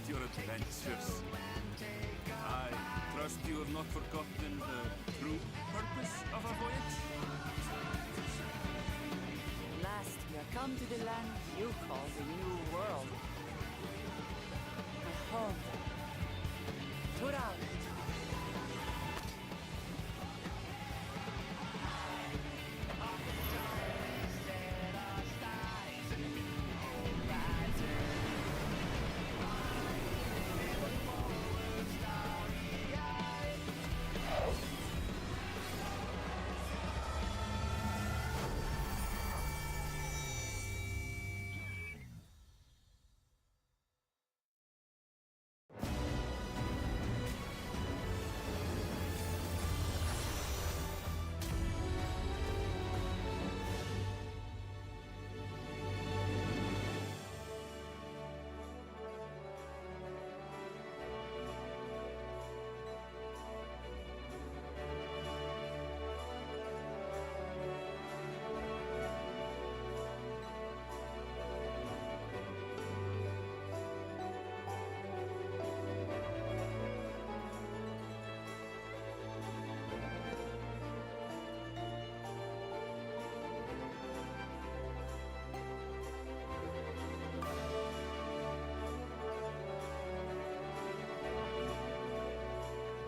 your adventures. I trust you have not forgotten the true purpose of our voyage? At last, we are come to the land you call the New World. My home. Tural.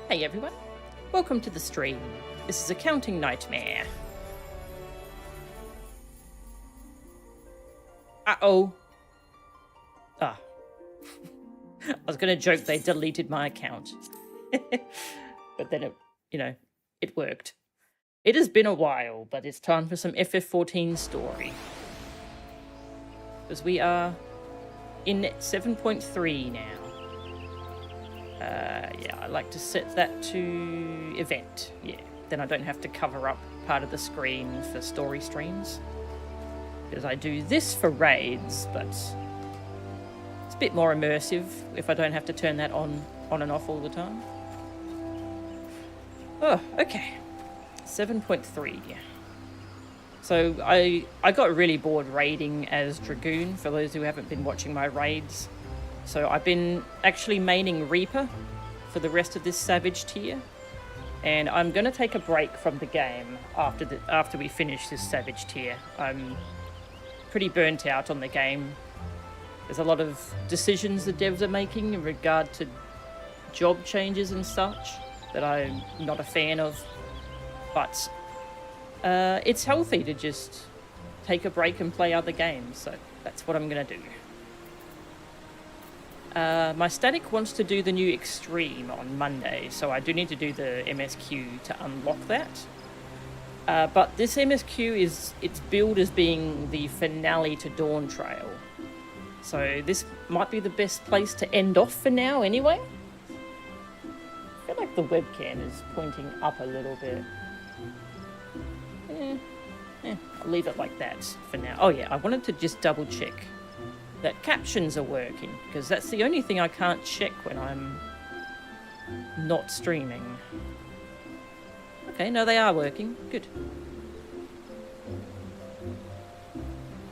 Hey everyone, welcome to the stream. This is Accounting Nightmare. Uh-oh. Ah. I was gonna joke they deleted my account. But then it worked. It has been a while, but it's time for some FF14 story. Because we are in 7.3 now. Yeah, I like to set that to event. Yeah, then I don't have to cover up part of the screen for story streams. Because I do this for raids, but it's a bit more immersive if I don't have to turn that on and off all the time. Oh, okay. 7.3. So I got really bored raiding as Dragoon, for those who haven't been watching my raids. So I've been actually maining Reaper for the rest of this Savage tier. And I'm going to take a break from the game after we finish this Savage tier. I'm pretty burnt out on the game. There's a lot of decisions the devs are making in regard to job changes and such that I'm not a fan of. But it's healthy to just take a break and play other games. So that's what I'm going to do. My static wants to do the new Extreme on Monday, so I do need to do the MSQ to unlock that. But this MSQ it's billed as being the finale to Dawn Trail. So this might be the best place to end off for now anyway. I feel like the webcam is pointing up a little bit. I'll leave it like that for now. Oh yeah, I wanted to just double check that captions are working, because that's the only thing I can't check when I'm not streaming. Okay, no, they are working. Good.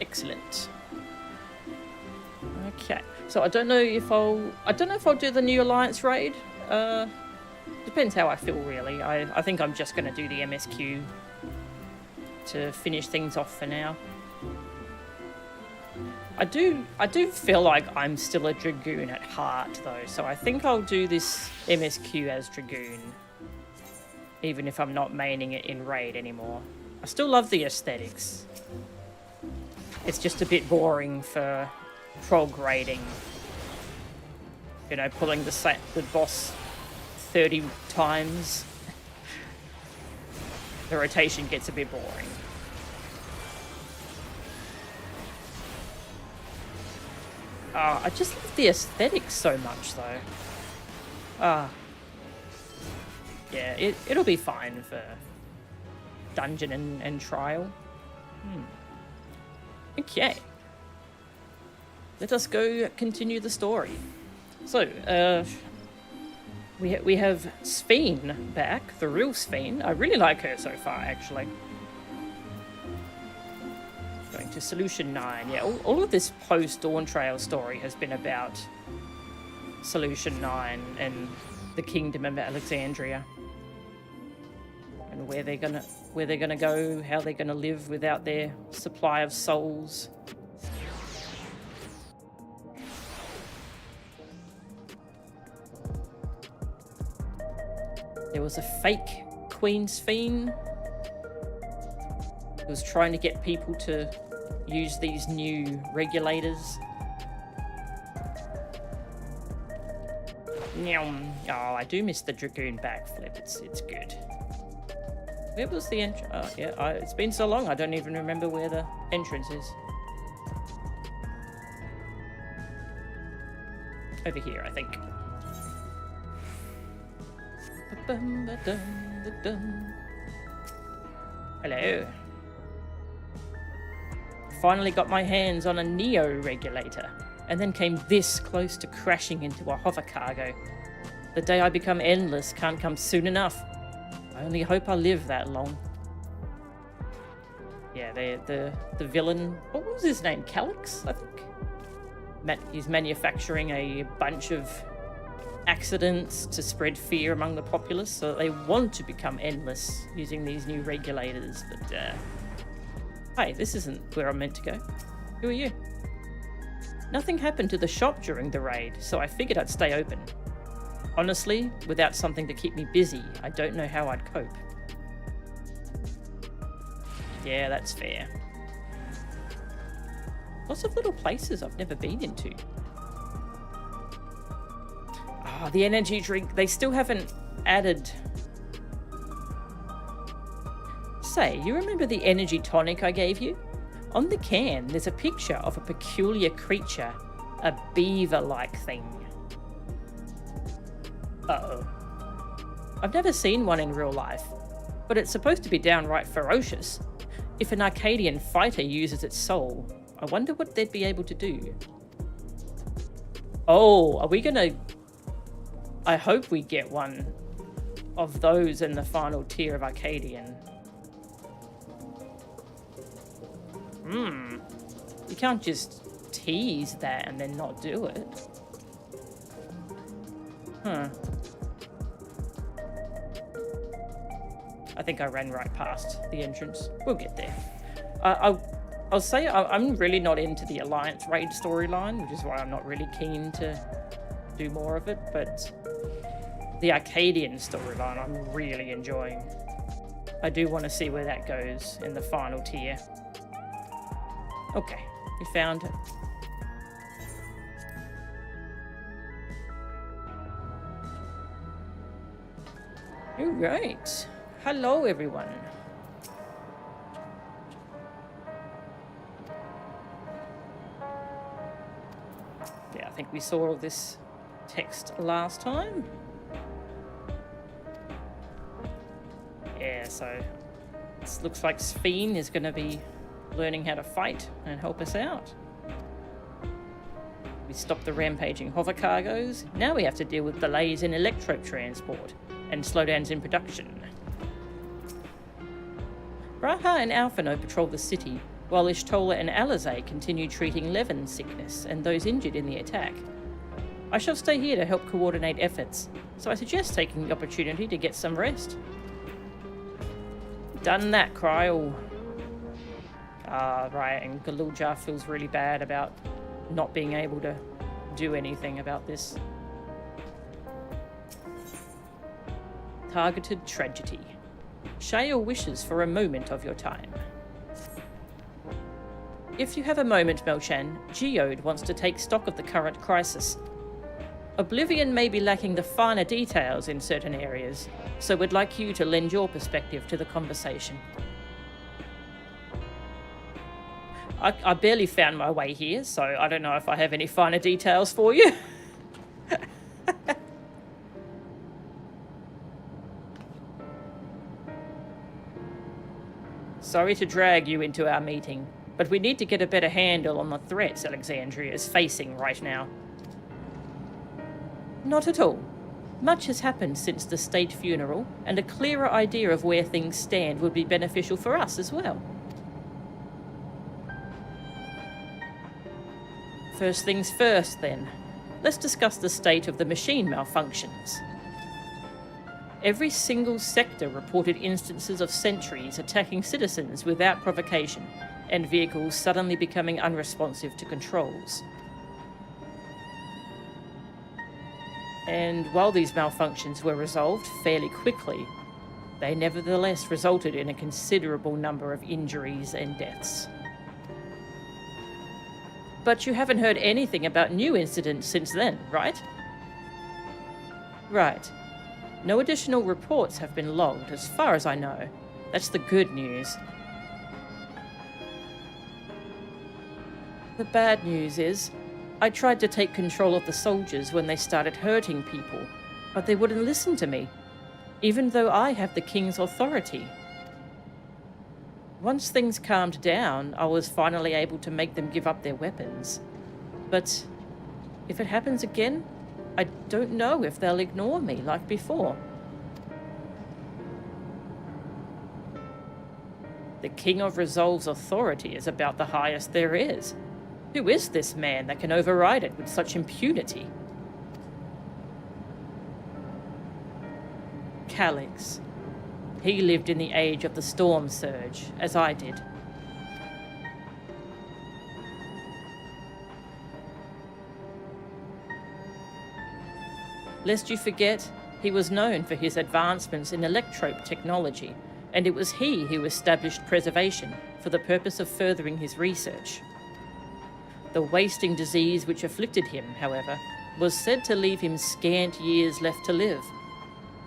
Excellent. Okay, so I don't know if I'll do the new Alliance raid. Depends how I feel, really. I think I'm just going to do the MSQ to finish things off for now. I do feel like I'm still a Dragoon at heart, though, so I think I'll do this MSQ as Dragoon, even if I'm not maining it in Raid anymore. I still love the aesthetics. It's just a bit boring for prog raiding. You know, pulling the boss 30 times. The rotation gets a bit boring. I just love the aesthetics so much, though. Yeah, it'll be fine for dungeon and trial. Okay. Let us go continue the story. So, we have Sphene back, the real Sphene. I really like her so far, actually. Going to Solution 9. Yeah, all of this post-Dawn Trail story has been about Solution 9 and the Kingdom of Alexandria. And where they're gonna go, how they're gonna live without their supply of souls. There was a fake Queen's Fiend who was trying to get people to use these new regulators. Oh, I do miss the Dragoon backflip. It's good. Where was the entrance? Oh, yeah, it's been so long, I don't even remember where the entrance is. Over here, I think. Hello. Finally got my hands on a Neo regulator, and then came this close to crashing into a hover cargo. The day I become endless can't come soon enough. I only hope I live that long. Yeah, the villain, what was his name? Calyx, I think? He's manufacturing a bunch of accidents to spread fear among the populace, so they want to become endless using these new regulators, but hey, this isn't where I'm meant to go. Who are you? Nothing happened to the shop during the raid, so I figured I'd stay open. Honestly, without something to keep me busy, I don't know how I'd cope. Yeah, that's fair. Lots of little places I've never been into. Ah, the energy drink. They still haven't added... Say, you remember the energy tonic I gave you? On the can, there's a picture of a peculiar creature. A beaver-like thing. Uh-oh. I've never seen one in real life, but it's supposed to be downright ferocious. If an Arcadian fighter uses its soul, I wonder what they'd be able to do. Oh, are we gonna... I hope we get one of those in the final tier of Arcadian. You can't just tease that and then not do it. Huh. I think I ran right past the entrance. We'll get there. I'll say I'm really not into the Alliance raid storyline, which is why I'm not really keen to do more of it, but the Arcadian storyline I'm really enjoying. I do want to see where that goes in the final tier. Okay, we found it. All right. Hello, everyone. Yeah, I think we saw this text last time. Yeah, so this looks like Sphene is going to be learning how to fight and help us out. We stopped the rampaging hover cargoes. Now we have to deal with delays in electro transport and slowdowns in production. Braha and Alphino patrol the city, while Ishtola and Alizé continue treating Levin's sickness and those injured in the attack. I shall stay here to help coordinate efforts, so I suggest taking the opportunity to get some rest. Done that, Kryl. Right, and Galulja feels really bad about not being able to do anything about this. Targeted tragedy. Share your wishes for a moment of your time. If you have a moment, Melchan, Geode wants to take stock of the current crisis. Oblivion may be lacking the finer details in certain areas, so we'd like you to lend your perspective to the conversation. I barely found my way here, so I don't know if I have any finer details for you. Sorry to drag you into our meeting, but we need to get a better handle on the threats Alexandria is facing right now. Not at all. Much has happened since the state funeral, and a clearer idea of where things stand would be beneficial for us as well. First things first, then. let's discuss the state of the machine malfunctions. Every single sector reported instances of sentries attacking citizens without provocation, and vehicles suddenly becoming unresponsive to controls. And while these malfunctions were resolved fairly quickly, they nevertheless resulted in a considerable number of injuries and deaths. But you haven't heard anything about new incidents since then, right? Right. No additional reports have been logged, as far as I know. That's the good news. The bad news is, I tried to take control of the soldiers when they started hurting people, but they wouldn't listen to me, even though I have the king's authority. Once things calmed down, I was finally able to make them give up their weapons. But if it happens again, I don't know if they'll ignore me like before. The King of Resolve's authority is about the highest there is. Who is this man that can override it with such impunity? Calix. He lived in the age of the Storm Surge, as I did. Lest you forget, he was known for his advancements in electrope technology, and it was he who established preservation for the purpose of furthering his research. The wasting disease which afflicted him, however, was said to leave him scant years left to live.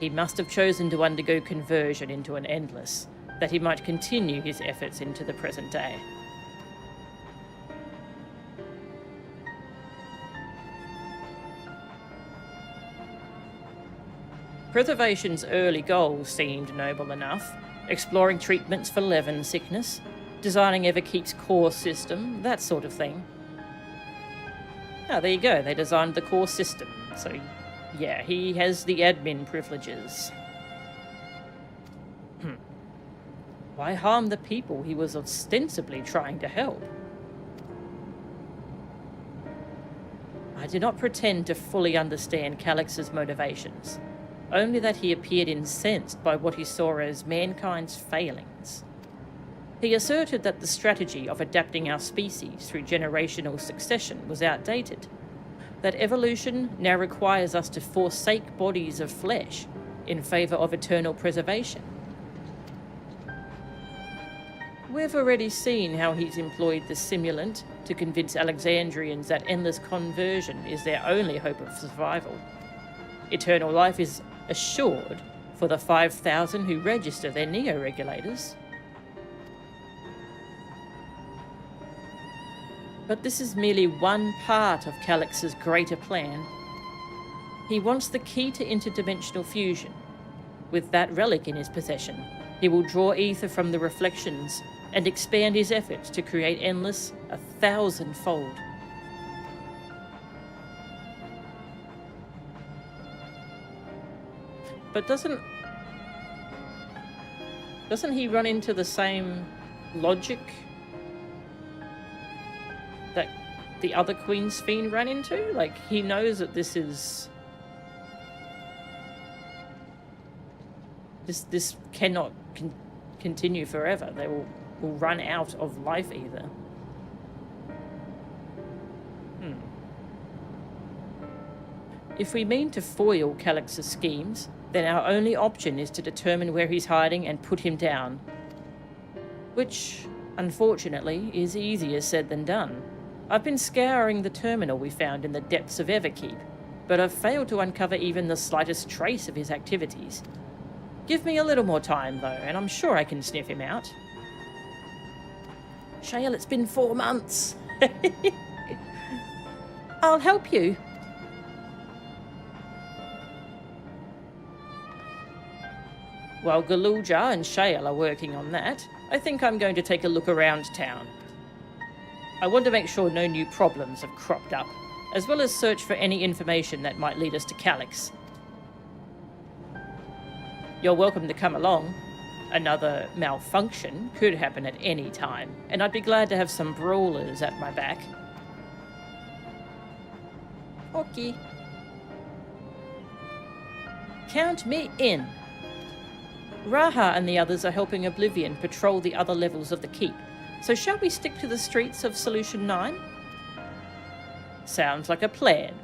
He must have chosen to undergo conversion into an endless, that he might continue his efforts into the present day. Preservation's early goals seemed noble enough, exploring treatments for Levin sickness, designing Everkeep's core system, that sort of thing. Ah, there you go, they designed the core system, so yeah, he has the admin privileges. Why harm the people he was ostensibly trying to help? I do not pretend to fully understand Calix's motivations, only that he appeared incensed by what he saw as mankind's failings. He asserted that the strategy of adapting our species through generational succession was outdated, that evolution now requires us to forsake bodies of flesh in favour of eternal preservation. We've already seen how he's employed the simulant to convince Alexandrians that endless conversion is their only hope of survival. Eternal life is assured for the 5,000 who register their neo-regulators. But this is merely one part of Calix's greater plan. He wants the key to interdimensional fusion. With that relic in his possession, he will draw ether from the reflections and expand his efforts to create Endless 1,000-fold. But doesn't he run into the same logic that the other Queen's Fiend ran into? Like, he knows that this is... This cannot continue forever. They will run out of life either. If we mean to foil Calix's schemes, then our only option is to determine where he's hiding and put him down. Which, unfortunately, is easier said than done. I've been scouring the terminal we found in the depths of Everkeep, but I've failed to uncover even the slightest trace of his activities. Give me a little more time, though, and I'm sure I can sniff him out. Shale, it's been 4 months. I'll help you. While Galulja and Shale are working on that, I think I'm going to take a look around town. I want to make sure no new problems have cropped up, as well as search for any information that might lead us to Calix. You're welcome to come along. Another malfunction could happen at any time, and I'd be glad to have some brawlers at my back. Okay. Count me in. Raha and the others are helping Oblivion patrol the other levels of the keep. So shall we stick to the streets of Solution 9? Sounds like a plan.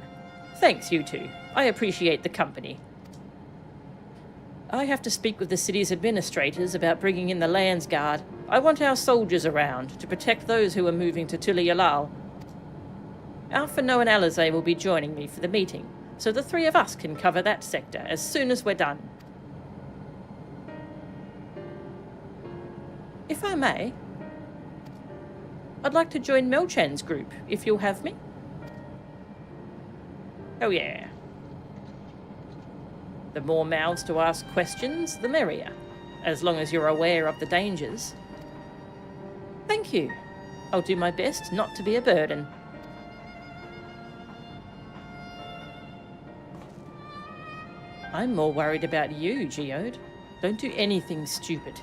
Thanks, you two. I appreciate the company. I have to speak with the city's administrators about bringing in the Lands Guard. I want our soldiers around to protect those who are moving to Tula-Yalal. Alpha No and Alizé will be joining me for the meeting, so the three of us can cover that sector as soon as we're done. If I may, I'd like to join Melchan's group, if you'll have me. Oh yeah. The more mouths to ask questions, the merrier, as long as you're aware of the dangers. Thank you. I'll do my best not to be a burden. I'm more worried about you, Geode. Don't do anything stupid.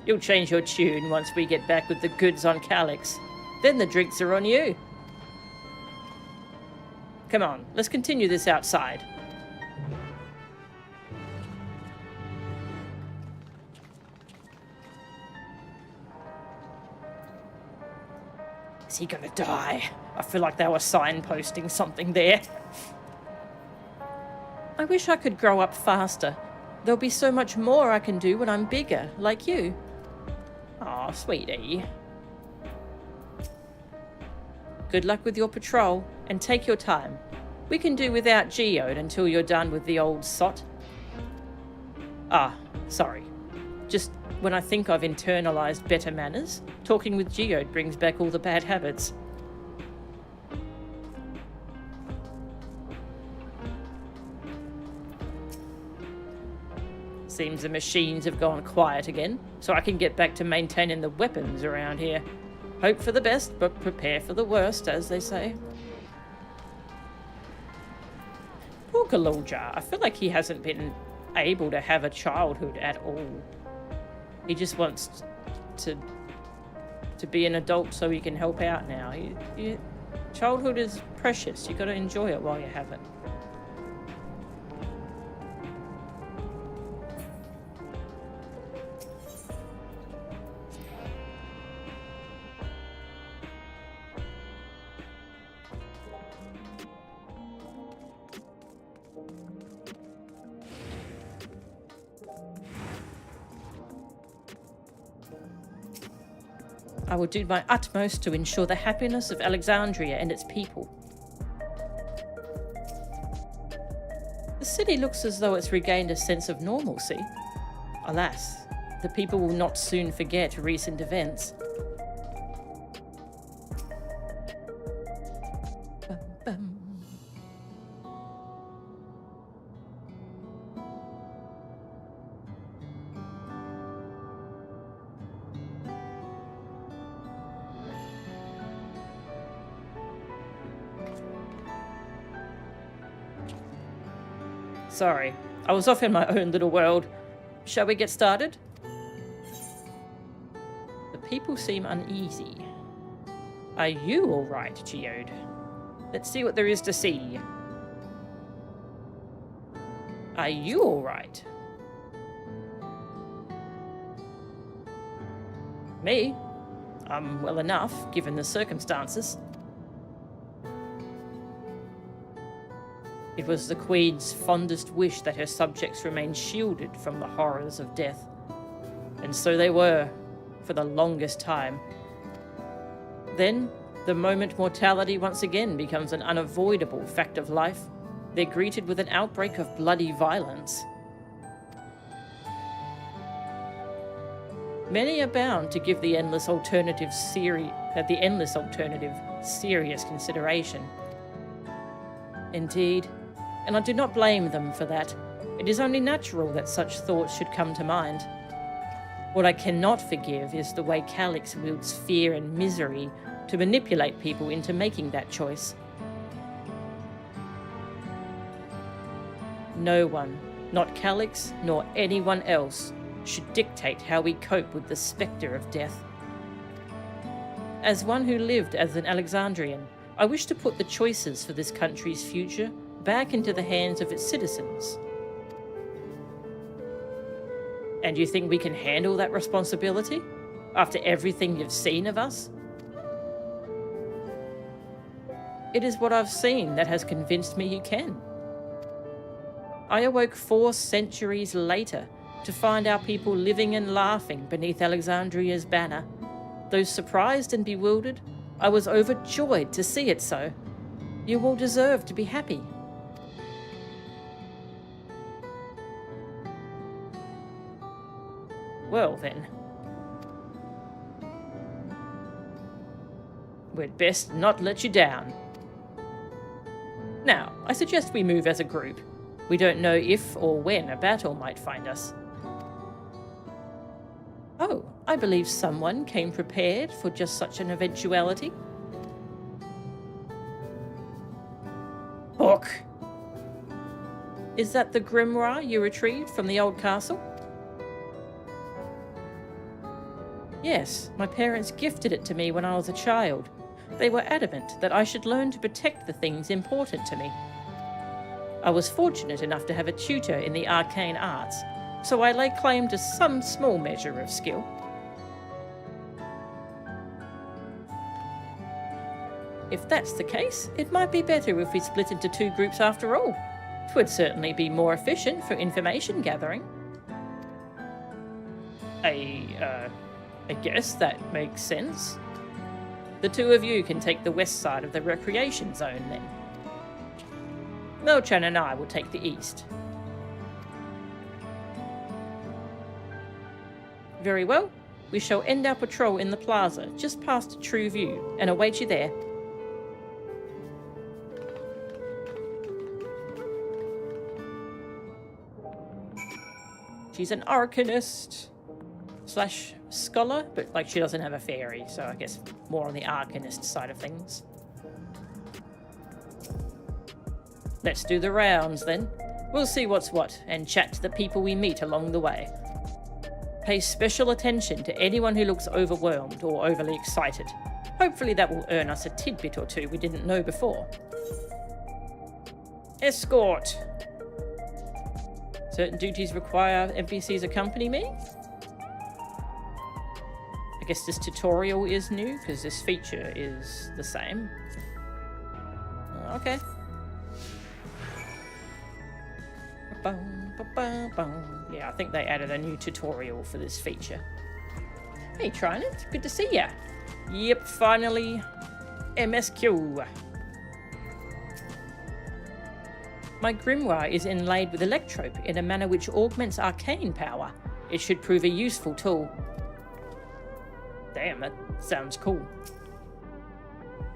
You'll change your tune once we get back with the goods on Calyx. Then the drinks are on you. Come on, let's continue this outside. Is he gonna die? I feel like they were signposting something there. I wish I could grow up faster. There'll be so much more I can do when I'm bigger, like you. Aw, sweetie. Good luck with your patrol, and take your time. We can do without Geode until you're done with the old sot. Ah, sorry. Just when I think I've internalized better manners, talking with Geode brings back all the bad habits. Seems the machines have gone quiet again, so I can get back to maintaining the weapons around here. Hope for the best, but prepare for the worst, as they say. Poor Galulja, I feel like he hasn't been able to have a childhood at all. He just wants to be an adult so he can help out now. Childhood is precious. You got to enjoy it while you have it. I will do my utmost to ensure the happiness of Alexandria and its people. The city looks as though it's regained a sense of normalcy. Alas, the people will not soon forget recent events. Bum, bum. Sorry, I was off in my own little world. Shall we get started? The people seem uneasy. Are you all right, Geode? Let's see what there is to see. Are you all right? Me? I'm well enough, given the circumstances. It was the Queen's fondest wish that her subjects remain shielded from the horrors of death. And so they were, for the longest time. Then, the moment mortality once again becomes an unavoidable fact of life, they're greeted with an outbreak of bloody violence. Many are bound to give the endless alternative serious consideration. Indeed, and I do not blame them for that. It is only natural that such thoughts should come to mind. What I cannot forgive is the way Calyx wields fear and misery to manipulate people into making that choice. No one, not Calyx nor anyone else, should dictate how we cope with the spectre of death. As one who lived as an Alexandrian, I wish to put the choices for this country's future back into the hands of its citizens. And you think we can handle that responsibility after everything you've seen of us? It is what I've seen that has convinced me you can. I awoke 4 centuries later to find our people living and laughing beneath Alexandria's banner. Though surprised and bewildered, I was overjoyed to see it so. You all deserve to be happy. Well then, we'd best not let you down. Now, I suggest we move as a group. We don't know if or when a battle might find us. Oh, I believe someone came prepared for just such an eventuality. Book! Is that the grimoire you retrieved from the old castle? Yes, my parents gifted it to me when I was a child. They were adamant that I should learn to protect the things important to me. I was fortunate enough to have a tutor in the arcane arts, so I lay claim to some small measure of skill. If that's the case, it might be better if we split into 2 groups after all. 'Twould certainly be more efficient for information gathering. I guess that makes sense. The 2 of you can take the west side of the recreation zone then. Melchan and I will take the east. Very well. We shall end our patrol in the plaza, just past True View, and await you there. She's an arcanist slash scholar, but like she doesn't have a fairy, so I guess more on the arcanist side of things. Let's do the rounds then. We'll see what's what and chat to the people we meet along the way. Pay special attention to anyone who looks overwhelmed or overly excited. Hopefully that will earn us a tidbit or 2 we didn't know before. Escort. Certain duties require NPCs accompany me. I guess this tutorial is new because this feature is the same. Okay. Yeah, I think they added a new tutorial for this feature. Hey, Trinit, good to see ya. Yep, finally. MSQ. My grimoire is inlaid with electrope in a manner which augments arcane power. It should prove a useful tool. Damn, that sounds cool.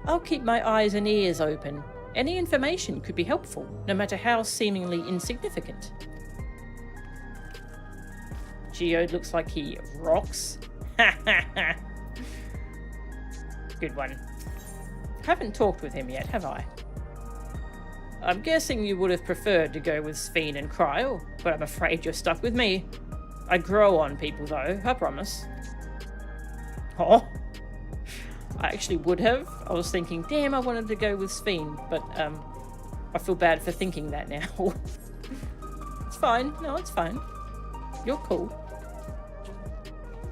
I'll keep my eyes and ears open. Any information could be helpful, no matter how seemingly insignificant. Geode looks like he rocks. Good one. Haven't talked with him yet, have I? I'm guessing you would have preferred to go with Sphene and Cryo, but I'm afraid you're stuck with me. I grow on people though, I promise. Oh, I actually would have. I was thinking, damn, I wanted to go with Sphene, but I feel bad for thinking that now. It's fine. No, it's fine. You're cool.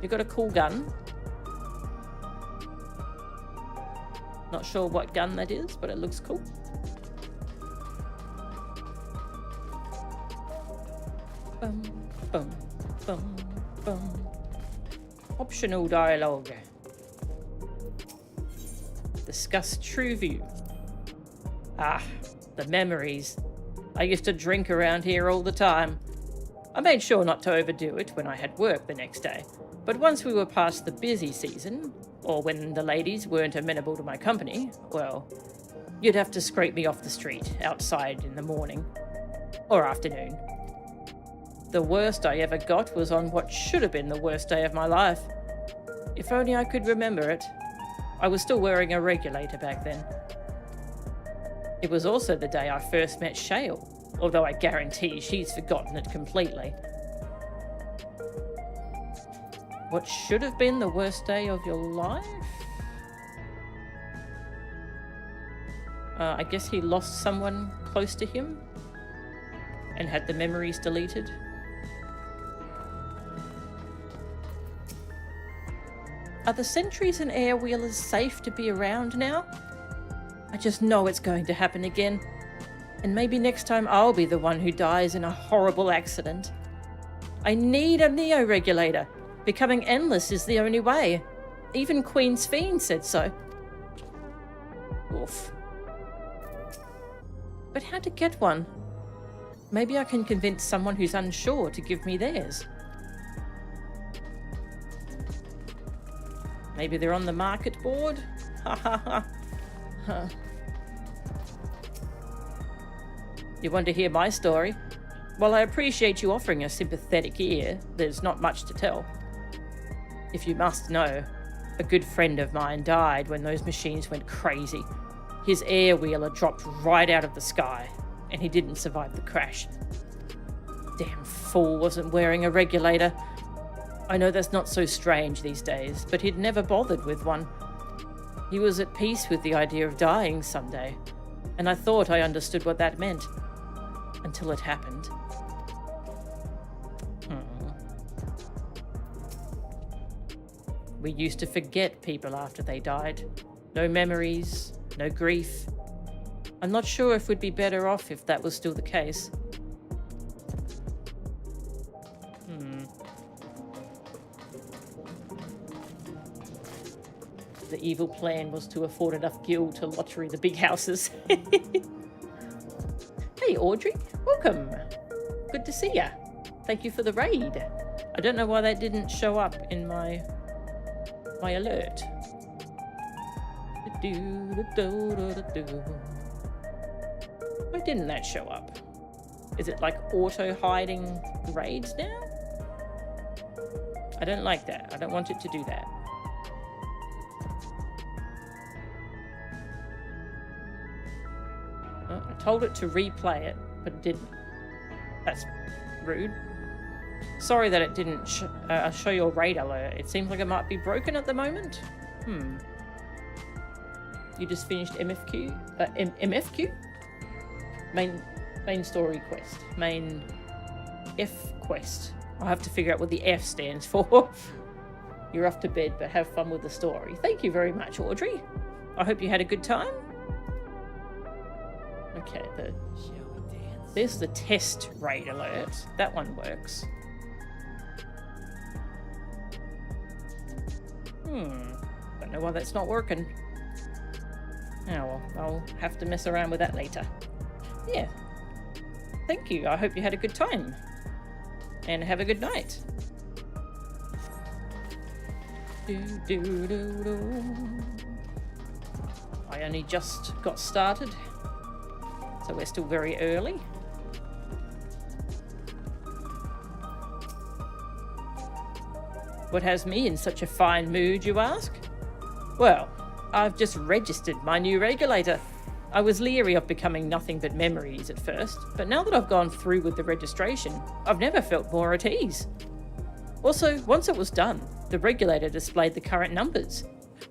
You got a cool gun. Not sure what gun that is, but it looks cool. Bum, bum, bum, bum. Optional dialogue. Discuss True View. Ah, the memories. I used to drink around here all the time. I made sure not to overdo it when I had work the next day, but once we were past the busy season, or when the ladies weren't amenable to my company, well, you'd have to scrape me off the street outside in the morning or afternoon. The worst I ever got was on what should have been the worst day of my life. If only I could remember it. I was still wearing a regulator back then. It was also the day I first met Shale, although I guarantee she's forgotten it completely. What should have been the worst day of your life? I guess he lost someone close to him and had the memories deleted. Are the sentries and air wheelers safe to be around now? I just know it's going to happen again. And maybe next time I'll be the one who dies in a horrible accident. I need a neo-regulator. Becoming endless is the only way. Even Queen's Fiend said so. Oof. But how to get one? Maybe I can convince someone who's unsure to give me theirs. Maybe they're on the market board? Ha ha ha. You want to hear my story? While I appreciate you offering a sympathetic ear, there's not much to tell. If you must know, a good friend of mine died when those machines went crazy. His air wheeler dropped right out of the sky, and he didn't survive the crash. Damn fool wasn't wearing a regulator. I know that's not so strange these days, but he'd never bothered with one. He was at peace with the idea of dying someday, and I thought I understood what that meant. Until it happened. We used to forget people after they died. No memories, no grief. I'm not sure if we'd be better off if that was still the case. The evil plan was to afford enough gil to lottery the big houses. Hey Audrey, welcome. Good to see ya. Thank you for the raid. I don't know why that didn't show up in my alert. Why didn't that show up? Is it like auto hiding raids now? I don't like that. I don't want it to do that. I told it to replay it, but it didn't. That's rude. Sorry that it didn't show your raid alert. It seems like it might be broken at the moment. You just finished MFQ? MFQ? Main story quest. Main F quest. I'll have to figure out what the F stands for. You're off to bed, but have fun with the story. Thank you very much, Audrey. I hope you had a good time. Okay, there's the test raid alert. That one works. Don't know why that's not working. Oh well, I'll have to mess around with that later. Yeah. Thank you. I hope you had a good time. And have a good night. I only just got started. So we're still very early. What has me in such a fine mood, you ask? Well, I've just registered my new regulator. I was leery of becoming nothing but memories at first, but now that I've gone through with the registration, I've never felt more at ease. Also, once it was done, the regulator displayed the current numbers.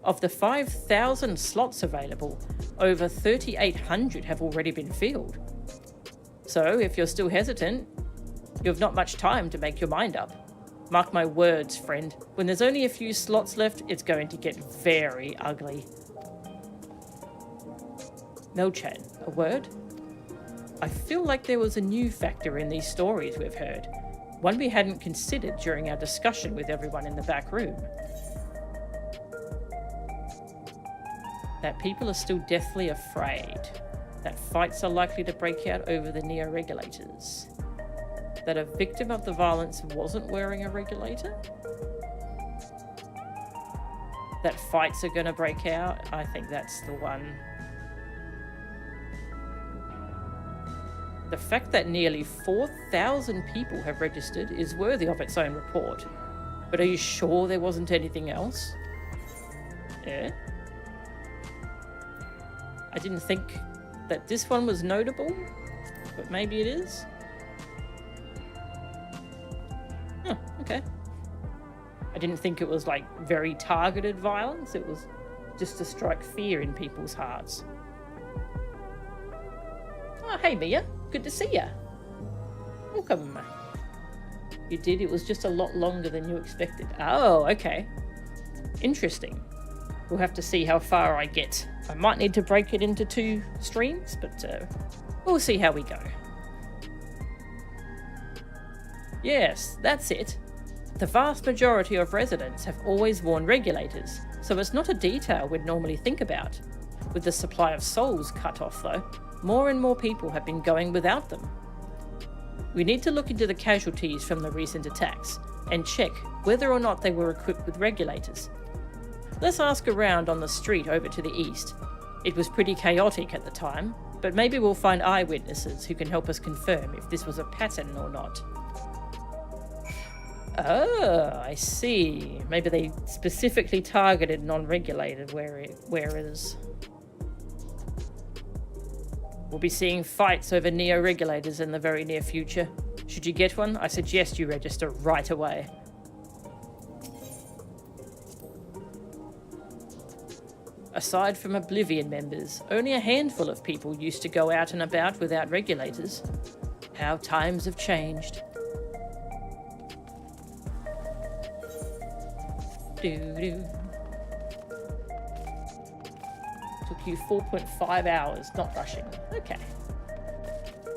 Of the 5,000 slots available, over 3,800 have already been filled. So, if you're still hesitant, you've not much time to make your mind up. Mark my words, friend. When there's only a few slots left, it's going to get very ugly. Mel-chan, a word? I feel like there was a new factor in these stories we've heard. One we hadn't considered during our discussion with everyone in the back room. That people are still deathly afraid. That fights are likely to break out over the neo-regulators. That a victim of the violence wasn't wearing a regulator. That fights are going to break out. I think that's the one. The fact that nearly 4,000 people have registered is worthy of its own report. But are you sure there wasn't anything else? Yeah? I didn't think that this one was notable, but maybe it is. Huh, okay. I didn't think it was like very targeted violence. It was just to strike fear in people's hearts. Oh, hey Mia. Good to see ya. Welcome. You did? It was just a lot longer than you expected. Oh, okay. Interesting. We'll have to see how far I get. I might need to break it into 2 streams, but we'll see how we go. Yes, that's it. The vast majority of residents have always worn regulators, so it's not a detail we'd normally think about. With the supply of souls cut off, though, more and more people have been going without them. We need to look into the casualties from the recent attacks and check whether or not they were equipped with regulators. Let's ask around on the street over to the east. It was pretty chaotic at the time, but maybe we'll find eyewitnesses who can help us confirm if this was a pattern or not. Oh, I see. Maybe they specifically targeted non-regulated wearers. We'll be seeing fights over neo-regulators in the very near future. Should you get one, I suggest you register right away. Aside from Oblivion members, only a handful of people used to go out and about without regulators. How times have changed. Doo-doo. Took you 4.5 hours, not rushing. Okay.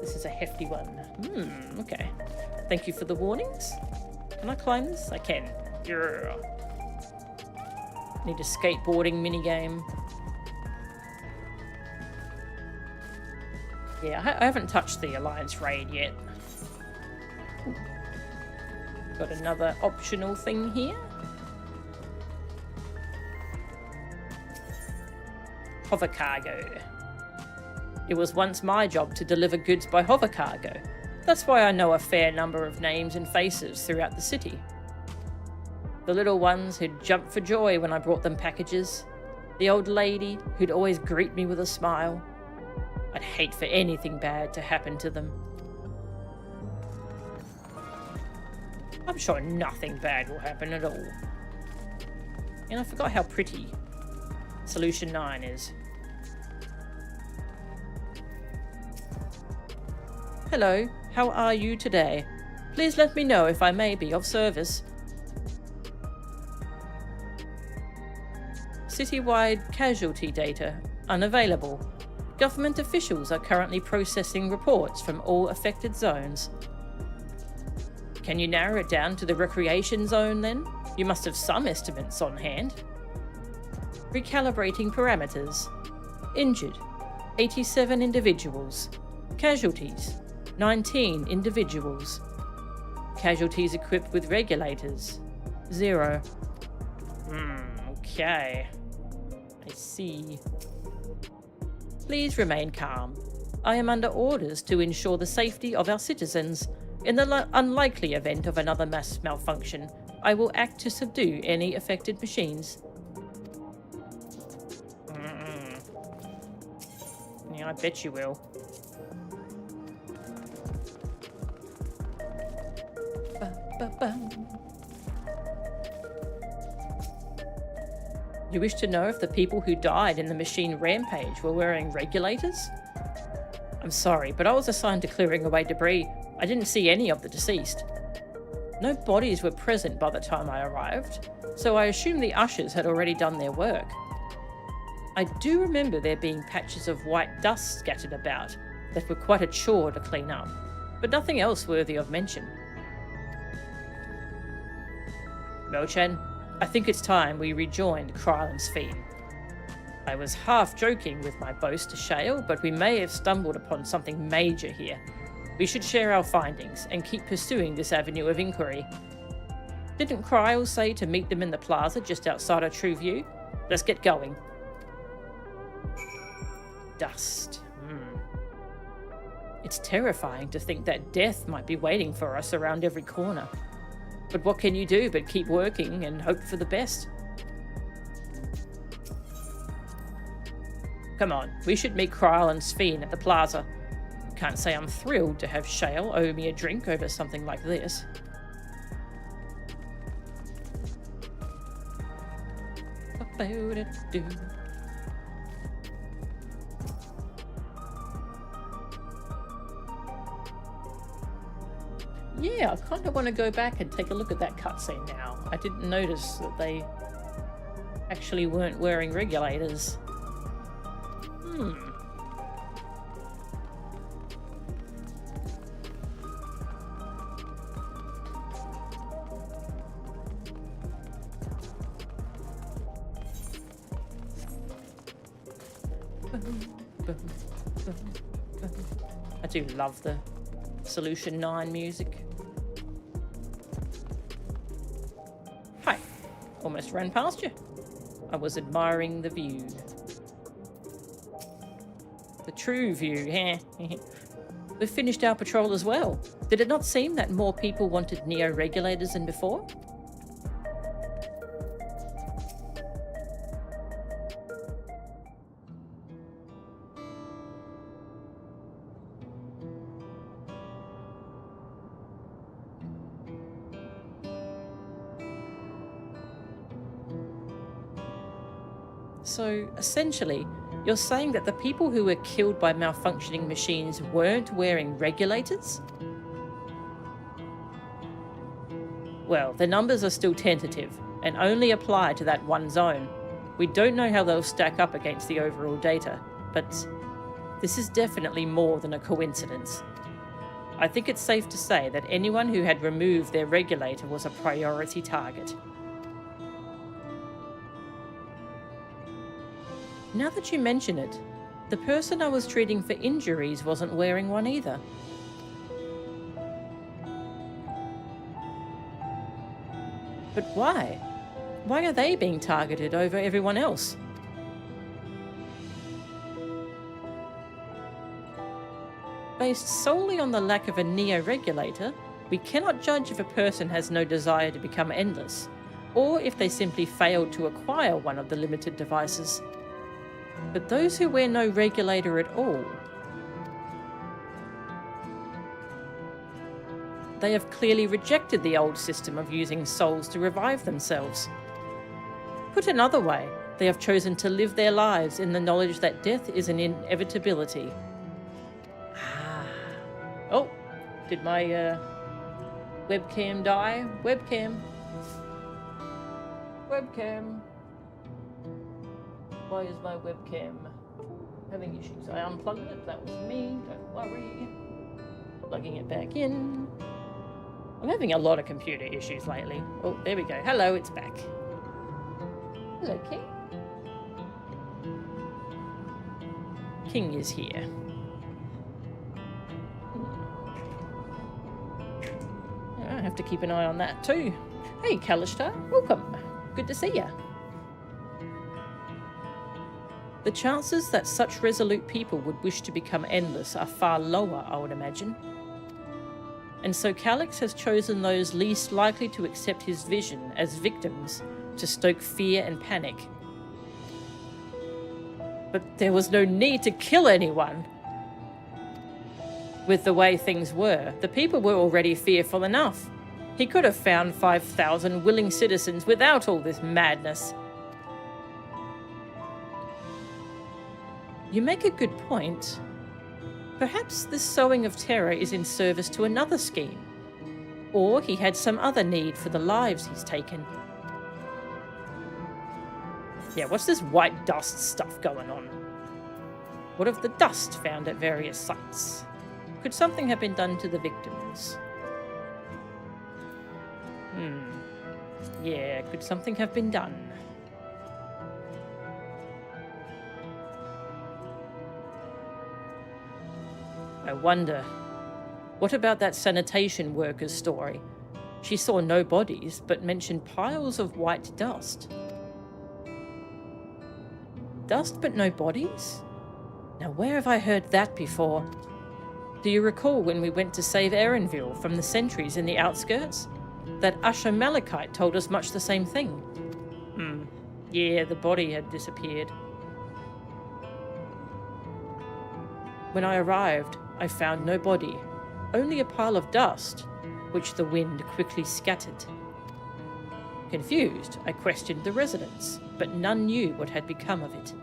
This is a hefty one. Okay. Thank you for the warnings. Can I climb this? I can. Yeah. Need a skateboarding minigame. Yeah, I haven't touched the Alliance raid yet. Ooh. Got another optional thing here. Hover cargo. It was once my job to deliver goods by hover cargo. That's why I know a fair number of names and faces throughout the city. The little ones who'd jump for joy when I brought them packages. The old lady who'd always greet me with a smile. I'd hate for anything bad to happen to them. I'm sure nothing bad will happen at all. And I forgot how pretty Solution 9 is. Hello, how are you today? Please let me know if I may be of service. Citywide casualty data unavailable. Government officials are currently processing reports from all affected zones. Can you narrow it down to the recreation zone then? You must have some estimates on hand. Recalibrating parameters. Injured, 87 individuals. Casualties, 19 individuals. Casualties equipped with regulators, 0. Okay. I see. Please remain calm. I am under orders to ensure the safety of our citizens. In the unlikely event of another mass malfunction, I will act to subdue any affected machines. Yeah, I bet you will. You wish to know if the people who died in the machine rampage were wearing regulators? I'm sorry, but I was assigned to clearing away debris. I didn't see any of the deceased. No bodies were present by the time I arrived, so I assumed the ushers had already done their work. I do remember there being patches of white dust scattered about that were quite a chore to clean up, but nothing else worthy of mention. Mochan, I think it's time we rejoined Krylan's Fiend. I was half joking with my boast to Shale, but we may have stumbled upon something major here. We should share our findings and keep pursuing this avenue of inquiry. Didn't Kryle say to meet them in the plaza just outside of True View? Let's get going. Dust. It's terrifying to think that death might be waiting for us around every corner. But what can you do but keep working and hope for the best? Come on, we should meet Kryle and Sphene at the plaza. Can't say I'm thrilled to have Shale owe me a drink over something like this. Yeah, I kind of want to go back and take a look at that cutscene now. I didn't notice that they actually weren't wearing regulators. Hmm. I do love the Solution 9 music. Hi, almost ran past you. I was admiring the view. The true view, heh. We've finished our patrol as well. Did it not seem that more people wanted neo-regulators than before? So, essentially, you're saying that the people who were killed by malfunctioning machines weren't wearing regulators? Well, the numbers are still tentative, and only apply to that one zone. We don't know how they'll stack up against the overall data, but this is definitely more than a coincidence. I think it's safe to say that anyone who had removed their regulator was a priority target. Now that you mention it, the person I was treating for injuries wasn't wearing one either. But why? Why are they being targeted over everyone else? Based solely on the lack of a neo-regulator, we cannot judge if a person has no desire to become endless, or if they simply failed to acquire one of the limited devices. But those who wear no regulator at all, they have clearly rejected the old system of using souls to revive themselves. Put another way, they have chosen to live their lives in the knowledge that death is an inevitability. Oh, did my webcam die? Webcam. Why is my webcam having issues? I unplugged it, that was me, don't worry. Plugging it back in. I'm having a lot of computer issues lately. Oh, there we go. Hello, it's back. Hello, King. King is here. I have to keep an eye on that too. Hey, Kalishtar, welcome. Good to see ya. The chances that such resolute people would wish to become endless are far lower, I would imagine. And so Calix has chosen those least likely to accept his vision as victims to stoke fear and panic. But there was no need to kill anyone. With the way things were, the people were already fearful enough. He could have found 5,000 willing citizens without all this madness. You make a good point. Perhaps this sowing of terror is in service to another scheme. Or he had some other need for the lives he's taken. Yeah, what's this white dust stuff going on? What of the dust found at various sites? Could something have been done to the victims? Yeah, could something have been done? I wonder, what about that sanitation worker's story? She saw no bodies, but mentioned piles of white dust. Dust but no bodies? Now where have I heard that before? Do you recall when we went to save Erenville from the sentries in the outskirts? That Usher Malachite told us much the same thing. Yeah, the body had disappeared. When I arrived, I found no body, only a pile of dust, which the wind quickly scattered. Confused, I questioned the residents, but none knew what had become of it.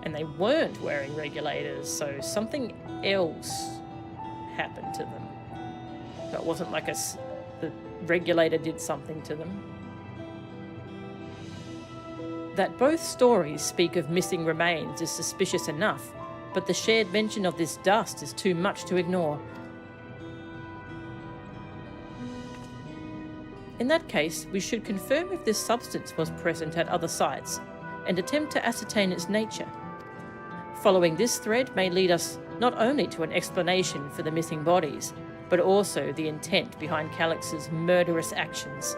And they they weren't wearing regulators, so something else happened to them. That wasn't like the regulator did something to them. That both stories speak of missing remains is suspicious enough, but the shared mention of this dust is too much to ignore. In that case, we should confirm if this substance was present at other sites and attempt to ascertain its nature. Following this thread may lead us not only to an explanation for the missing bodies, but also the intent behind Calix's murderous actions.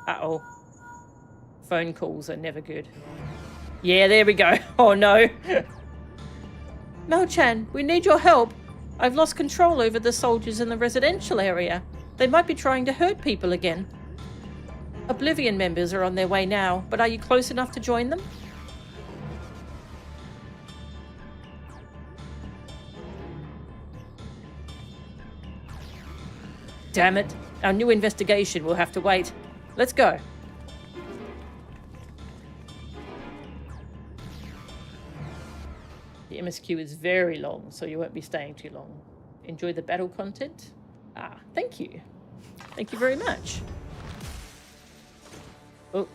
Uh-oh. Phone calls are never good. Yeah, there we go. Oh no. Mel-chan, we need your help. I've lost control over the soldiers in the residential area. They might be trying to hurt people again. Oblivion members are on their way now, but are you close enough to join them? Damn it. Our new investigation will have to wait. Let's go. The MSQ is very long, so you won't be staying too long. Enjoy the battle content? Ah, thank you. Thank you very much. Oh.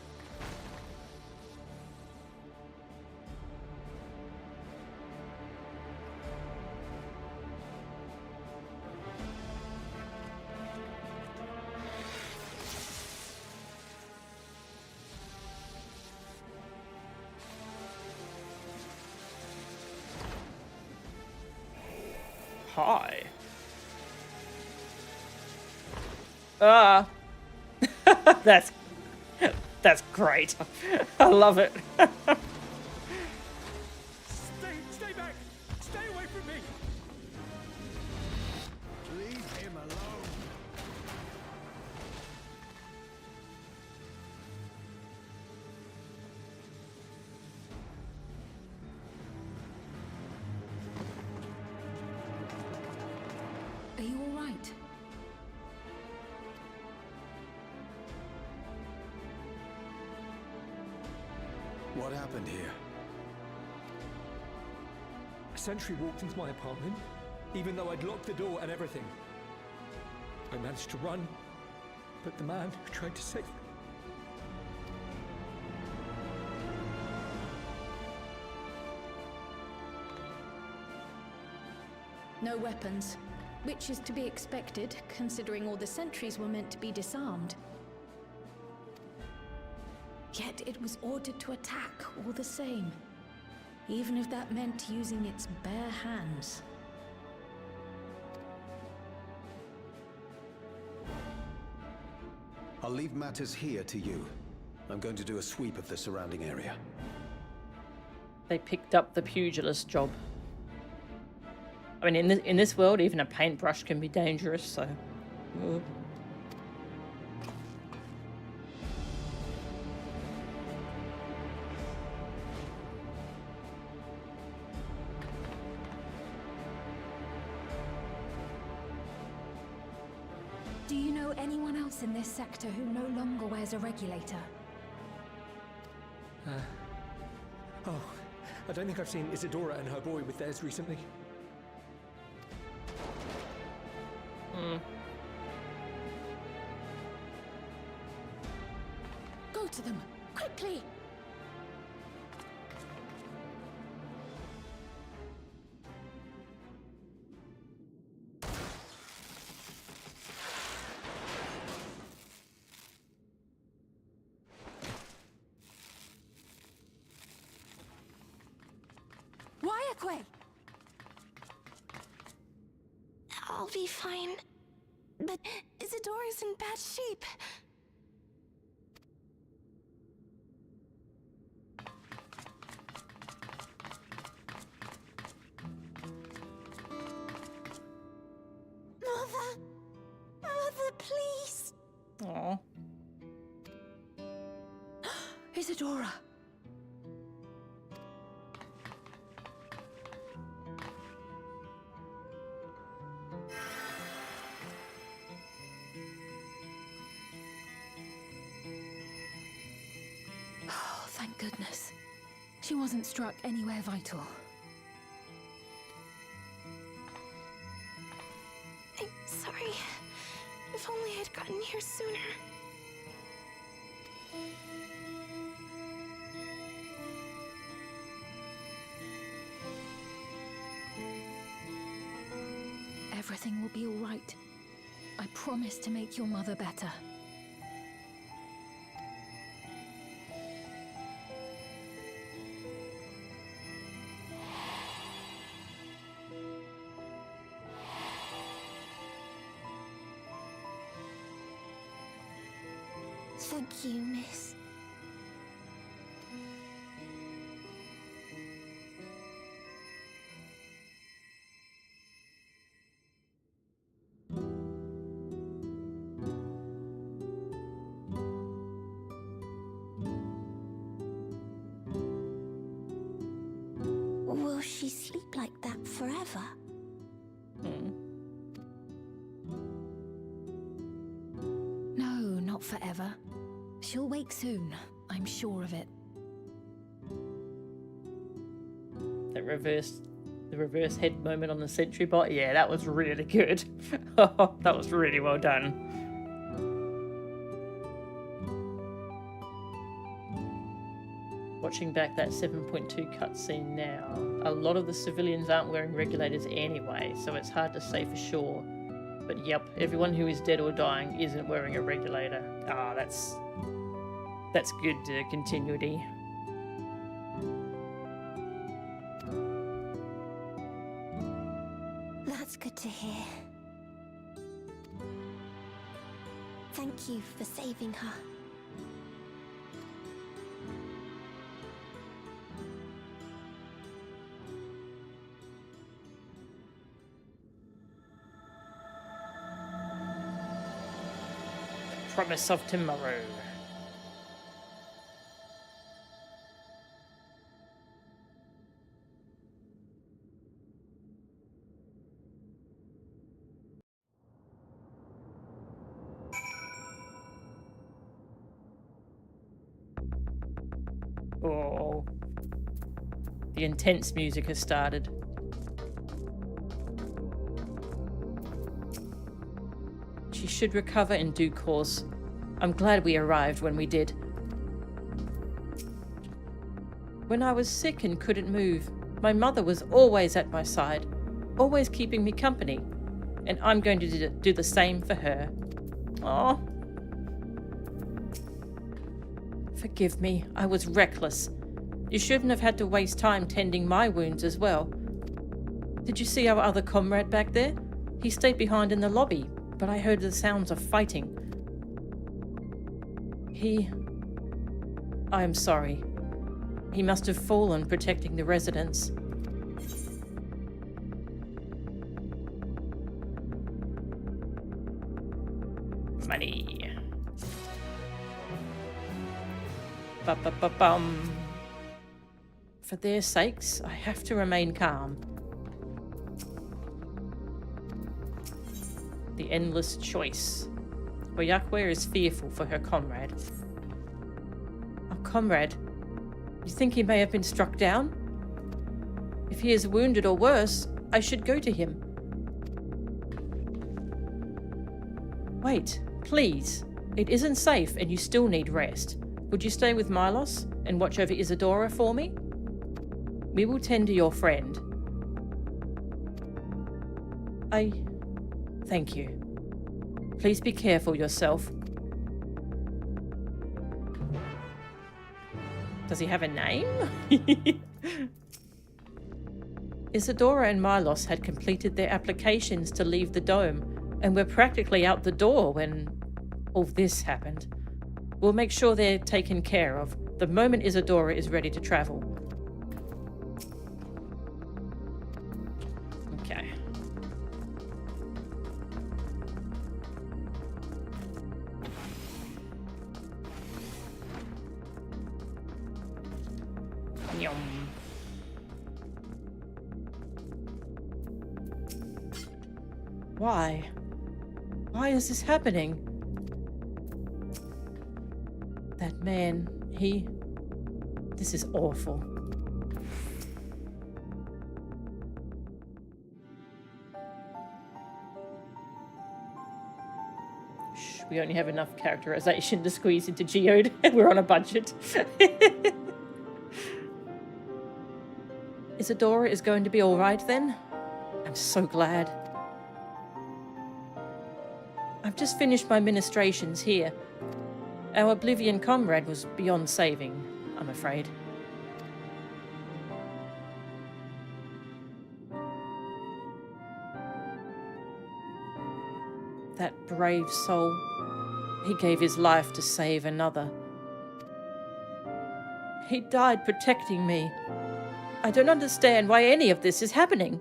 Hi. Ah. That's great. I love it. Stay back! Stay away from me! Leave him alone. Are you all right? What happened here? A sentry walked into my apartment, even though I'd locked the door and everything. I managed to run, but the man who tried to save me... No weapons, which is to be expected, considering all the sentries were meant to be disarmed. Yet it was ordered to attack all the same, even if that meant using its bare hands. I'll leave matters here to you. I'm going to do a sweep of the surrounding area. They picked up the pugilist job. I mean, in this world, even a paintbrush can be dangerous, so... Ooh. Do you know anyone else in this sector who no longer wears a regulator? Oh, I don't think I've seen Isadora and her boy with theirs recently. Go to them, quickly! Wyaquay! I'll be fine. But Isadora's in bad shape. Mother! Mother, please! Aw. Isadora! goodness. She wasn't struck anywhere vital. I'm sorry. If only I'd gotten here sooner. Everything will be all right. I promise to make your mother better. Thank you, miss. Will she sleep like that forever? No, not forever. She'll wake soon. I'm sure of it. The reverse head moment on the sentry bot. Yeah, that was really good. That was really well done. Watching back that 7.2 cutscene now, a lot of the civilians aren't wearing regulators anyway, so it's hard to say for sure. But yep, everyone who is dead or dying isn't wearing a regulator. Ah, that's good continuity. That's good to hear. Thank you for saving her. Promise of tomorrow. Oh, the intense music has started. She should recover in due course. I'm glad we arrived when we did. When I was sick and couldn't move, my mother was always at my side, always keeping me company, and I'm going to do the same for her. Oh. Forgive me, I was reckless. You shouldn't have had to waste time tending my wounds as well. Did you see our other comrade back there? He stayed behind in the lobby, but I heard the sounds of fighting. I am sorry. He must have fallen protecting the residents. Money. Ba-ba-ba-bum. For their sakes, I have to remain calm. The endless choice. Oyakwe is fearful for her comrade. Our comrade? You think he may have been struck down? If he is wounded or worse, I should go to him. Wait, please. It isn't safe and you still need rest. Would you stay with Milos and watch over Isadora for me? We will tend to your friend. Thank you. Please be careful yourself. Does he have a name? Isadora and Milos had completed their applications to leave the dome and were practically out the door when all this happened. We'll make sure they're taken care of the moment Isadora is ready to travel. Okay. Yum. Why? Why is this happening? That man, This is awful. Shh, we only have enough characterization to squeeze into Geode. We're on a budget. Isadora is going to be all right then? I'm so glad. I've just finished my ministrations here. Our Oblivion comrade was beyond saving, I'm afraid. That brave soul. He gave his life to save another. He died protecting me. I don't understand why any of this is happening.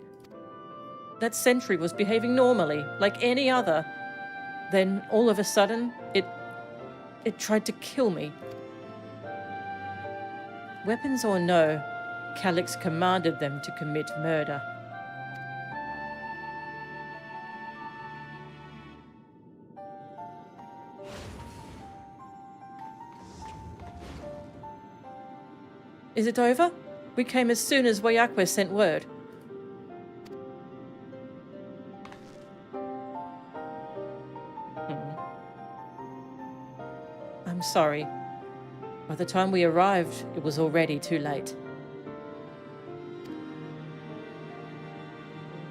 That sentry was behaving normally, like any other. Then, all of a sudden, it tried to kill me. Weapons or no, Calix commanded them to commit murder. Is it over? We came as soon as Wayakwe sent word. I'm sorry. By the time we arrived, it was already too late.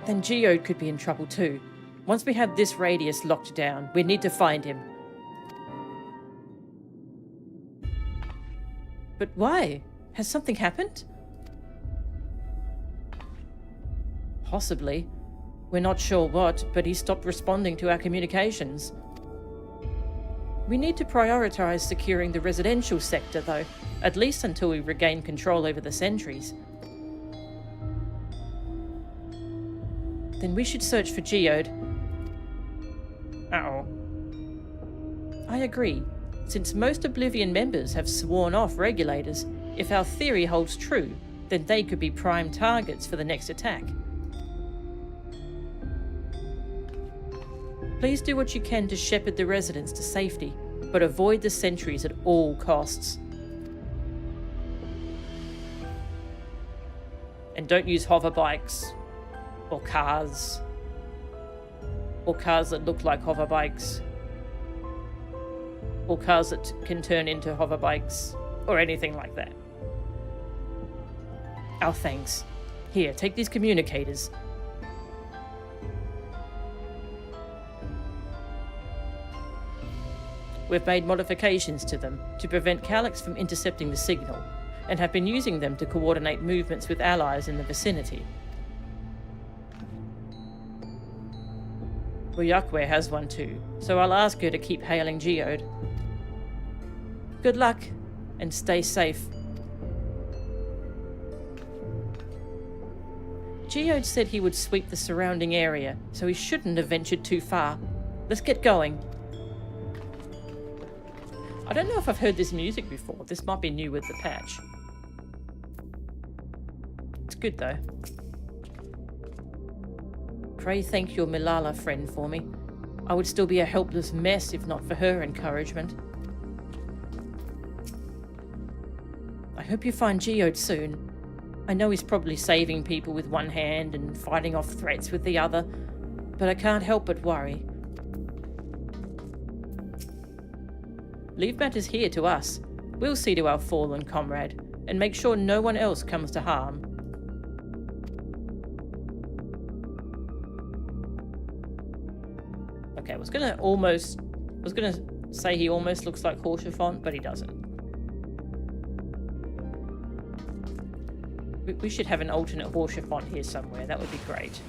Then Geode could be in trouble too. Once we have this radius locked down, we need to find him. But why? Has something happened? Possibly. We're not sure what, but he stopped responding to our communications. We need to prioritize securing the residential sector, though, at least until we regain control over the sentries. Then we should search for Geode. Uh-oh. I agree. Since most Oblivion members have sworn off regulators, if our theory holds true, then they could be prime targets for the next attack. Please do what you can to shepherd the residents to safety, but avoid the sentries at all costs. And don't use hover bikes, or cars that look like hover bikes, or cars that can turn into hover bikes, or anything like that. Our thanks. Here, take these communicators. We've made modifications to them to prevent Calix from intercepting the signal, and have been using them to coordinate movements with allies in the vicinity. Wayakwe has one too, so I'll ask her to keep hailing Geode. Good luck, and stay safe. Geode said he would sweep the surrounding area, so he shouldn't have ventured too far. Let's get going. I don't know if I've heard this music before. This might be new with the patch. It's good though. Pray thank your Milala friend for me. I would still be a helpless mess if not for her encouragement. I hope you find Geode soon. I know he's probably saving people with one hand and fighting off threats with the other, but I can't help but worry. Leave matters here to us. We'll see to our fallen comrade, and make sure no one else comes to harm. Okay, I was gonna say he almost looks like Horsefont, but he doesn't. We should have an alternate Horsefont here somewhere. That would be great.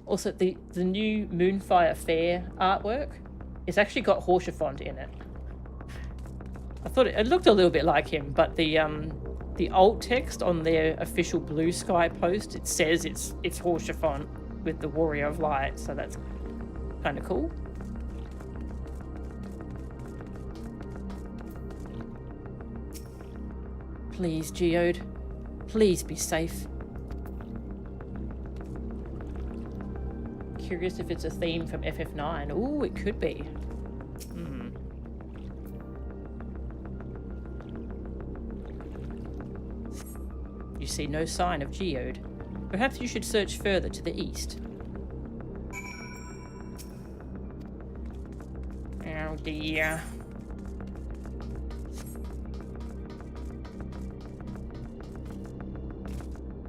Also, the new Moonfire Fair artwork, it's actually got Horsefont in it. I thought it looked a little bit like him, but the alt text on their official Blue Sky post, it says it's Horsefont with the Warrior of Light, so that's kind of cool. Please, Geode. Please be safe. Curious if it's a theme from FF9. Ooh, it could be. see no sign of Geode. Perhaps you should search further to the east. Oh dear.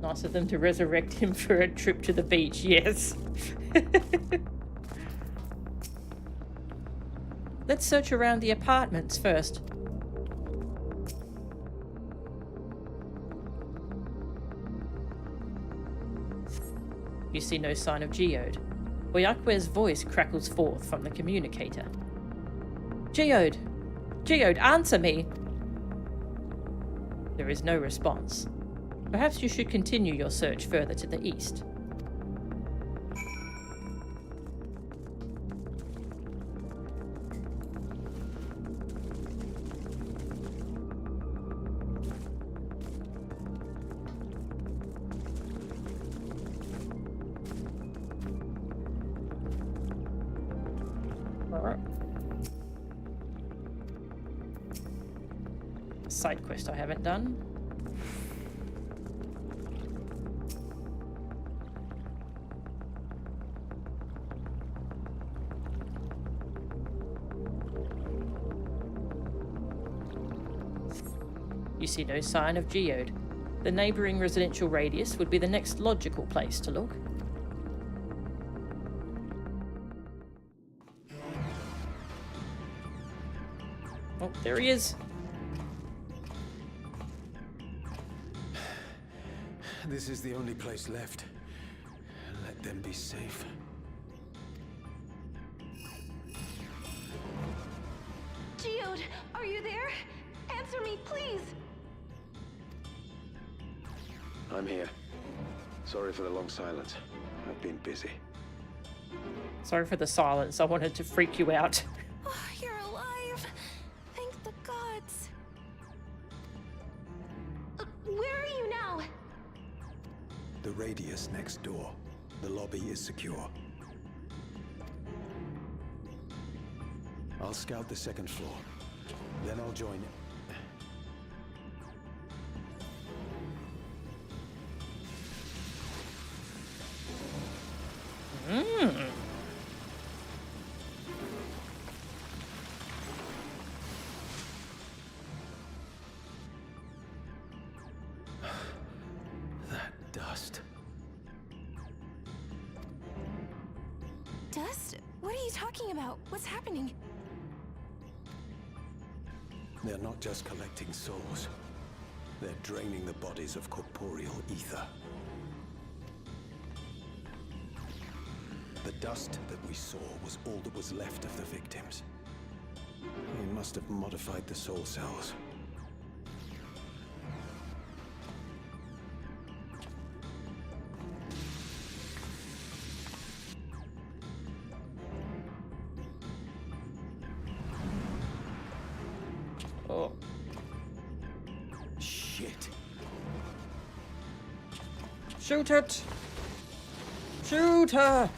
Nice of them to resurrect him for a trip to the beach, yes. Let's search around the apartments first. You see no sign of Geode. Oyakwe's voice crackles forth from the communicator. Geode! Geode, answer me! There is no response. Perhaps you should continue your search further to the east. Side quest I haven't done. You see no sign of Geode. The neighbouring residential radius would be the next logical place to look. Oh, there he is. This is the only place left. Let them be safe. Geode, are you there? Answer me, please! I'm here. Sorry for the long silence. I've been busy. Sorry for the silence. I wanted to freak you out. Oh, you're alive! Thank the gods! Where are you now? The radius next door. The lobby is secure. I'll scout the second floor. Then I'll join you. That dust. Dust? What are you talking about? What's happening? They're not just collecting souls. They're draining the bodies of corporeal ether. The dust that we saw was all that was left of the victims. We must have modified the soul cells. Oh. Shit. Shoot it! Shoot her!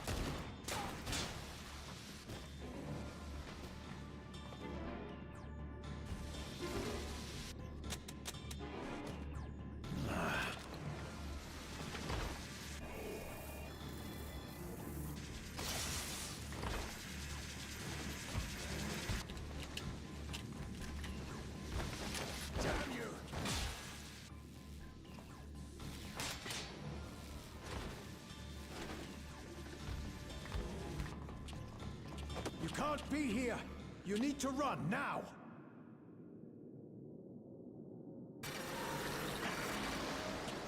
You can't be here! You need to run, now!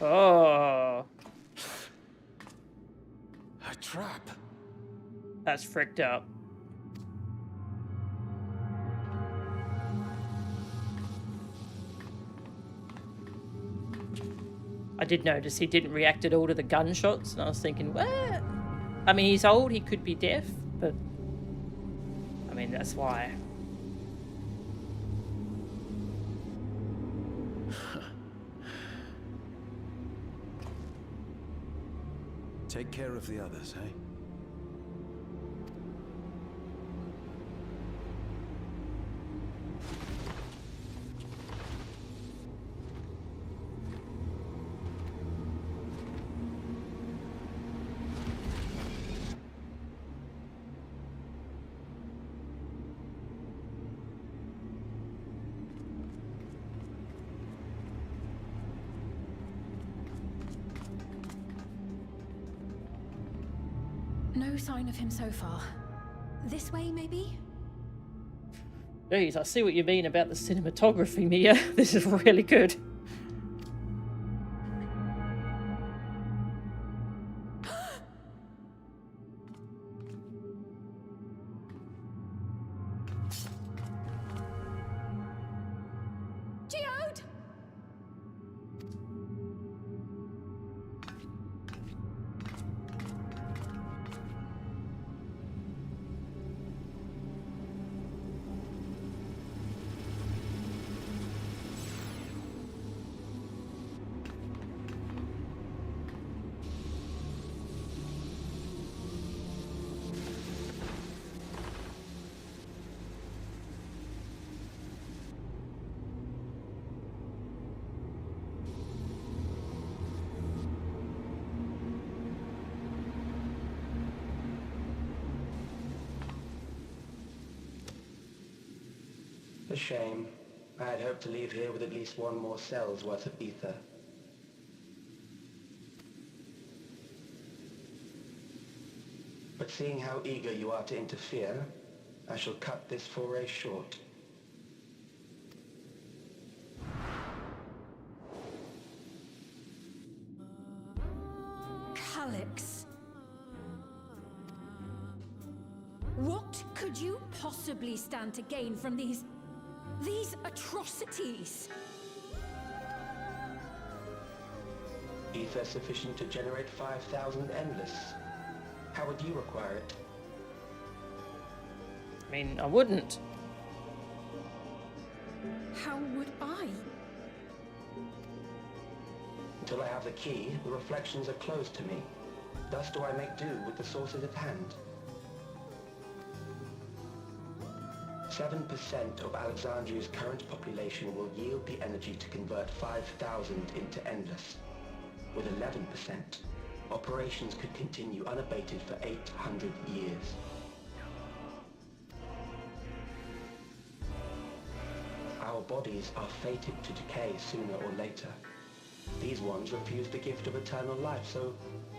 Oh, A trap! that's fricked up. I did notice he didn't react at all to the gunshots, and I was thinking, what? I mean, he's old, he could be deaf, but I mean, that's why. Take care of the others, eh? no sign of him so far. This way, maybe? Jeez, I see what you mean about the cinematography, Mia. This is really good. Geode! A shame. I had hoped to leave here with at least one more cell's worth of ether. But seeing how eager you are to interfere, I shall cut this foray short. Calyx. What could you possibly stand to gain from these atrocities? Ether sufficient to generate 5,000 endless. How would you require it? I mean, I wouldn't. How would I? Until I have the key, the reflections are closed to me. Thus do I make do with the sources at hand. 7% of Alexandria's current population will yield the energy to convert 5,000 into endless. With 11%, operations could continue unabated for 800 years. Our bodies are fated to decay sooner or later. These ones refuse the gift of eternal life, so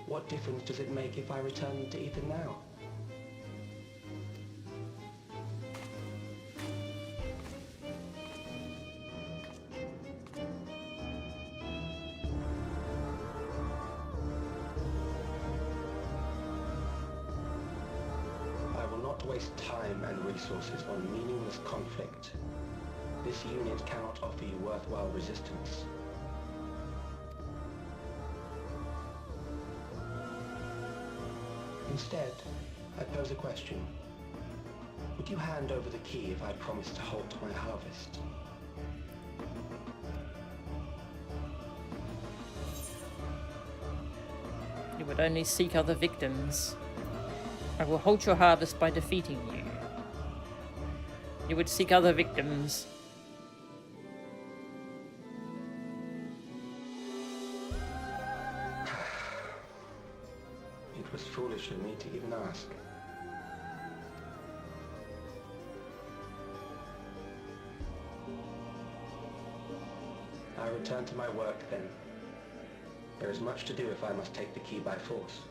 what difference does it make if I return to ether now? I will not waste time and resources on meaningless conflict. This unit cannot offer you worthwhile resistance. Instead, I pose a question. Would you hand over the key if I promised to halt my harvest? You would only seek other victims. I will halt your harvest by defeating you. You would seek other victims. It was foolish of me to even ask. I return to my work then. There is much to do if I must take the key by force.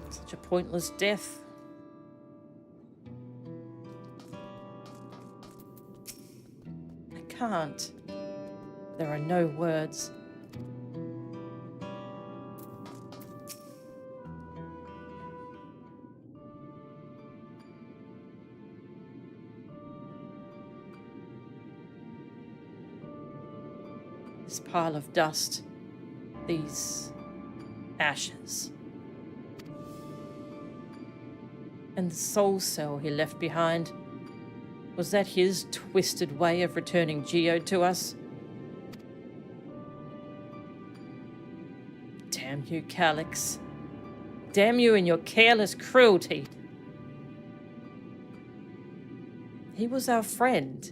Such a pointless death. I can't. There are no words. This pile of dust. These ashes. And the soul cell he left behind, was that his twisted way of returning Geode to us? Damn you, Calyx. Damn you and your careless cruelty. He was our friend.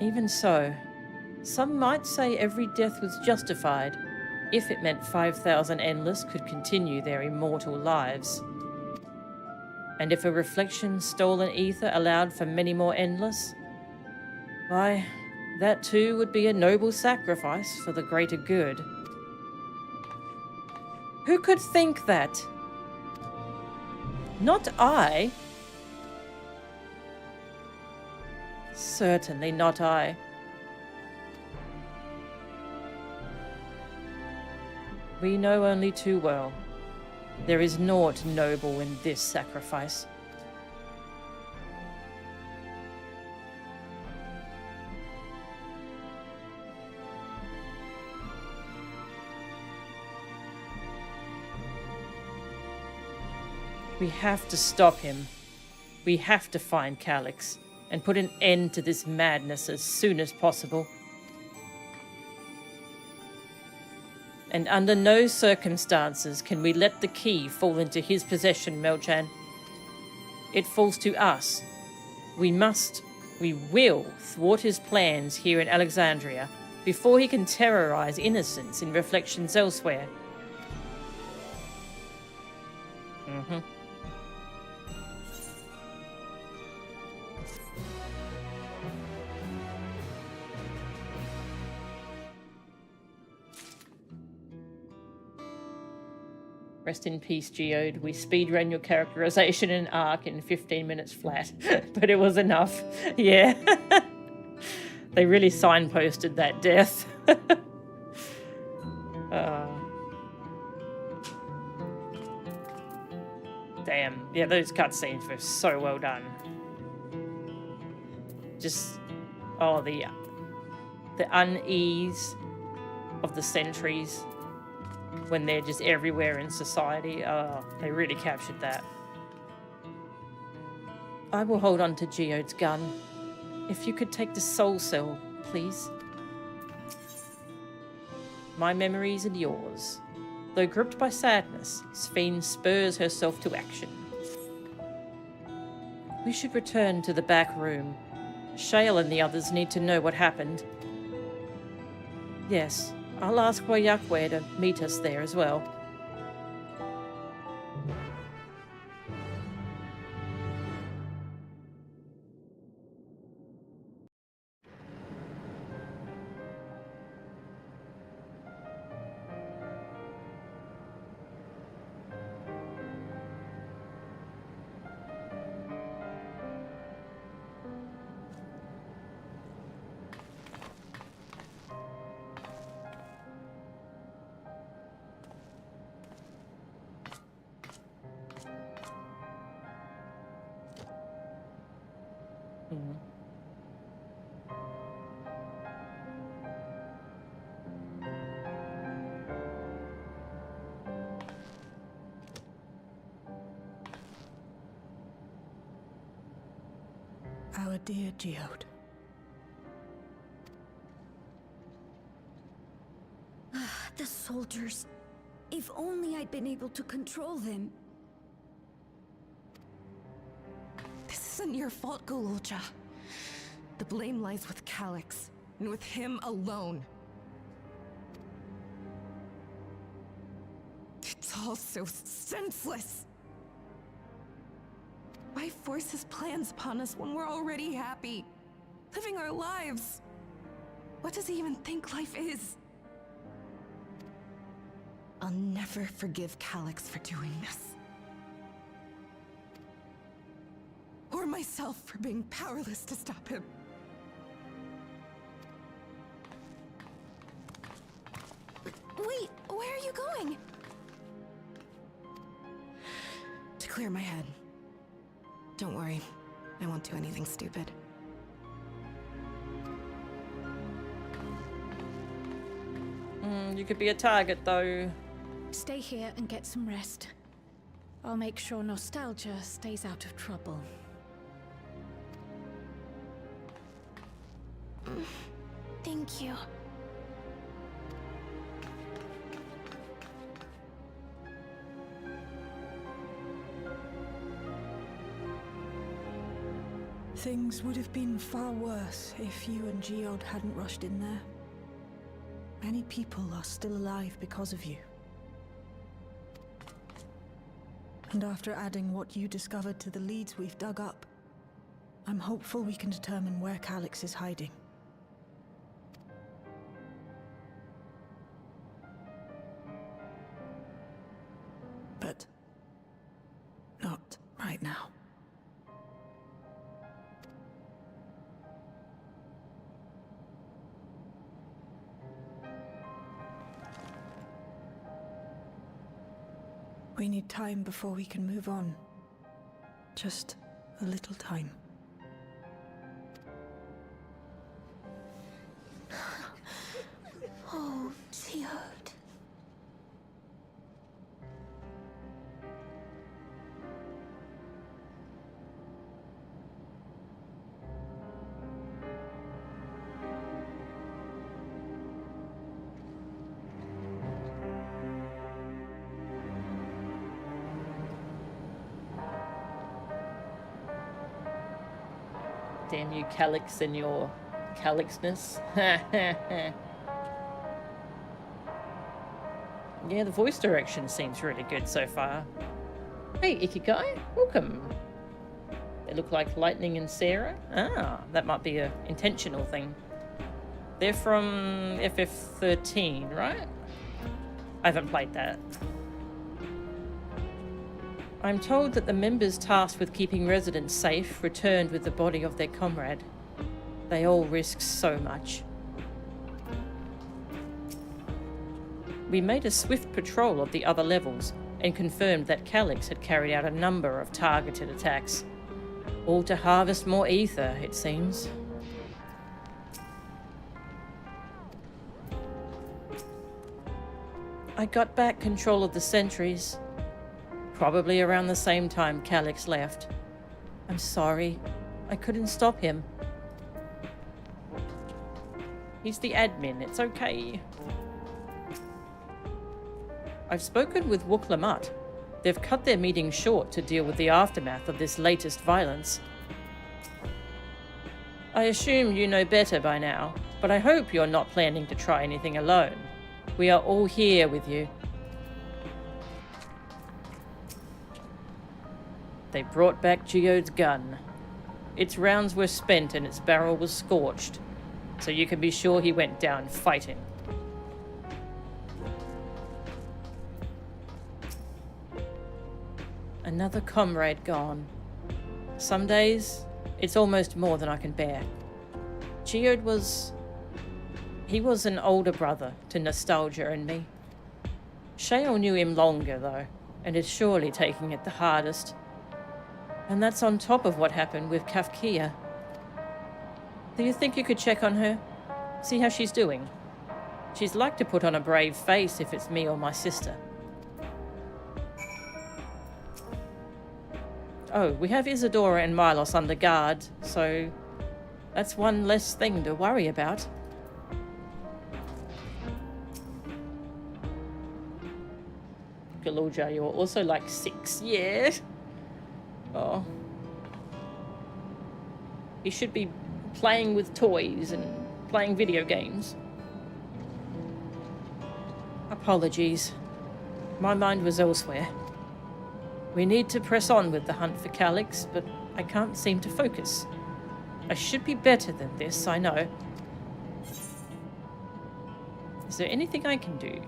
Even so, some might say every death was justified if it meant 5,000 Endless could continue their immortal lives. And if a reflection stolen ether allowed for many more Endless, why, that too would be a noble sacrifice for the greater good. Who could think that? Not I. Certainly not I. We know only too well. There is naught noble in this sacrifice. We have to stop him. We have to find Calyx and put an end to this madness as soon as possible. And under no circumstances can we let the key fall into his possession, Melchan. It falls to us. We will thwart his plans here in Alexandria before he can terrorize innocents in reflections elsewhere. Rest in peace, Geode. We speedran your characterization and arc in 15 minutes flat, but it was enough. Yeah. They really signposted that death. Damn. Yeah, those cutscenes were so well done. Just, the unease of the sentries when they're just everywhere in society. They really captured that. I will hold on to Geode's gun. If you could take the soul cell, please. My memories and yours. Though gripped by sadness, Sphene spurs herself to action. We should return to the back room. Shale and the others need to know what happened. Yes, I'll ask Wayakwe to meet us there as well. Our dear Geode. The soldiers. If only I'd been able to control them. This isn't your fault, Gololcha. The blame lies with Calyx, and with him alone. It's all so senseless. Why force his plans upon us when we're already happy, living our lives? What does he even think life is? I'll never forgive Calyx for doing this. Or myself for being powerless to stop him. Wait, where are you going? To clear my head. Don't worry, I won't do anything stupid. You could be a target, though. Stay here and get some rest. I'll make sure nostalgia stays out of trouble. Thank you. Things would have been far worse if you and Geode hadn't rushed in there. Many people are still alive because of you. And after adding what you discovered to the leads we've dug up, I'm hopeful we can determine where Calyx is hiding. But not right now. We need time before we can move on. Just a little time. Oh, Geode. Damn you, Calyx, and your Calyxness. Yeah, the voice direction seems really good so far. Hey, Ikigai, welcome. They look like Lightning and Sarah. Ah, that might be a intentional thing. They're from FF13, right? I haven't played that. I'm told that the members tasked with keeping residents safe returned with the body of their comrade. They all risked so much. We made a swift patrol of the other levels and confirmed that Calyx had carried out a number of targeted attacks. All to harvest more ether, it seems. I got back control of the sentries. Probably around the same time Calyx left. I'm sorry. I couldn't stop him. He's the admin. It's okay. I've spoken with Wuklamut. They've cut their meeting short to deal with the aftermath of this latest violence. I assume you know better by now, but I hope you're not planning to try anything alone. We are all here with you. They brought back Geode's gun. Its rounds were spent and its barrel was scorched, so you can be sure he went down fighting. Another comrade gone. Some days, it's almost more than I can bear. Geode was... he was an older brother to Nostalgia and me. Shale knew him longer, though, and is surely taking it the hardest. And that's on top of what happened with Kafkia. Do you think you could check on her? See how she's doing? She's like to put on a brave face if it's me or my sister. Oh, we have Isadora and Milos under guard, so that's one less thing to worry about. Galuja, you're also like 6, yeah? Oh. He should be playing with toys and playing video games. Apologies. My mind was elsewhere. We need to press on with the hunt for Calyx, but I can't seem to focus. I should be better than this, I know. Is there anything I can do?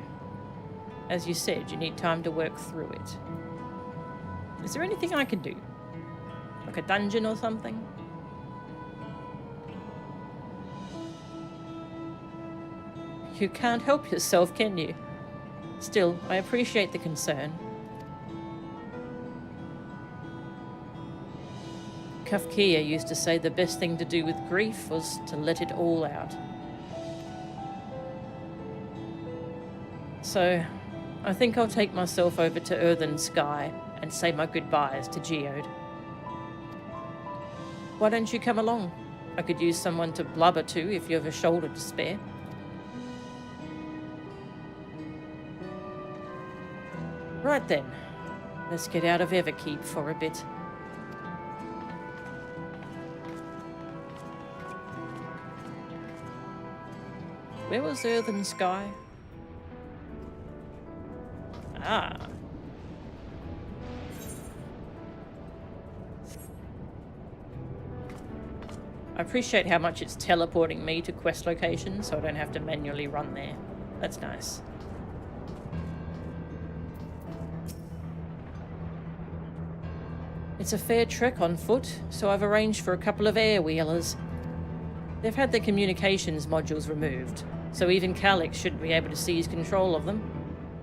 As you said, you need time to work through it. Is there anything I can do? Like a dungeon or something? You can't help yourself, can you? Still, I appreciate the concern. Kafkia used to say the best thing to do with grief was to let it all out. So, I think I'll take myself over to Earthen Sky and say my goodbyes to Geode. Why don't you come along? I could use someone to blubber to if you have a shoulder to spare. Right then, let's get out of Everkeep for a bit. Where was Earthen Sky? Ah. I appreciate how much it's teleporting me to quest locations so I don't have to manually run there. That's nice. It's a fair trek on foot, so I've arranged for a couple of air-wheelers. They've had their communications modules removed, so even Calix shouldn't be able to seize control of them.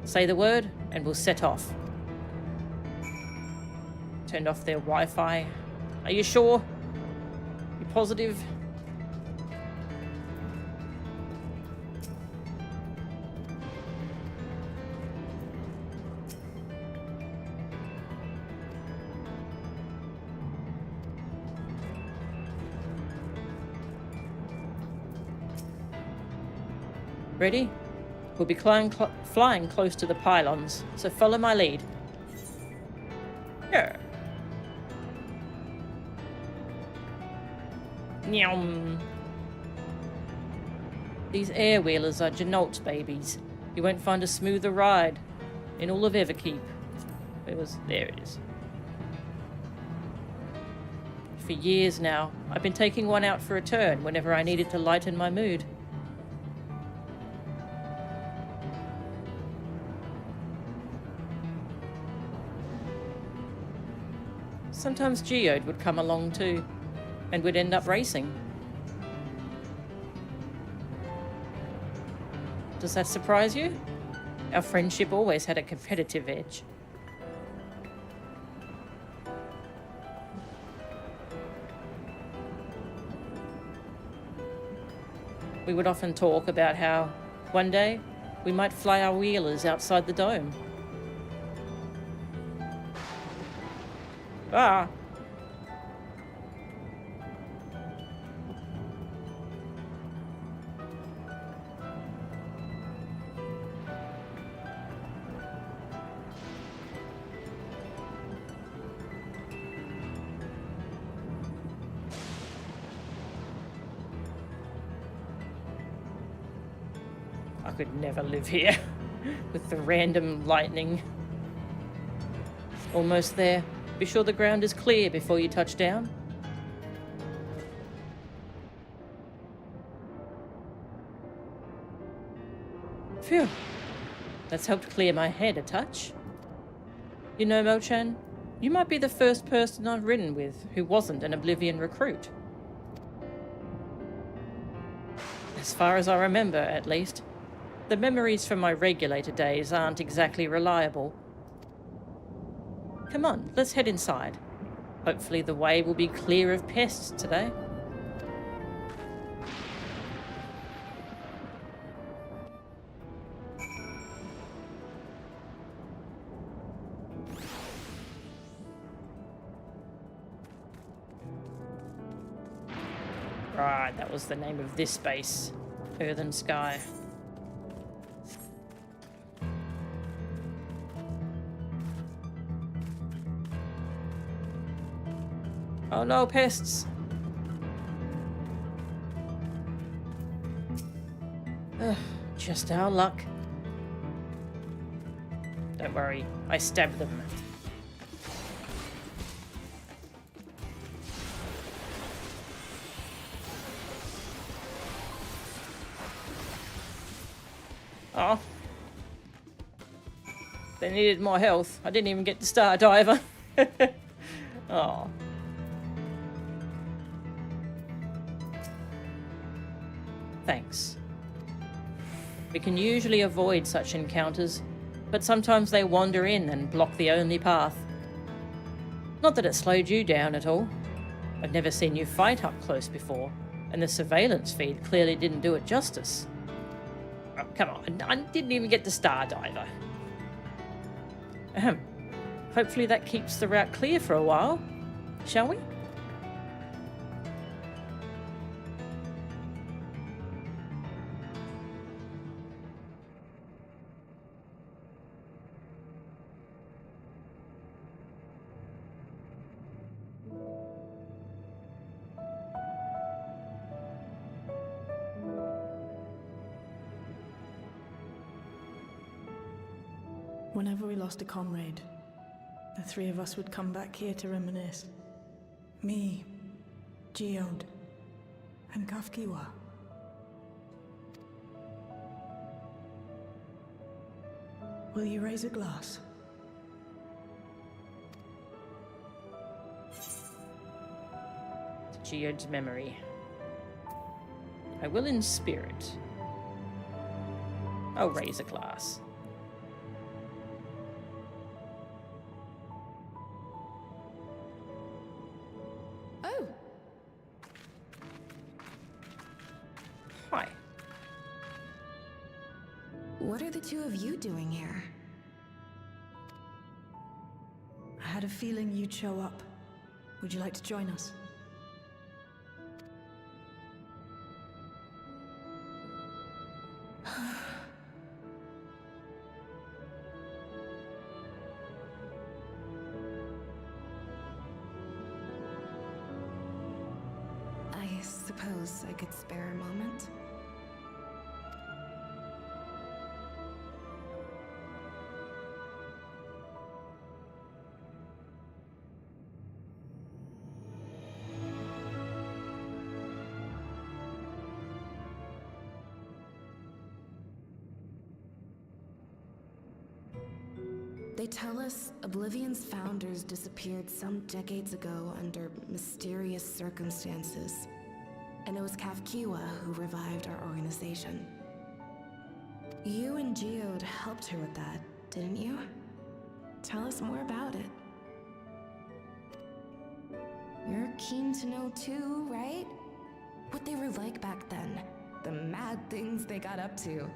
Say the word, and we'll set off. Turned off their Wi-Fi. Are you sure? You positive? Ready? We'll be flying close to the pylons, so follow my lead. Yeah. Nyam. These air-wheelers are Genolt babies. You won't find a smoother ride in all of Everkeep. There it is. For years now, I've been taking one out for a turn whenever I needed to lighten my mood. Sometimes Geode would come along too, and we'd end up racing. Does that surprise you? Our friendship always had a competitive edge. We would often talk about how, one day, we might fly our wheelers outside the dome. Ah! I could never live here with the random lightning. Almost there. Be sure the ground is clear before you touch down. Phew. That's helped clear my head a touch. You know, Mochan, you might be the first person I've ridden with who wasn't an Oblivion recruit. As far as I remember, at least. The memories from my regulator days aren't exactly reliable. Come on, let's head inside. Hopefully the way will be clear of pests today. Right, that was the name of this base. Earthen Sky. Oh no, pests! Ugh, just our luck. Don't worry, I stabbed them. Oh. They needed more health. I didn't even get to Star Diver. Oh. Thanks. We can usually avoid such encounters, but sometimes they wander in and block the only path. Not that it slowed you down at all. I'd never seen you fight up close before, and the surveillance feed clearly didn't do it justice. Oh, come on, I didn't even get to Star Diver. Ahem. Hopefully that keeps the route clear for a while. Shall we? Whenever we lost a comrade, the three of us would come back here to reminisce. Me, Geode, and Kafkiwa. Will you raise a glass? To Geode's memory. I will in spirit. I'll raise a glass. Oh, Hi. What are the two of you doing here? I had a feeling you'd show up. Would you like to join us? I suppose I could spare a moment. They tell us Oblivion's founders disappeared some decades ago under mysterious circumstances. And it was Kafkiwa who revived our organization. You and Geode helped her with that, didn't you? Tell us more about it. You're keen to know too, right? What they were like back then. The mad things they got up to.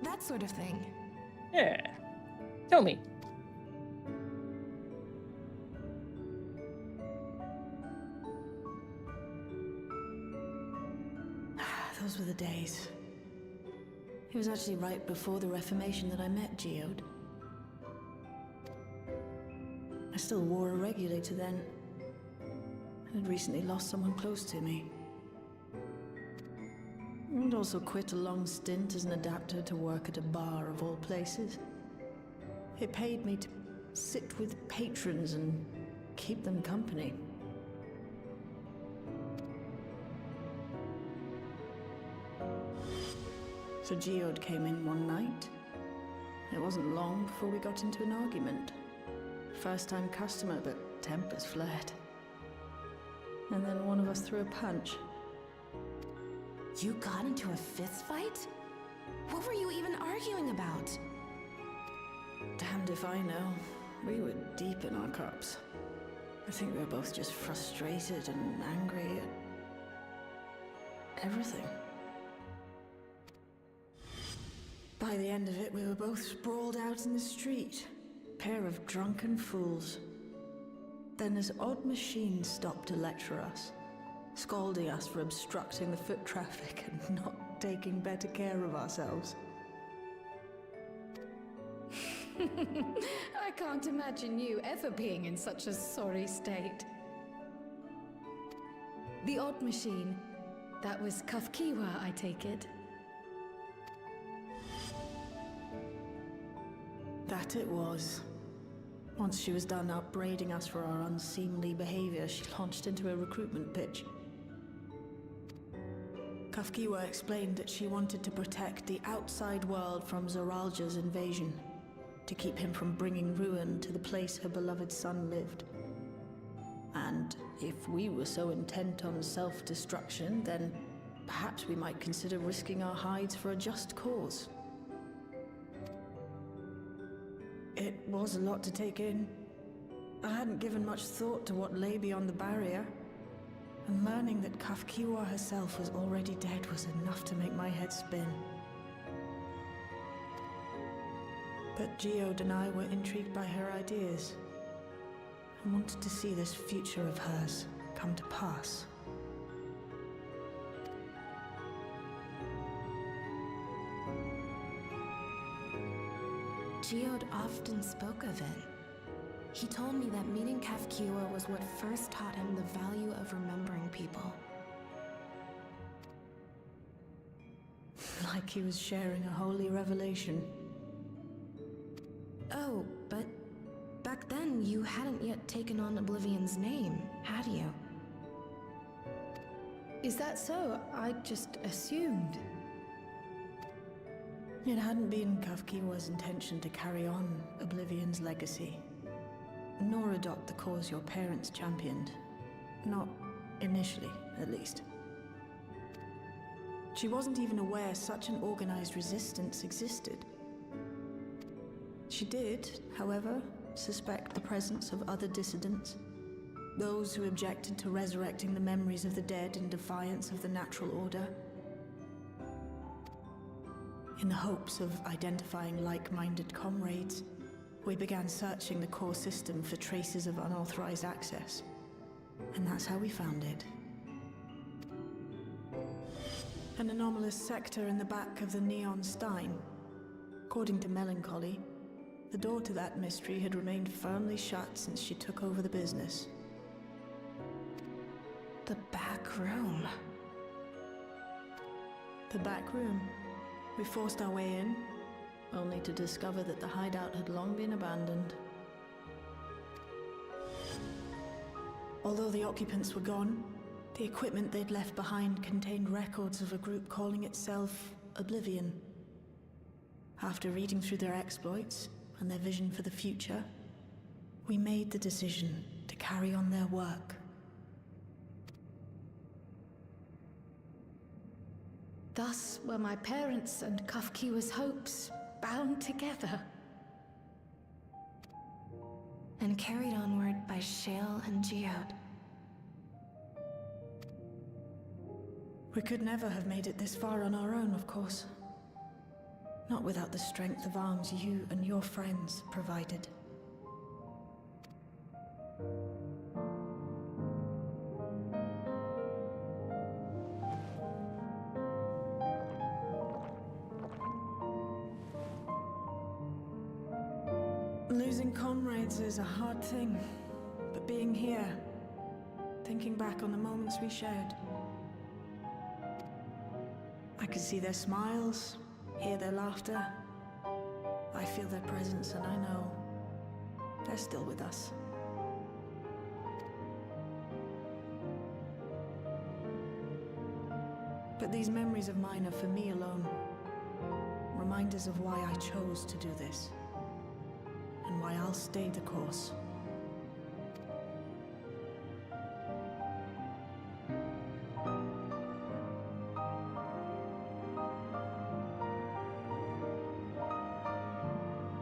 That sort of thing. Yeah. Tell me. Those were the days. It was actually right before the Reformation that I met Geode. I still wore a regulator then. I had recently lost someone close to me. And also quit a long stint as an adapter to work at a bar of all places. It paid me to sit with patrons and keep them company. So Geode came in one night. It wasn't long before we got into an argument. First-time customer, but tempers flared. And then one of us threw a punch. You got into a fist fight? What were you even arguing about? Damned if I know. We were deep in our cups. I think we were both just frustrated and angry at everything. By the end of it, we were both sprawled out in the street. Pair of drunken fools. Then this odd machine stopped to lecture us, scolding us for obstructing the foot traffic and not taking better care of ourselves. I can't imagine you ever being in such a sorry state. The odd machine. That was Kafkiwa, I take it. That it was. Once she was done upbraiding us for our unseemly behavior, she launched into a recruitment pitch. Kafkiwa explained that she wanted to protect the outside world from Zoralja's invasion, to keep him from bringing ruin to the place her beloved son lived. And if we were so intent on self-destruction, then perhaps we might consider risking our hides for a just cause. It was a lot to take in. I hadn't given much thought to what lay beyond the barrier, and learning that Kafkiwa herself was already dead was enough to make my head spin. But Geode and I were intrigued by her ideas and wanted to see this future of hers come to pass. Geode often spoke of it. He told me that meeting Kafkiwa was what first taught him the value of remembering people. Like he was sharing a holy revelation. Oh, but back then you hadn't yet taken on Oblivion's name, had you? Is that so? I just assumed. It hadn't been Kafkiwa's intention to carry on Oblivion's legacy, nor adopt the cause your parents championed. Not initially, at least. She wasn't even aware such an organized resistance existed. She did, however, suspect the presence of other dissidents, those who objected to resurrecting the memories of the dead in defiance of the natural order. In the hopes of identifying like-minded comrades, we began searching the core system for traces of unauthorized access. And that's how we found it. An anomalous sector in the back of the Neon Stein. According to Melancholy, the door to that mystery had remained firmly shut since she took over the business. The back room. The back room. We forced our way in, only to discover that the hideout had long been abandoned. Although the occupants were gone, the equipment they'd left behind contained records of a group calling itself Oblivion. After reading through their exploits and their vision for the future, we made the decision to carry on their work. Thus were my parents' and Kafkiwa's hopes bound together. And carried onward by Shale and Geode. We could never have made it this far on our own, of course. Not without the strength of arms you and your friends provided. Losing comrades is a hard thing, but being here, thinking back on the moments we shared, I could see their smiles, hear their laughter. I feel their presence, and I know they're still with us. But these memories of mine are for me alone. Reminders of why I chose to do this. And why I'll stay the course.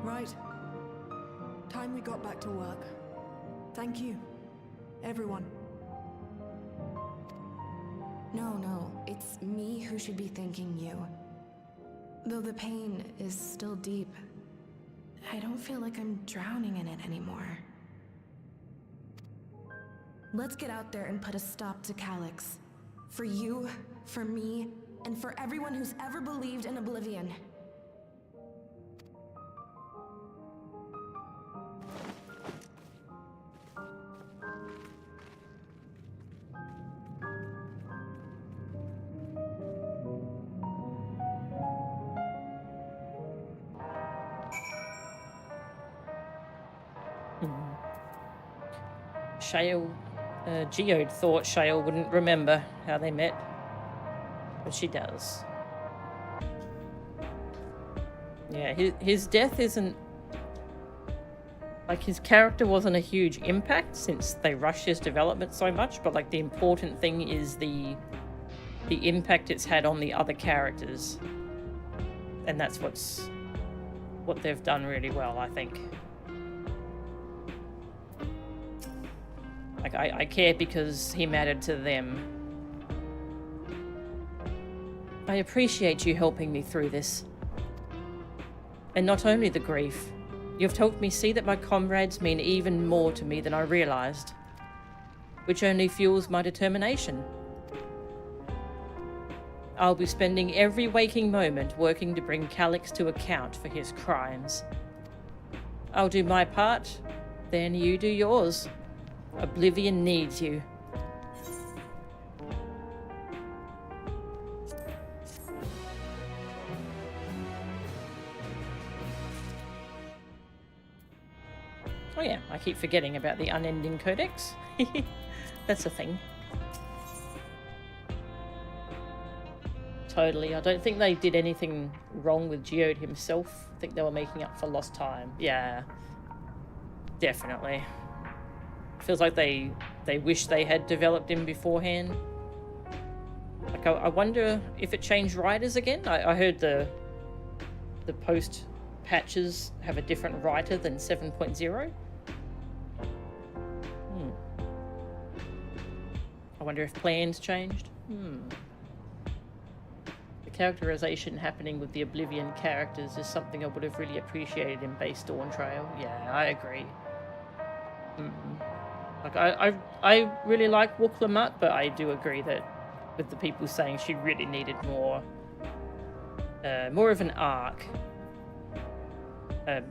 Right. Time we got back to work. Thank you, everyone. No, it's me who should be thanking you. Though the pain is still deep, I don't feel like I'm drowning in it anymore. Let's get out there and put a stop to Calyx. For you, for me, and for everyone who's ever believed in Oblivion. Shale, Geode thought Shale wouldn't remember how they met, but she does. Yeah, his death isn't... Like, his character wasn't a huge impact since they rushed his development so much, but, like, the important thing is the impact it's had on the other characters. And that's what they've done really well, I think. Like, I care because he mattered to them. I appreciate you helping me through this. And not only the grief, you've helped me see that my comrades mean even more to me than I realized, which only fuels my determination. I'll be spending every waking moment working to bring Calix to account for his crimes. I'll do my part, then you do yours. Oblivion needs you. Oh yeah, I keep forgetting about the unending codex. That's a thing. Totally. I don't think they did anything wrong with Geode himself. I think they were making up for lost time. Yeah. Definitely. Feels like they wish they had developed him beforehand. Like, I wonder if it changed writers again. I heard the post patches have a different writer than 7.0. I wonder if plans changed. The characterization happening with the Oblivion characters is something I would have really appreciated in base Dawn Trail. Yeah, I agree. Like, I really like Wuklamut, but I do agree that with the people saying she really needed more of an arc, a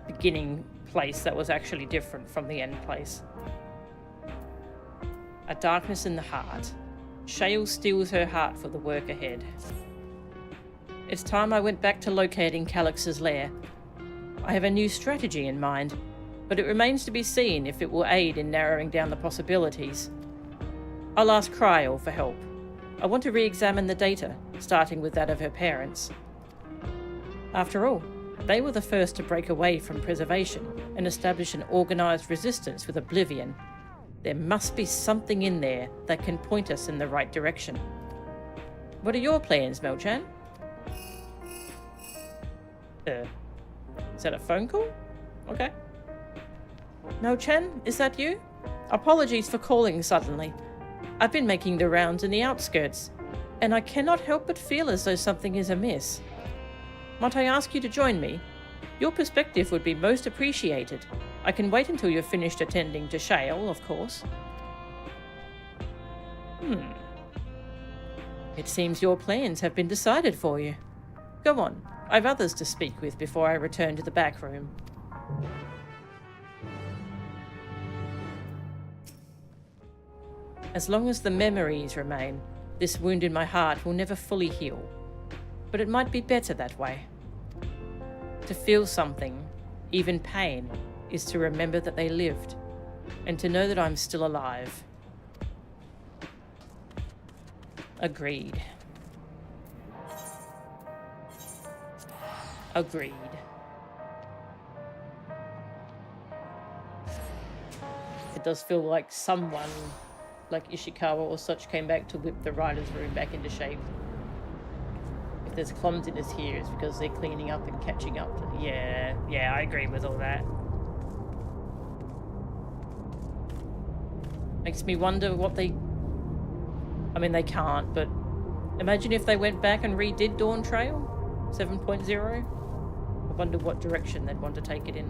beginning place that was actually different from the end place. A darkness in the heart. Shale steals her heart for the work ahead. It's time I went back to locating Calix's lair. I have a new strategy in mind, but it remains to be seen if it will aid in narrowing down the possibilities. I'll ask Cryo for help. I want to re-examine the data, starting with that of her parents. After all, they were the first to break away from preservation and establish an organised resistance with Oblivion. There must be something in there that can point us in the right direction. What are your plans, Melchan? Is that a phone call? Okay. Melchan, is that you? Apologies for calling suddenly. I've been making the rounds in the outskirts, and I cannot help but feel as though something is amiss. Might I ask you to join me? Your perspective would be most appreciated. I can wait until you've finished attending to Shale, of course. It seems your plans have been decided for you. Go on, I've others to speak with before I return to the back room. As long as the memories remain, this wound in my heart will never fully heal. But it might be better that way. To feel something, even pain, is to remember that they lived, and to know that I'm still alive. Agreed. Agreed. It does feel like someone, like Ishikawa or such, came back to whip the writer's room back into shape. If there's clumsiness here, it's because they're cleaning up and catching up. Yeah, I agree with all that. Makes me wonder what they... I mean, they can't, but imagine if they went back and redid Dawn Trail 7.0. I wonder what direction they'd want to take it in.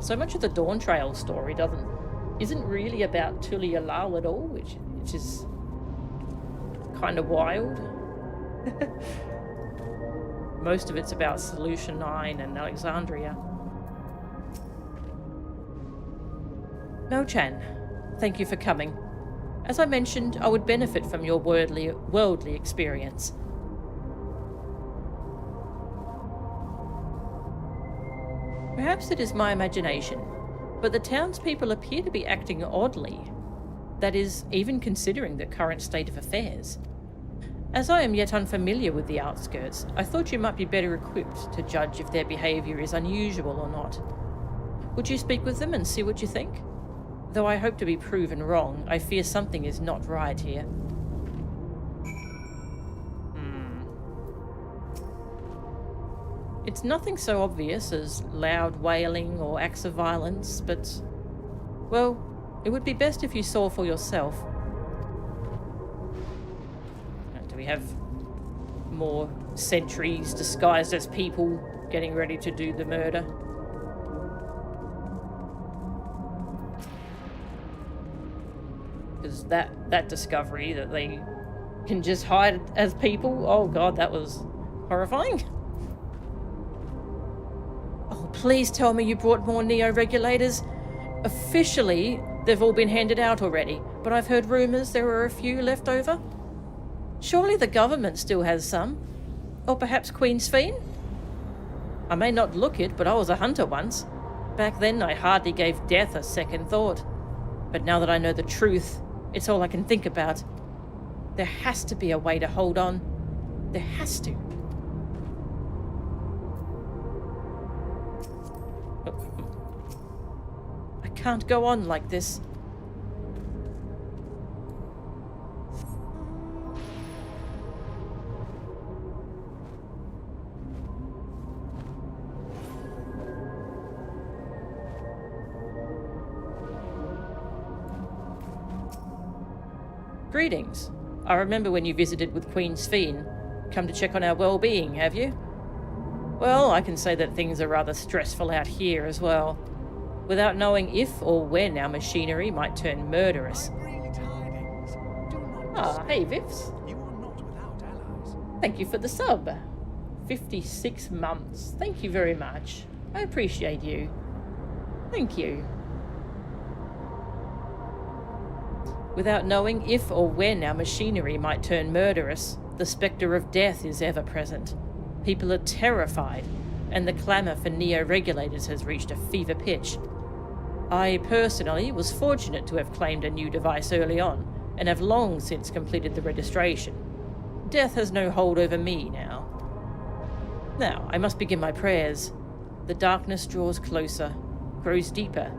So much of the Dawn Trail story isn't really about Tuli Alal at all, which is kind of wild. Most of it's about Solution 9 and Alexandria. Melchan, thank you for coming. As I mentioned, I would benefit from your worldly experience. Perhaps it is my imagination, but the townspeople appear to be acting oddly. That is, even considering the current state of affairs. As I am yet unfamiliar with the outskirts, I thought you might be better equipped to judge if their behaviour is unusual or not. Would you speak with them and see what you think? Though I hope to be proven wrong, I fear something is not right here. It's nothing so obvious as loud wailing or acts of violence, but, well, it would be best if you saw for yourself. Do we have more sentries disguised as people getting ready to do the murder. Because that discovery that they can just hide as people, oh god, that was horrifying. Oh, please tell me you brought more Neo-regulators. Officially, they've all been handed out already, but I've heard rumours there are a few left over. Surely the government still has some. Or perhaps Queen's Fiend? I may not look it, but I was a hunter once. Back then, I hardly gave death a second thought. But now that I know the truth, it's all I can think about. There has to be a way to hold on. There has to. I can't go on like this. Greetings. I remember when you visited with Queen's Fiend. Come to check on our well-being, have you? Well, I can say that things are rather stressful out here as well. Without knowing if or when our machinery might turn murderous. Ah, hey Vivs. You are not without allies. Thank you for the sub. 56 months. Thank you very much. I appreciate you. Thank you. Without knowing if or when our machinery might turn murderous, the spectre of death is ever present. People are terrified, and the clamour for Neo-regulators has reached a fever pitch. I personally was fortunate to have claimed a new device early on, and have long since completed the registration. Death has no hold over me now. Now, I must begin my prayers. The darkness draws closer, grows deeper,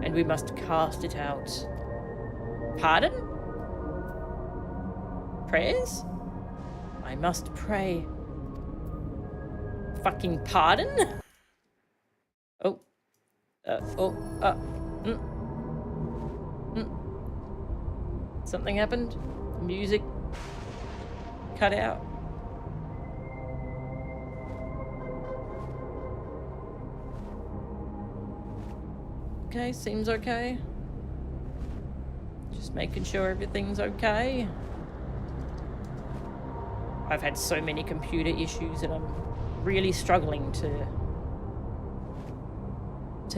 and we must cast it out. Pardon? Prayers? I must pray. Fucking pardon? Oh. Something happened? Music cut out. Okay, seems okay. Just making sure everything's okay. I've had so many computer issues and I'm really struggling to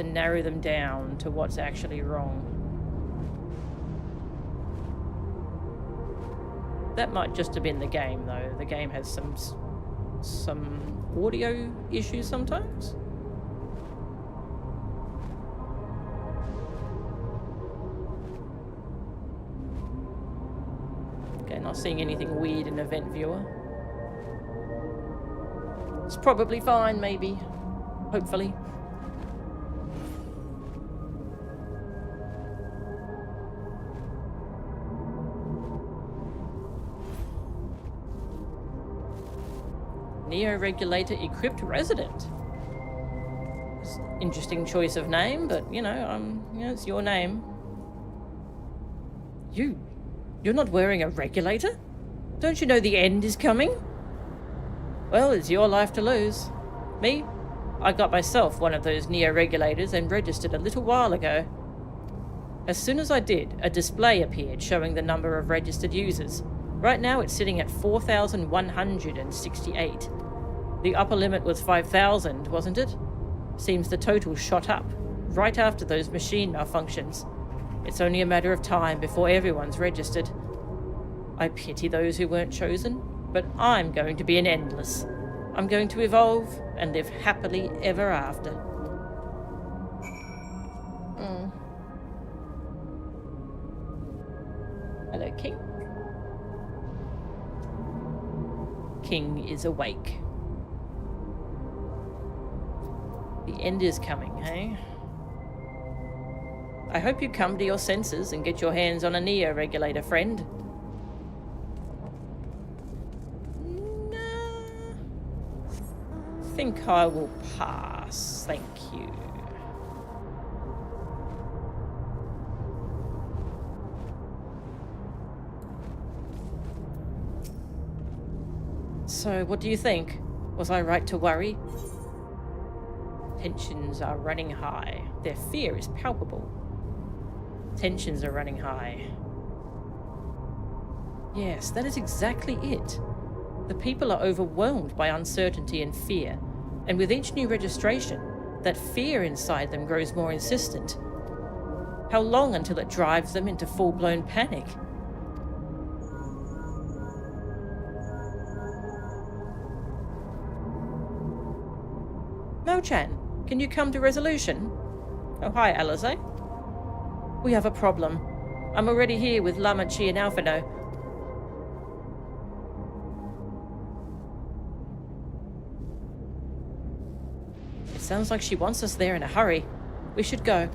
narrow them down to what's actually wrong. That might just have been the game though. The game has some audio issues sometimes. Okay, not seeing anything weird in Event Viewer. It's probably fine, maybe. Hopefully. Neo-regulator equipped resident. Interesting choice of name, but you know, it's your name. You're not wearing a regulator? Don't you know the end is coming? Well, it's your life to lose. Me? I got myself one of those Neo-regulators and registered a little while ago. As soon as I did, a display appeared showing the number of registered users. Right now it's sitting at 4,168. The upper limit was 5,000, wasn't it? Seems the total shot up, right after those machine malfunctions. It's only a matter of time before everyone's registered. I pity those who weren't chosen, but I'm going to be an endless. I'm going to evolve and live happily ever after. Hello, King. King is awake. The end is coming, hey? I hope you come to your senses and get your hands on a Neo-regulator, friend. Nah. Think I will pass, thank you. So, what do you think? Was I right to worry? Tensions are running high. Their fear is palpable. Tensions are running high. Yes, that is exactly it. The people are overwhelmed by uncertainty and fear, and with each new registration, that fear inside them grows more insistent. How long until it drives them into full-blown panic? Mo-chan, can you come to resolution? Oh, hi, Alize. We have a problem. I'm already here with Lama Chi and Alphino. It sounds like she wants us there in a hurry. We should go.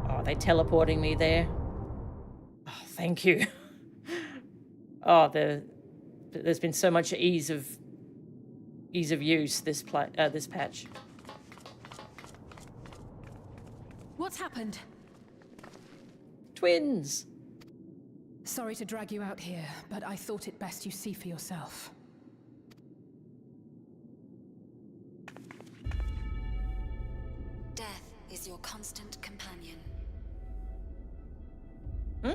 Oh, are they teleporting me there? Oh, thank you. Oh, there's been so much ease of use this patch. What's happened? Twins. Sorry to drag you out here, but I thought it best you see for yourself. Death is your constant companion. Hmm?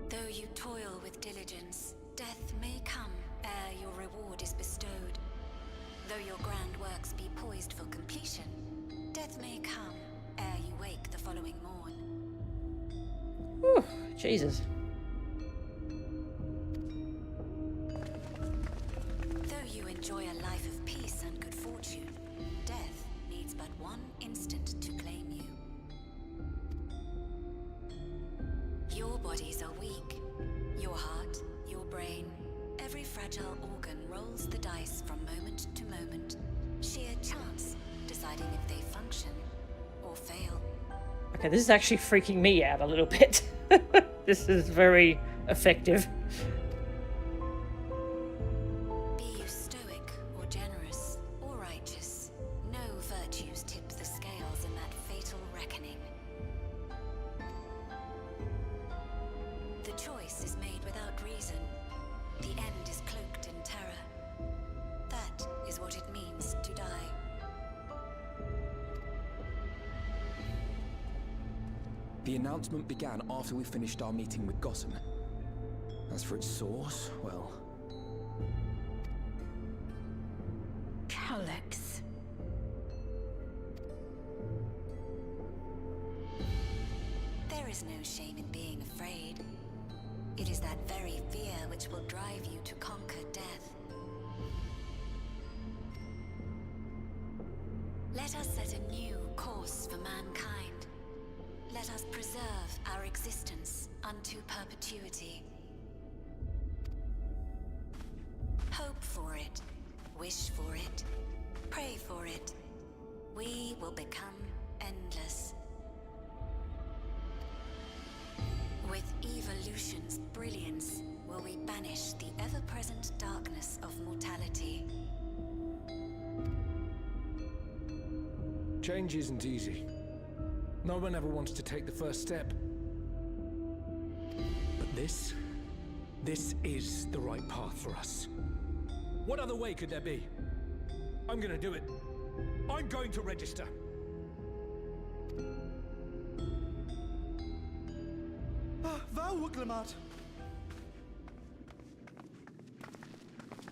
Though you toil with diligence, death may come ere your reward is bestowed. Though your grand works be poised for completion, death may come ere you wake the following morn. Whew, Jesus. Though you enjoy a life of peace and good fortune, death needs but one instant to claim you. Your bodies are weak. Your heart, your brain, every fragile organ rolls the dice from moment to moment. Sheer chance deciding if they function or fail. Okay, this is actually freaking me out a little bit. This is very effective. Be you stoic or generous or righteous, no virtues tip the scales in that fatal reckoning. The choice is made without reason. The end is cloaked in terror. That is what it means to die. The announcement began after we finished our meeting with Gossen. As for its source, well... Calyx. There is no shame in being afraid. It is that very fear which will drive you to conquer death. Let us set a new course for mankind. Let us preserve our existence unto perpetuity. Hope for it, wish for it, pray for it. We will become endless. With evolution's brilliance, will we banish the ever-present darkness of mortality. Change isn't easy. No one ever wants to take the first step. But this is the right path for us. What other way could there be? I'm gonna do it. I'm going to register. Wuglamat.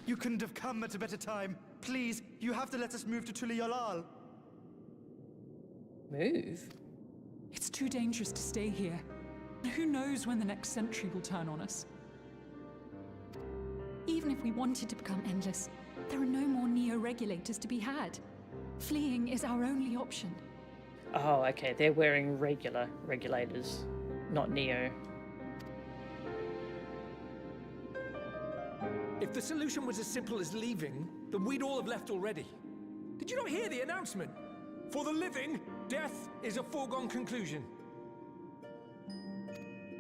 You couldn't have come at a better time. Please, you have to let us move to Tuliolal. Move? It's too dangerous to stay here. Who knows when the next century will turn on us? Even if we wanted to become endless, there are no more Neo-regulators to be had. Fleeing is our only option. Oh, okay. They're wearing regular regulators, not Neo. If the solution was as simple as leaving, then we'd all have left already. Did you not hear the announcement? For the living, death is a foregone conclusion.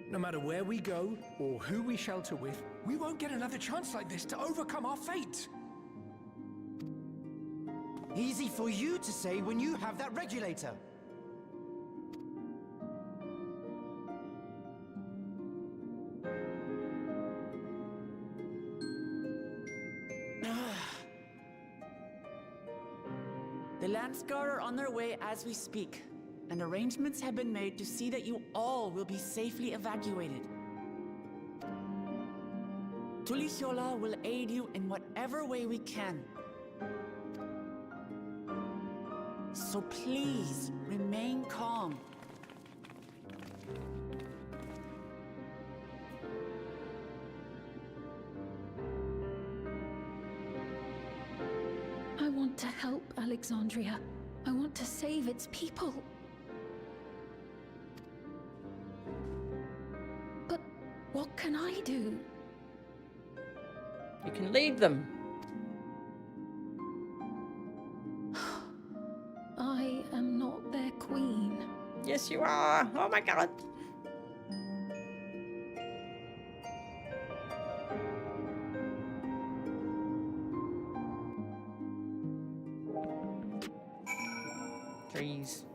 No matter where we go, or who we shelter with, we won't get another chance like this to overcome our fate. Easy for you to say when you have that regulator. The Landsguard are on their way as we speak, and arrangements have been made to see that you all will be safely evacuated. Tulishola will aid you in whatever way we can. So please, remain calm. I want to help Alexandria. I want to save its people. But what can I do? You can lead them. I am not their queen. Yes, you are. Oh my god. Trees.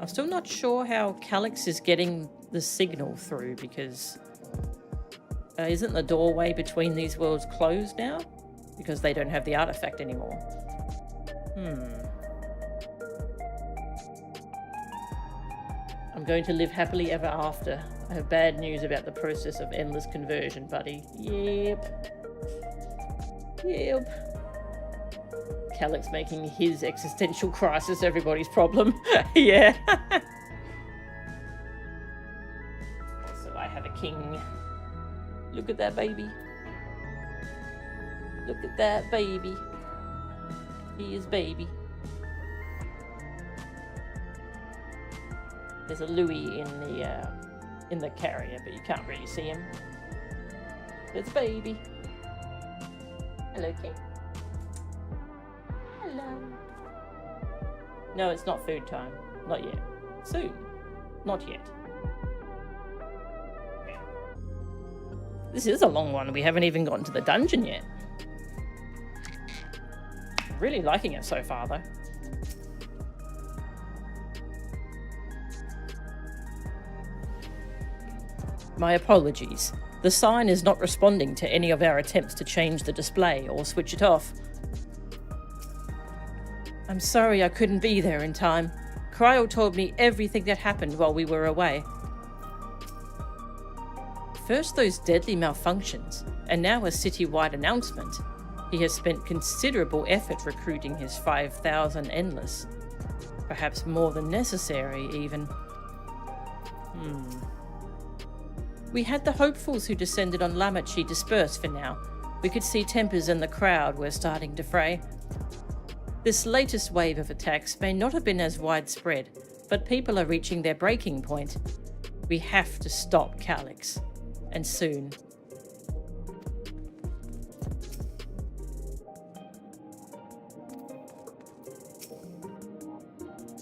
I'm still not sure how Calyx is getting the signal through because isn't the doorway between these worlds closed now? Because they don't have the artifact anymore. I'm going to live happily ever after. I have bad news about the process of endless conversion, buddy. Yep. Calyx making his existential crisis everybody's problem. Yeah. So I have a king. Look at that baby. Look at that baby. He is baby. There's a Louis in the carrier, but you can't really see him. It's baby. Hello, kid. Hello. No, it's not food time. Not yet. Soon. Not yet. This is a long one. We haven't even gotten to the dungeon yet. Really liking it so far, though. My apologies. The sign is not responding to any of our attempts to change the display or switch it off. I'm sorry I couldn't be there in time. Cryo told me everything that happened while we were away. First those deadly malfunctions, and now a city-wide announcement. He has spent considerable effort recruiting his 5,000 Endless. Perhaps more than necessary, even. We had the hopefuls who descended on Lamachi dispersed for now. We could see tempers in the crowd were starting to fray. This latest wave of attacks may not have been as widespread, but people are reaching their breaking point. We have to stop Calyx. And soon.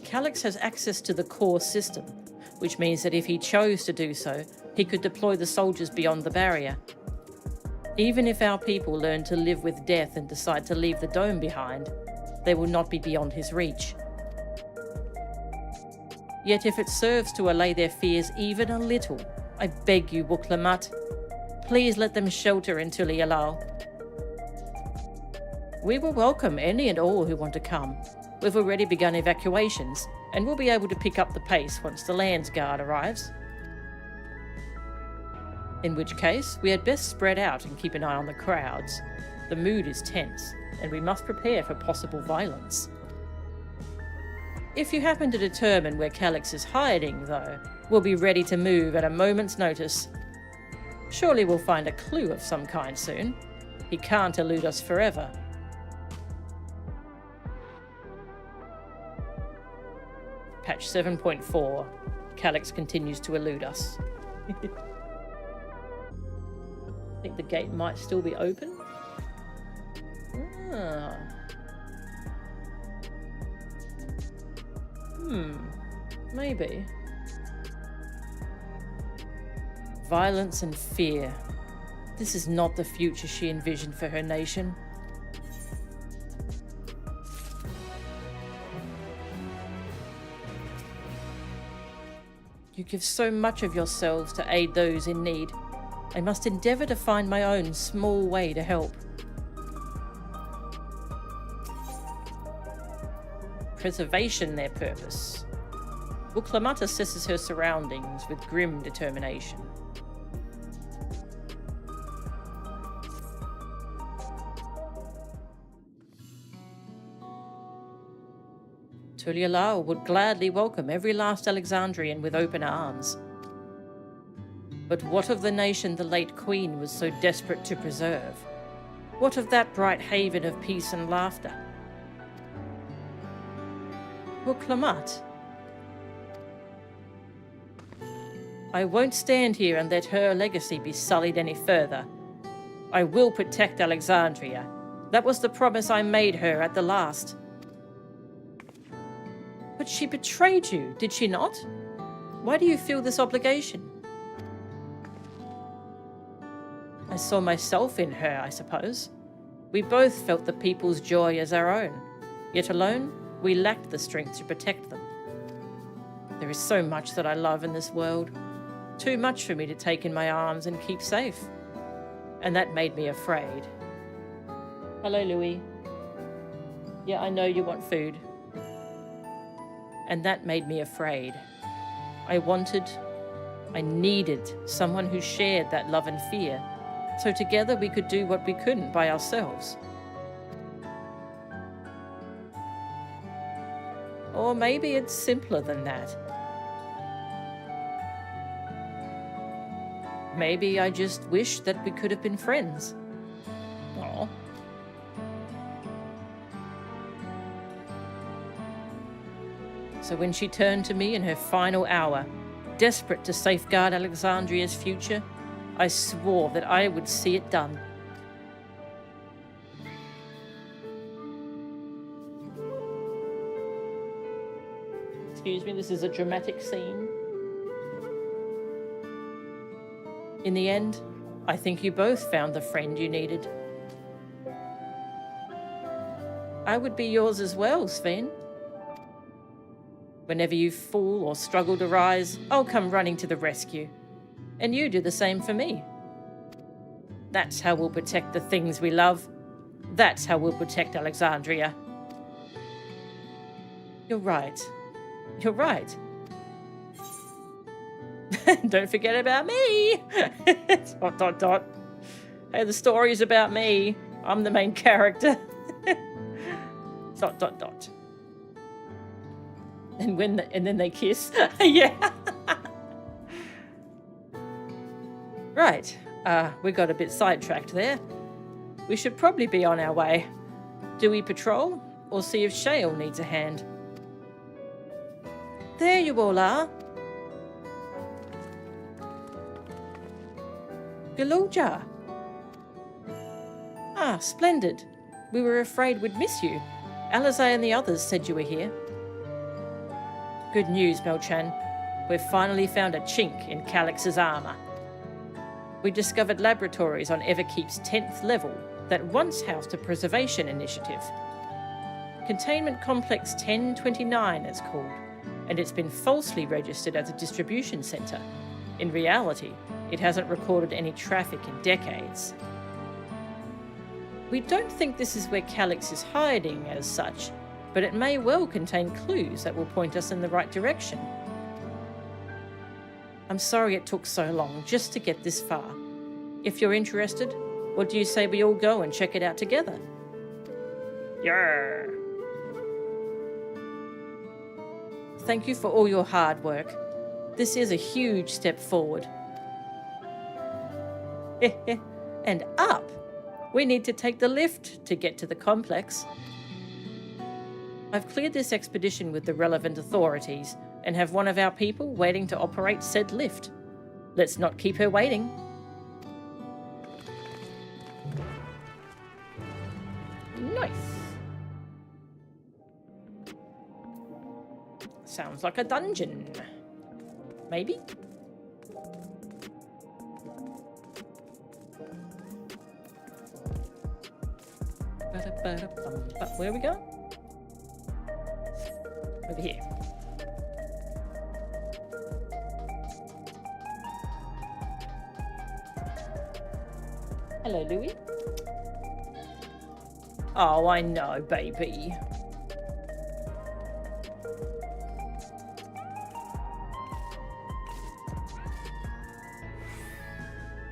Calyx has access to the core system, which means that if he chose to do so, he could deploy the soldiers beyond the barrier. Even if our people learn to live with death and decide to leave the dome behind, they will not be beyond his reach. Yet if it serves to allay their fears even a little, I beg you, Wuklamat, please let them shelter in Tulialal. We will welcome any and all who want to come. We've already begun evacuations, and we'll be able to pick up the pace once the Landsguard arrives. In which case, we had best spread out and keep an eye on the crowds. The mood is tense, and we must prepare for possible violence. If you happen to determine where Calyx is hiding, though, we'll be ready to move at a moment's notice. Surely we'll find a clue of some kind soon. He can't elude us forever. Patch 7.4. Calyx continues to elude us. I think the gate might still be open. Maybe. Violence and fear. This is not the future she envisioned for her nation. You give so much of yourselves to aid those in need. I must endeavour to find my own small way to help. preservation their purpose. Uklamat assesses her surroundings with grim determination. Tulialao would gladly welcome every last Alexandrian with open arms. But what of the nation the late Queen was so desperate to preserve? What of that bright haven of peace and laughter? Uklamat, I won't stand here and let her legacy be sullied any further. I will protect Alexandria. That was the promise I made her at the last. But she betrayed you, did she not? Why do you feel this obligation? I saw myself in her, I suppose. We both felt the people's joy as our own, yet alone, we lacked the strength to protect them. There is so much that I love in this world, too much for me to take in my arms and keep safe. And that made me afraid. Hello, Louis. Yeah, I know you want food. And that made me afraid. I needed someone who shared that love and fear, so together we could do what we couldn't by ourselves. Or maybe it's simpler than that. Maybe I just wish that we could have been friends. Aw. So when she turned to me in her final hour, desperate to safeguard Alexandria's future, I swore that I would see it done. Excuse me, this is a dramatic scene. In the end, I think you both found the friend you needed. I would be yours as well, Sven. Whenever you fall or struggle to rise, I'll come running to the rescue. And you do the same for me. That's how we'll protect the things we love. That's how we'll protect Alexandria. You're right. You're right. Don't forget about me. ... Hey, the story's about me. I'm the main character. ... And then they kiss. Yeah. Right. We got a bit sidetracked there. We should probably be on our way. Do we patrol or see if Shale needs a hand? There you all are. Galuja. Ah, splendid. We were afraid we'd miss you. Alizé and the others said you were here. Good news, Melchan. We've finally found a chink in Calix's armor. We discovered laboratories on Everkeep's 10th level that once housed a preservation initiative. Containment Complex 1029 it's called, and it's been falsely registered as a distribution center. In reality, it hasn't recorded any traffic in decades. We don't think this is where Calix is hiding as such, but it may well contain clues that will point us in the right direction. I'm sorry it took so long just to get this far. If you're interested, what do you say we all go and check it out together? Yeah. Thank you for all your hard work. This is a huge step forward. And up! We need to take the lift to get to the complex. I've cleared this expedition with the relevant authorities and have one of our people waiting to operate said lift. Let's not keep her waiting. Nice. Sounds like a dungeon. Maybe? Where are we going? Over here. Hello, Louis. Oh, I know, baby.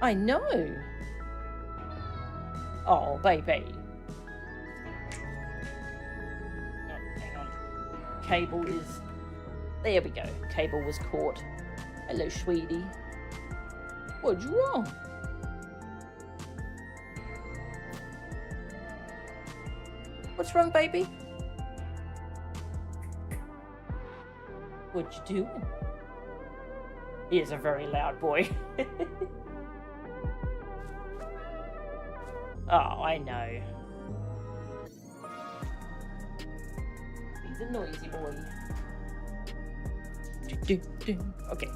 I know. Oh, baby. Oh, hang on. Cable is... There we go. Cable was caught. Hello, sweetie. What's wrong? What's wrong, baby? What you doing? He is a very loud boy. Oh, I know. He's a noisy boy. Okay.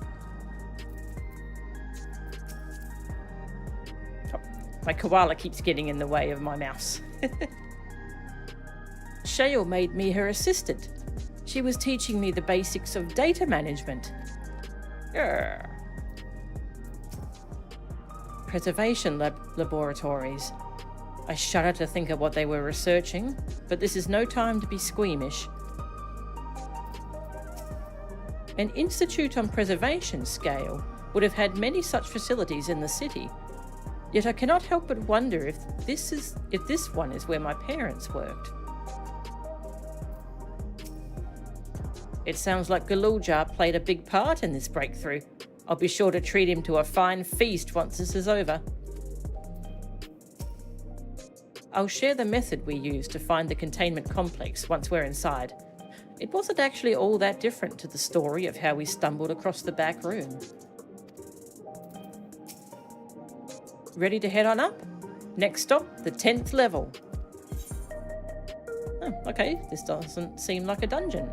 Oh, my koala keeps getting in the way of my mouse. Shale made me her assistant. She was teaching me the basics of data management. Grr. Preservation laboratories. I shudder to think of what they were researching, but this is no time to be squeamish. An institute on preservation scale would have had many such facilities in the city, yet I cannot help but wonder if this one is where my parents worked. It sounds like Galuljar played a big part in this breakthrough. I'll be sure to treat him to a fine feast once this is over. I'll share the method we used to find the containment complex once we're inside. It wasn't actually all that different to the story of how we stumbled across the back room. Ready to head on up? Next stop, the 10th level. Oh, okay, this doesn't seem like a dungeon.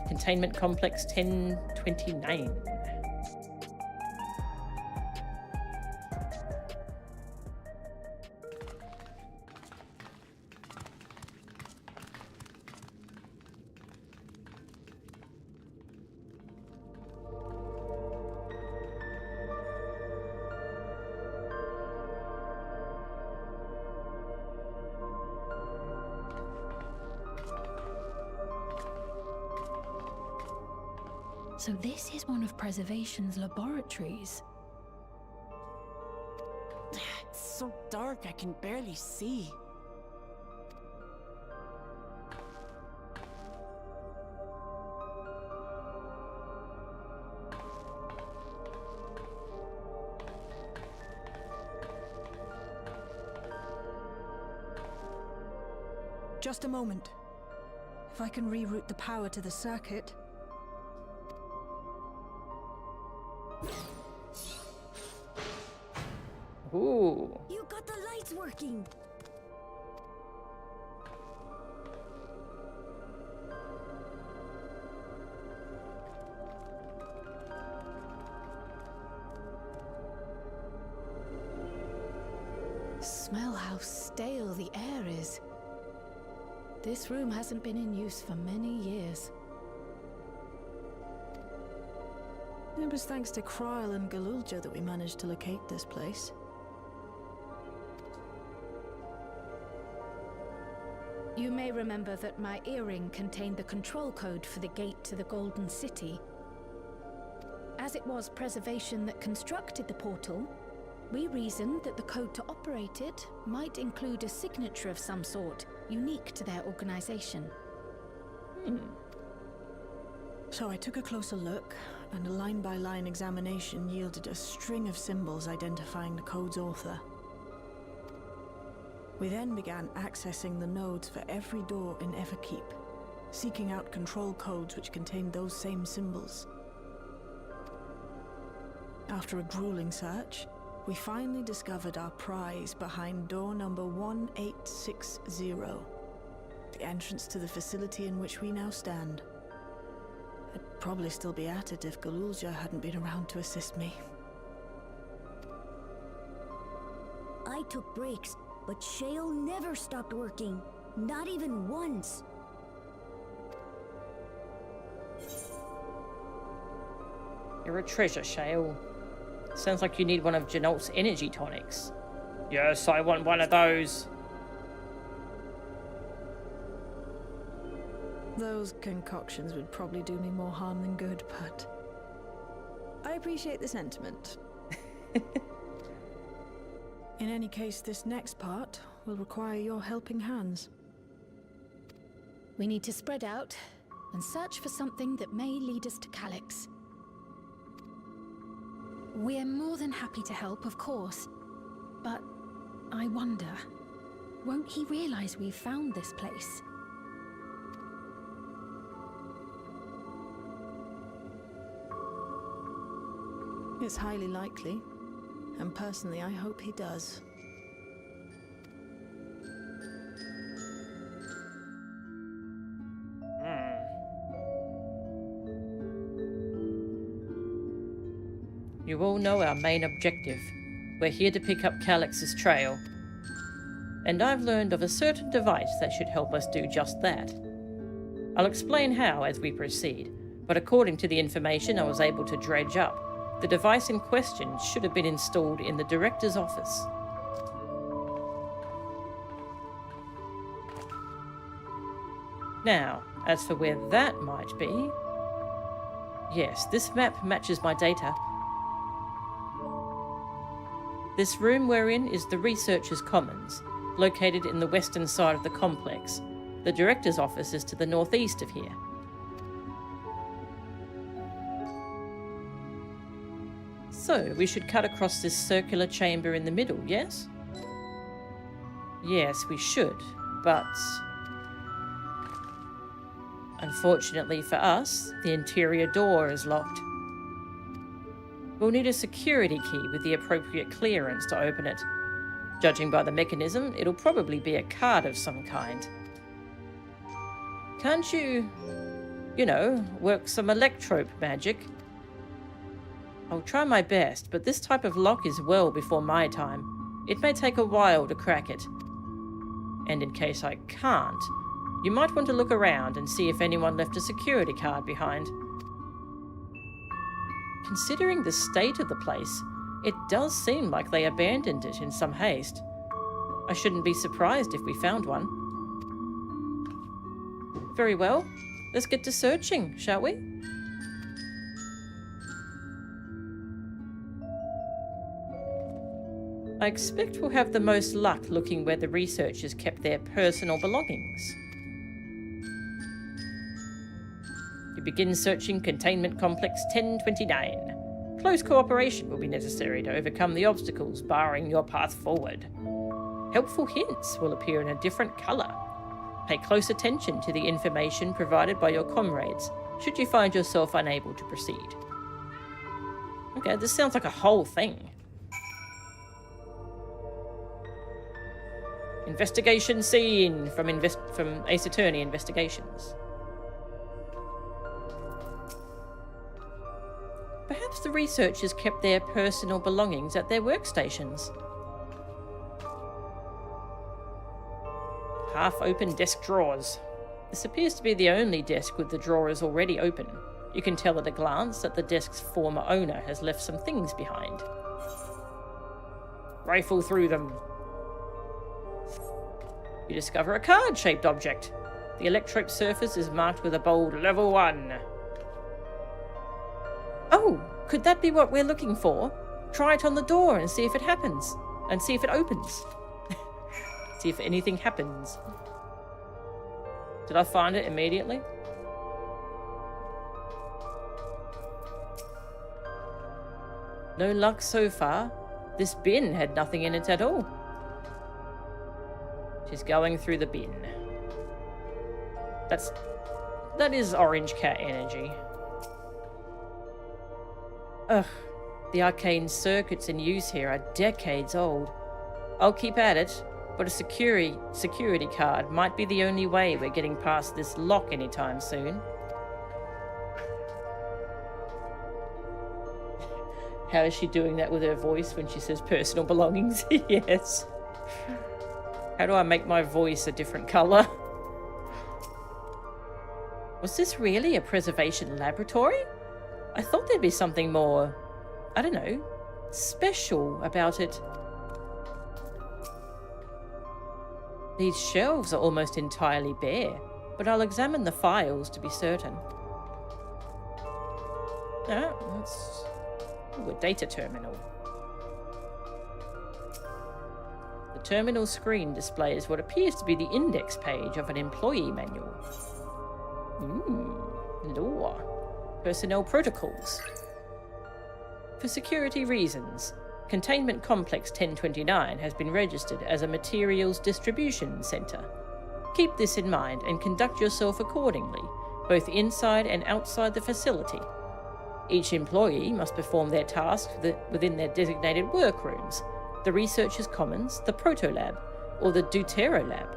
Containment complex 1029. So this is one of Preservation's laboratories. It's so dark I can barely see. Just a moment. If I can reroute the power to the circuit... Ooh. You got the lights working. Smell how stale the air is. This room hasn't been in use for many years. It was thanks to Kryl and Galuljar that we managed to locate this place. You may remember that my earring contained the control code for the gate to the Golden City. As it was Preservation that constructed the portal, we reasoned that the code to operate it might include a signature of some sort, unique to their organization. So I took a closer look, and a line-by-line examination yielded a string of symbols identifying the code's author. We then began accessing the nodes for every door in Everkeep, seeking out control codes which contained those same symbols. After a grueling search, we finally discovered our prize behind door number 1860, the entrance to the facility in which we now stand. I'd probably still be at it if Galuljar hadn't been around to assist me. I took breaks, but Shale never stopped working. Not even once. You're a treasure, Shale. Sounds like you need one of Janolt's energy tonics. Yes, I want one of those. Those concoctions would probably do me more harm than good, but I appreciate the sentiment. In any case, this next part will require your helping hands. We need to spread out and search for something that may lead us to Calyx. We're more than happy to help, of course. But I wonder, won't he realize we've found this place? It's highly likely. And personally, I hope he does. You all know our main objective. We're here to pick up Calyx's trail. And I've learned of a certain device that should help us do just that. I'll explain how as we proceed, but according to the information I was able to dredge up, the device in question should have been installed in the director's office. Now, as for where that might be... Yes, this map matches my data. This room we're in is the Researchers' Commons, located in the western side of the complex. The director's office is to the northeast of here. So, we should cut across this circular chamber in the middle, yes? Yes, we should, but... Unfortunately for us, the interior door is locked. We'll need a security key with the appropriate clearance to open it. Judging by the mechanism, it'll probably be a card of some kind. Can't you, work some electrope magic? I'll try my best, but this type of lock is well before my time. It may take a while to crack it. And in case I can't, you might want to look around and see if anyone left a security card behind. Considering the state of the place, it does seem like they abandoned it in some haste. I shouldn't be surprised if we found one. Very well, let's get to searching, shall we? I expect we'll have the most luck looking where the researchers kept their personal belongings. You begin searching Containment Complex 1029. Close cooperation will be necessary to overcome the obstacles barring your path forward. Helpful hints will appear in a different colour. Pay close attention to the information provided by your comrades, should you find yourself unable to proceed. Okay, this sounds like a whole thing. Investigation scene from Ace Attorney Investigations. Perhaps the researchers kept their personal belongings at their workstations. Half-open desk drawers. This appears to be the only desk with the drawers already open. You can tell at a glance that the desk's former owner has left some things behind. Rifle through them. You discover a card-shaped object. The electrope surface is marked with a bold level 1. Oh, could that be what we're looking for? Try it on the door and see if it happens. And see if it opens. See if anything happens. Did I find it immediately? No luck so far. This bin had nothing in it at all. She's going through the bin. That is orange cat energy. Ugh, the arcane circuits in use here are decades old. I'll keep at it, but a security card might be the only way we're getting past this lock anytime soon. How is she doing that with her voice when she says personal belongings? Yes. How do I make my voice a different colour? Was this really a preservation laboratory? I thought there'd be something more, I don't know, special about it. These shelves are almost entirely bare, but I'll examine the files to be certain. Ah, that's a data terminal. terminal screen displays what appears to be the index page of an employee manual. Law. Personnel protocols. For security reasons, Containment Complex 1029 has been registered as a materials distribution center. Keep this in mind and conduct yourself accordingly, both inside and outside the facility. Each employee must perform their tasks within their designated workrooms, the Researchers' Commons, the Proto-Lab, or the Deutero Lab.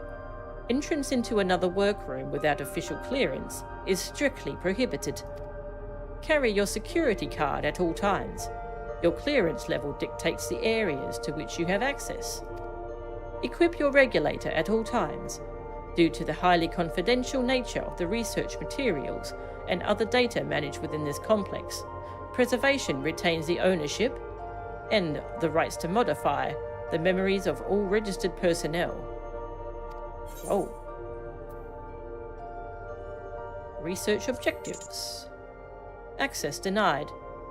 Entrance into another workroom without official clearance is strictly prohibited. Carry your security card at all times. Your clearance level dictates the areas to which you have access. Equip your regulator at all times. Due to the highly confidential nature of the research materials and other data managed within this complex, preservation retains the ownership and the rights to modify the memories of all registered personnel. Oh. Research objectives. Access denied.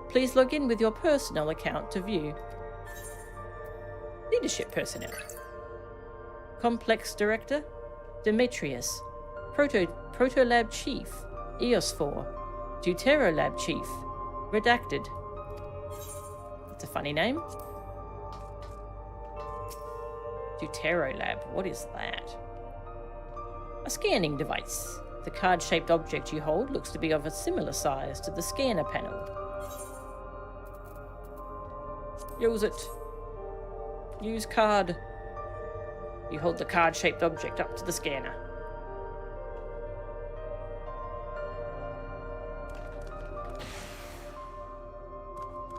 Please log in with your personal account to view. Leadership personnel. Complex Director, Demetrius. Proto-Lab Chief, Eos4. Deutero Lab Chief, Redacted. That's a funny name. Deutero Lab, what is that? A scanning device. The card-shaped object you hold looks to be of a similar size to the scanner panel. Use it. Use card. You hold the card-shaped object up to the scanner.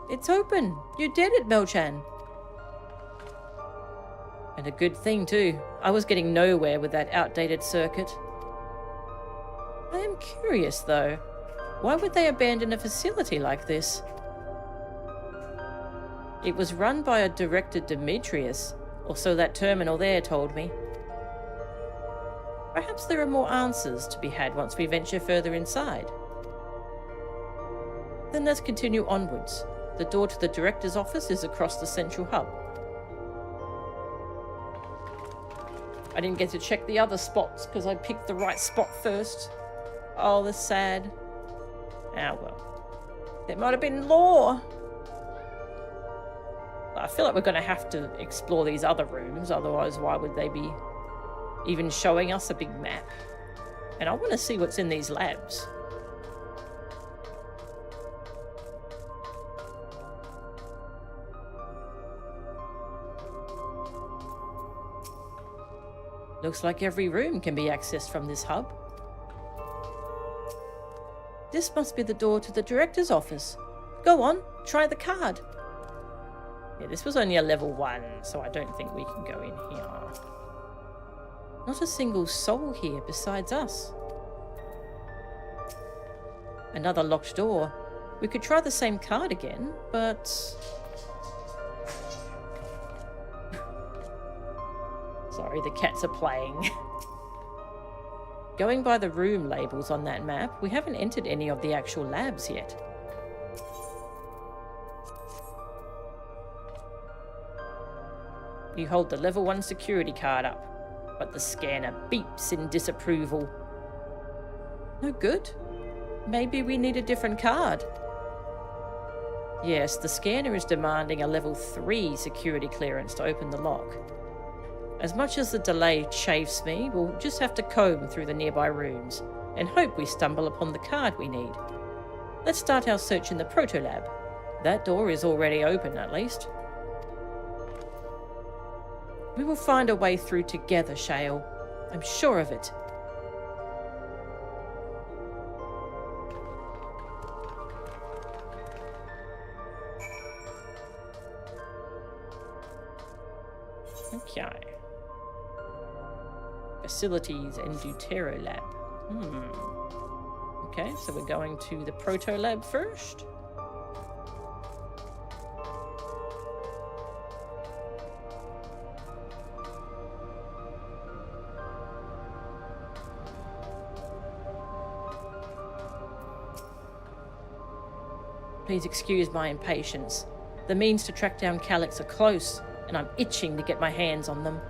It's open. You did it, Melchan. And a good thing, too. I was getting nowhere with that outdated circuit. I am curious, though. Why would they abandon a facility like this? It was run by a Director Demetrius, or so that terminal there told me. Perhaps there are more answers to be had once we venture further inside. Then let's continue onwards. The door to the Director's office is across the central hub. I didn't get to check the other spots because I picked the right spot first. Oh, that's sad. Ah, well. It might have been lore. I feel like we're going to have to explore these other rooms, otherwise why would they be even showing us a big map? And I want to see what's in these labs. Looks like every room can be accessed from this hub. This must be the door to the Director's office. Go on, try the card. Yeah, this was only a level 1, so I don't think we can go in here. Not a single soul here besides us. Another locked door. We could try the same card again, but... Sorry, the cats are playing. Going by the room labels on that map, we haven't entered any of the actual labs yet. You hold the level 1 security card up, but the scanner beeps in disapproval. No good? Maybe we need a different card. Yes, the scanner is demanding a level 3 security clearance to open the lock. As much as the delay chafes me, we'll just have to comb through the nearby rooms and hope we stumble upon the card we need. Let's start our search in the Proto-Lab. That door is already open, at least. We will find a way through together, Shale. I'm sure of it. Okay. Facilities and Deutero Lab. Okay, so we're going to the Proto Lab first. Please excuse my impatience. The means to track down Calyx are close, and I'm itching to get my hands on them.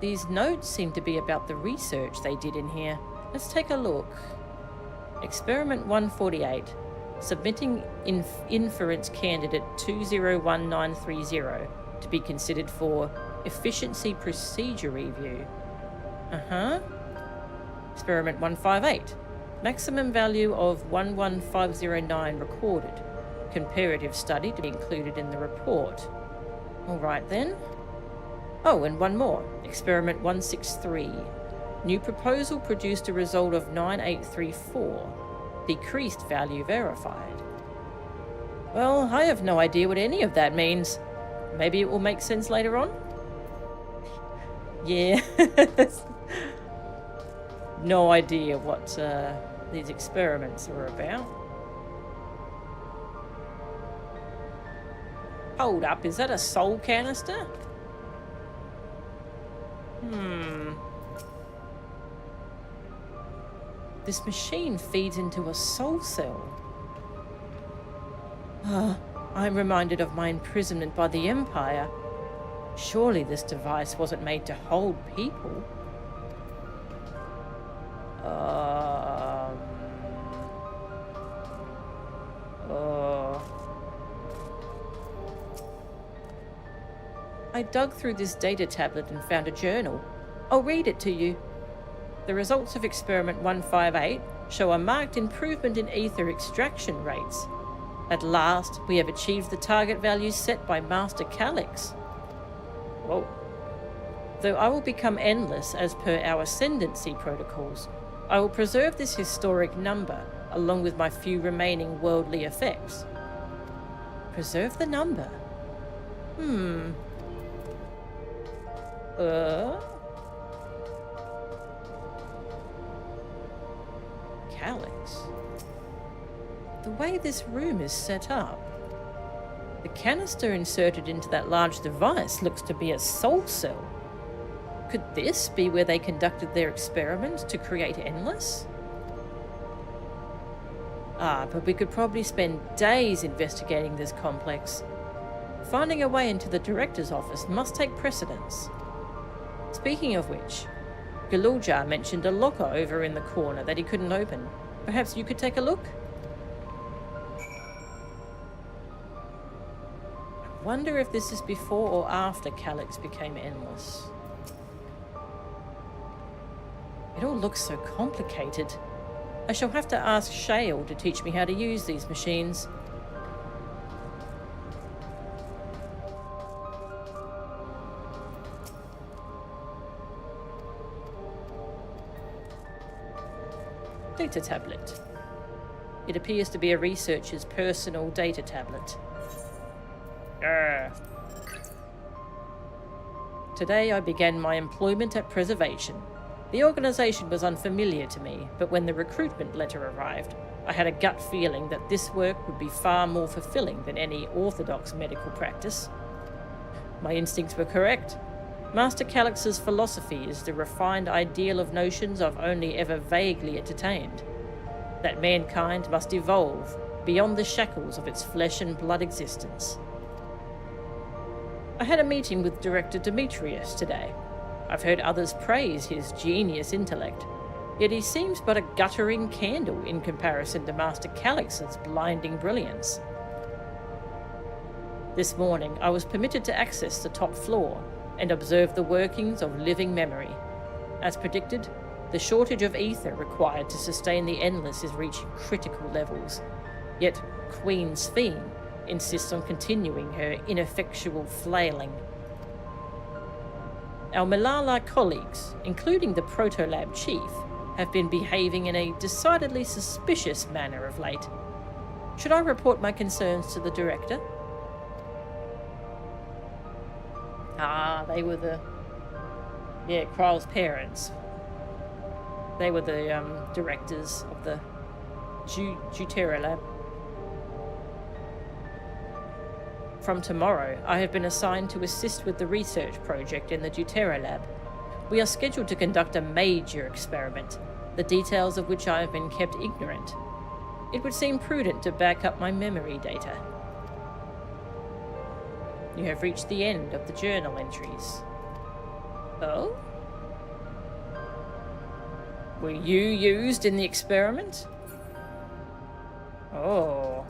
These notes seem to be about the research they did in here. Let's take a look. Experiment 148. Submitting inference candidate 201930 to be considered for efficiency procedure review. Experiment 158. Maximum value of 11509 recorded. Comparative study to be included in the report. Alright then. Oh, and one more. Experiment 163. New proposal produced a result of 9834. Decreased value verified. Well, I have no idea what any of that means. Maybe it will make sense later on? Yeah. No idea what these experiments are about. Hold up, is that a soul canister? This machine feeds into a soul cell. I'm reminded of my imprisonment by the Empire. Surely this device wasn't made to hold people. I dug through this data tablet and found a journal. I'll read it to you. The results of experiment 158 show a marked improvement in ether extraction rates. At last, we have achieved the target values set by Master Calyx. Whoa. Though I will become endless as per our ascendancy protocols, I will preserve this historic number along with my few remaining worldly effects. Preserve the number? Calyx. The way this room is set up, the canister inserted into that large device looks to be a soul cell. Could this be where they conducted their experiments to create Endless? But we could probably spend days investigating this complex. Finding a way into the director's office must take precedence. Speaking of which, Galuljar mentioned a locker over in the corner that he couldn't open. Perhaps you could take a look? I wonder if this is before or after Calyx became Endless. It all looks so complicated. I shall have to ask Shale to teach me how to use these machines. Data tablet. It appears to be a researcher's personal data tablet. Today I began my employment at Preservation. The organization was unfamiliar to me, but when the recruitment letter arrived, I had a gut feeling that this work would be far more fulfilling than any orthodox medical practice. My instincts were correct. Master Calyx's philosophy is the refined ideal of notions I've only ever vaguely entertained. That mankind must evolve beyond the shackles of its flesh and blood existence. I had a meeting with Director Demetrius today. I've heard others praise his genius intellect, yet he seems but a guttering candle in comparison to Master Calyx's blinding brilliance. This morning I was permitted to access the top floor and observe the workings of living memory. As predicted, the shortage of ether required to sustain the Endless is reaching critical levels, yet Queen Sphene insists on continuing her ineffectual flailing. Our Malala colleagues, including the Protolab chief, have been behaving in a decidedly suspicious manner of late. Should I report my concerns to the director? They were Kryl's parents. They were the directors of the Jutera Lab. From tomorrow, I have been assigned to assist with the research project in the Jutera Lab. We are scheduled to conduct a major experiment, the details of which I have been kept ignorant. it would seem prudent to back up my memory data. You have reached the end of the journal entries. Oh? Were you used in the experiment? Oh.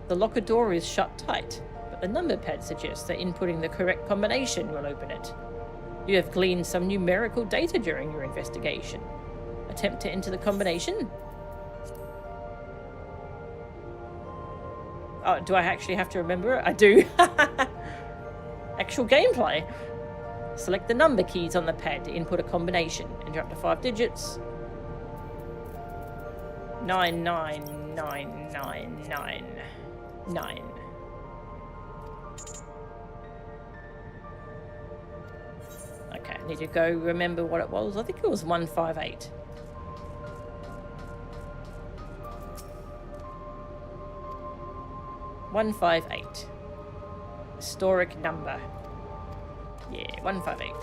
The locker door is shut tight, but the number pad suggests that inputting the correct combination will open it. You have gleaned some numerical data during your investigation. Attempt to enter the combination? Oh, do I actually have to remember it? I do. Actual gameplay. Select the number keys on the pad to input a combination. Enter up to 5 digits. 99999. Okay, I need to go remember what it was. I think it was 158. $158. Historic number. Yeah, 158.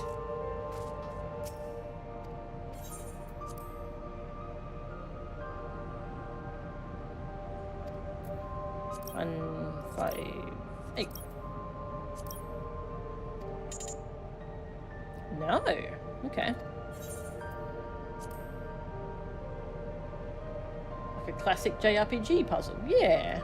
No. Okay. Like a classic JRPG puzzle. Yeah.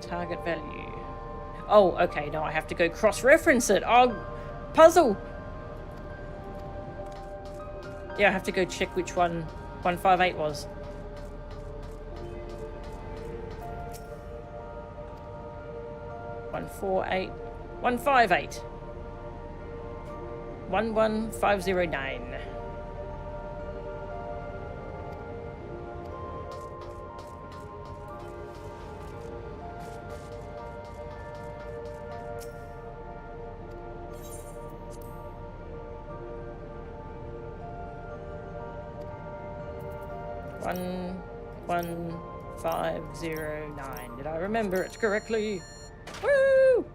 Target value. Oh, okay. No, I have to go cross-reference it. Oh, puzzle. Yeah, I have to go check which one 158 was. $148. 158. 11509. One 1509. Did I remember it correctly? Woo!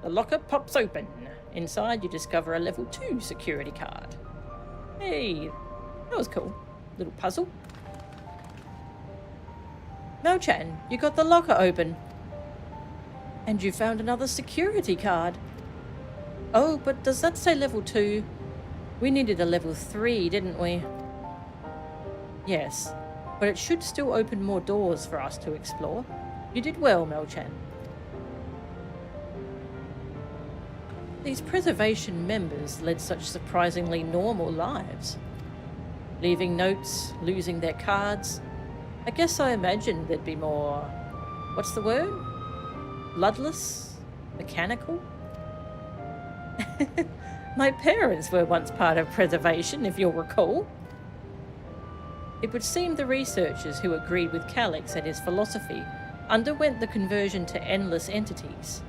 The locker pops open. Inside, you discover a level 2 security card. Hey, that was cool. Little puzzle. Mel-chan, you got the locker open. And you found another security card. Oh, but does that say level 2? We needed a level 3, didn't we? Yes, but it should still open more doors for us to explore. You did well, Mel-chan. These preservation members led such surprisingly normal lives. Leaving notes, losing their cards. I guess I imagined there'd be more... what's the word? Bloodless? Mechanical? My parents were once part of preservation, if you'll recall. It would seem the researchers who agreed with Calix and his philosophy underwent the conversion to endless entities.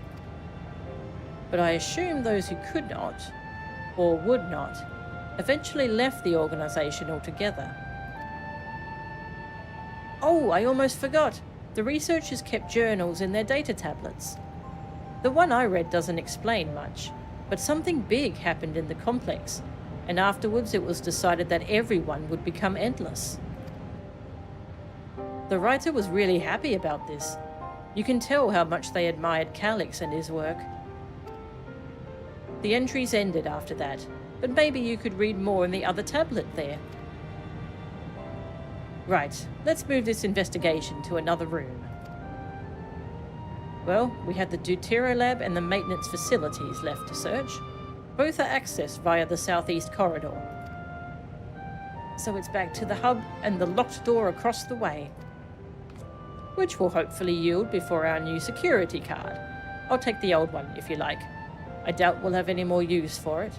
But I assume those who could not, or would not, eventually left the organization altogether. Oh, I almost forgot. The researchers kept journals in their data tablets. The one I read doesn't explain much, but something big happened in the complex, and afterwards it was decided that everyone would become endless. The writer was really happy about this. You can tell how much they admired Calix and his work. The entries ended after that, but maybe you could read more in the other tablet there. Right, let's move this investigation to another room. Well, we had the Deutero lab and the maintenance facilities left to search. Both are accessed via the southeast corridor. So it's back to the hub and the locked door across the way, which will hopefully yield before our new security card. I'll take the old one if you like. I doubt we'll have any more use for it.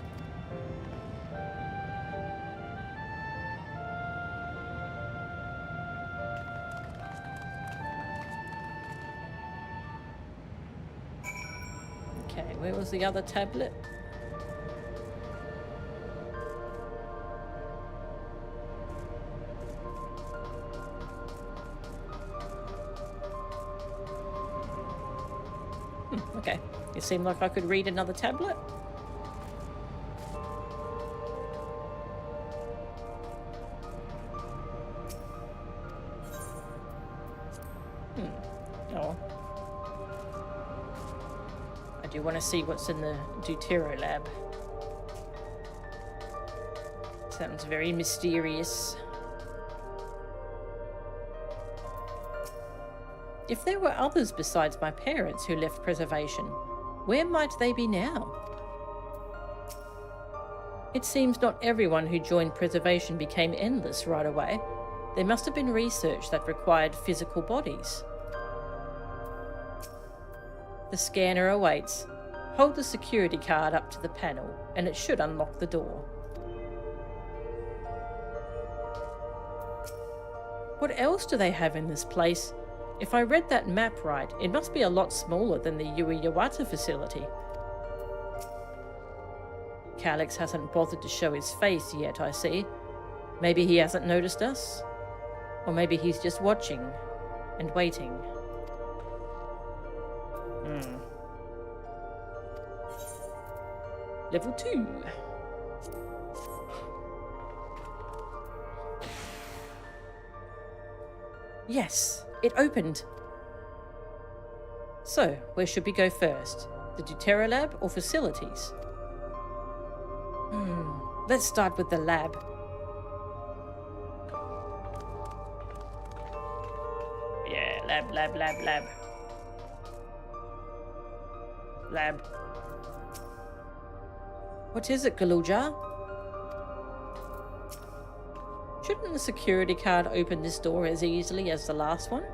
Okay, where was the other tablet? Okay. It seemed like I could read another tablet. Oh. I do want to see what's in the Deutero lab. Sounds very mysterious. If there were others besides my parents who left preservation, where might they be now? It seems not everyone who joined preservation became endless right away. There must have been research that required physical bodies. The scanner awaits. Hold the security card up to the panel, and it should unlock the door. What else do they have in this place? If I read that map right, it must be a lot smaller than the Yui-Yawata facility. Calix hasn't bothered to show his face yet, I see. Maybe he hasn't noticed us? Or maybe he's just watching and waiting. Level 2. Yes, it opened. So, where should we go first? The Deutero lab or facilities? Let's start with the lab. Yeah, lab. Lab. What is it, Galuja? Shouldn't the security card open this door as easily as the last one?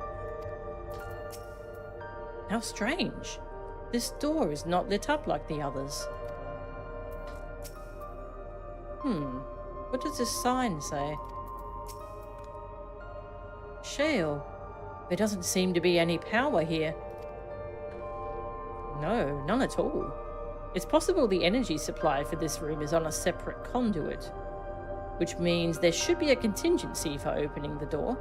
How strange. This door is not lit up like the others. What does this sign say? Shale. There doesn't seem to be any power here. No, none at all. It's possible the energy supply for this room is on a separate conduit, which means there should be a contingency for opening the door.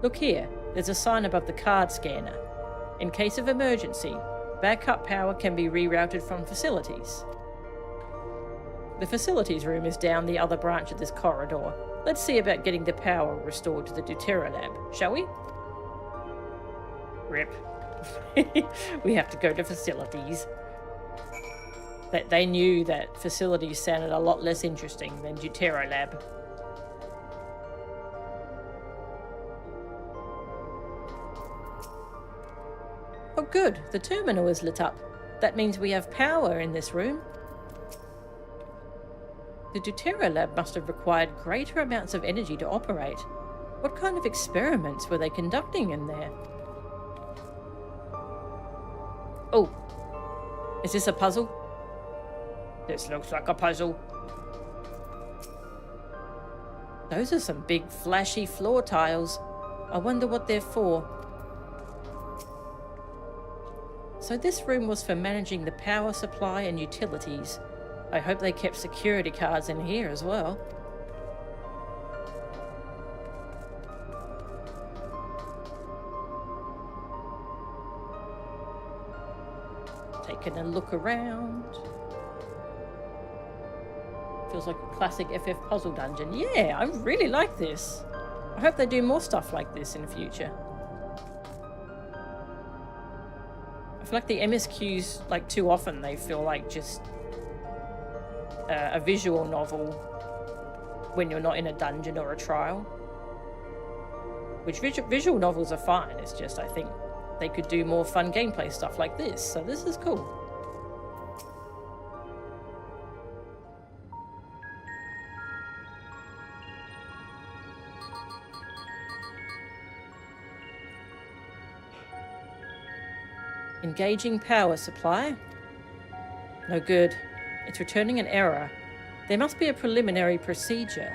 Look here, there's a sign above the card scanner. In case of emergency, backup power can be rerouted from facilities. The facilities room is down the other branch of this corridor. Let's see about getting the power restored to the Deutero lab, shall we? Rip. We have to go to facilities. They knew that facilities sounded a lot less interesting than Deutero lab. Oh good, the terminal is lit up. That means we have power in this room. The Deutero lab must have required greater amounts of energy to operate. What kind of experiments were they conducting in there? Oh, is this a puzzle? This looks like a puzzle. Those are some big flashy floor tiles. I wonder what they're for. So this room was for managing the power supply and utilities. I hope they kept security cards in here as well. Taking a look around. Feels like a classic FF puzzle dungeon. Yeah, I really like this. I hope they do more stuff like this in the future. I feel like the MSQs, like, too often they feel like just a visual novel when you're not in a dungeon or a trial. Which visual novels are fine, it's just I think they could do more fun gameplay stuff like this, so this is cool. Engaging power supply. No good. It's returning an error. There must be a preliminary procedure.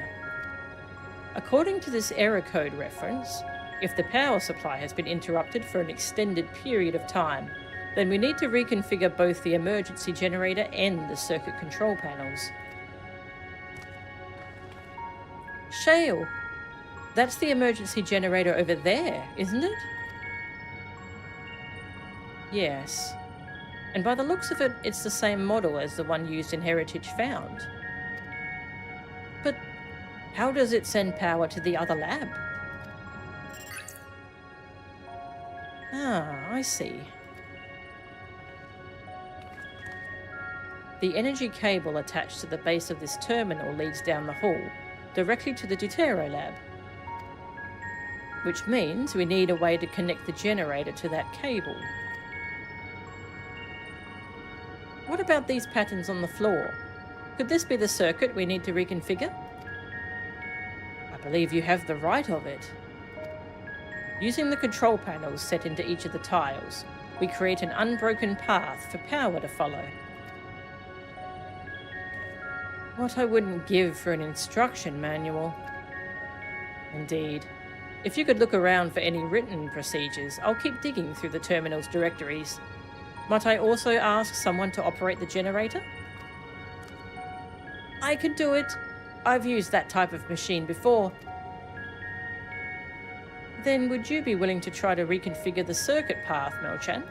According to this error code reference, if the power supply has been interrupted for an extended period of time, then we need to reconfigure both the emergency generator and the circuit control panels. Shale! That's the emergency generator over there, isn't it? Yes. And by the looks of it, it's the same model as the one used in Heritage Found. But how does it send power to the other lab? Ah, I see. The energy cable attached to the base of this terminal leads down the hall, directly to the Deutero lab. Which means we need a way to connect the generator to that cable. What about these patterns on the floor? Could this be the circuit we need to reconfigure? I believe you have the right of it. Using the control panels set into each of the tiles, we create an unbroken path for power to follow. What I wouldn't give for an instruction manual. Indeed. If you could look around for any written procedures, I'll keep digging through the terminal's directories. Might I also ask someone to operate the generator? I could do it. I've used that type of machine before. Then would you be willing to try to reconfigure the circuit path, Melchan?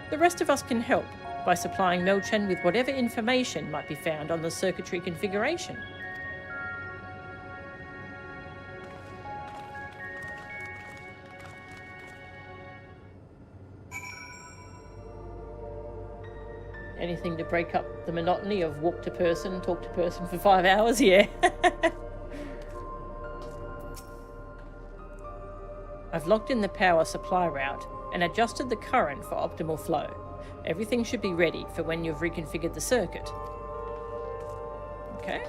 The rest of us can help by supplying Melchan with whatever information might be found on the circuitry configuration. Anything to break up the monotony of walk to person, talk to person for 5 hours? Yeah. I've locked in the power supply route and adjusted the current for optimal flow. Everything should be ready for when you've reconfigured the circuit. Okay.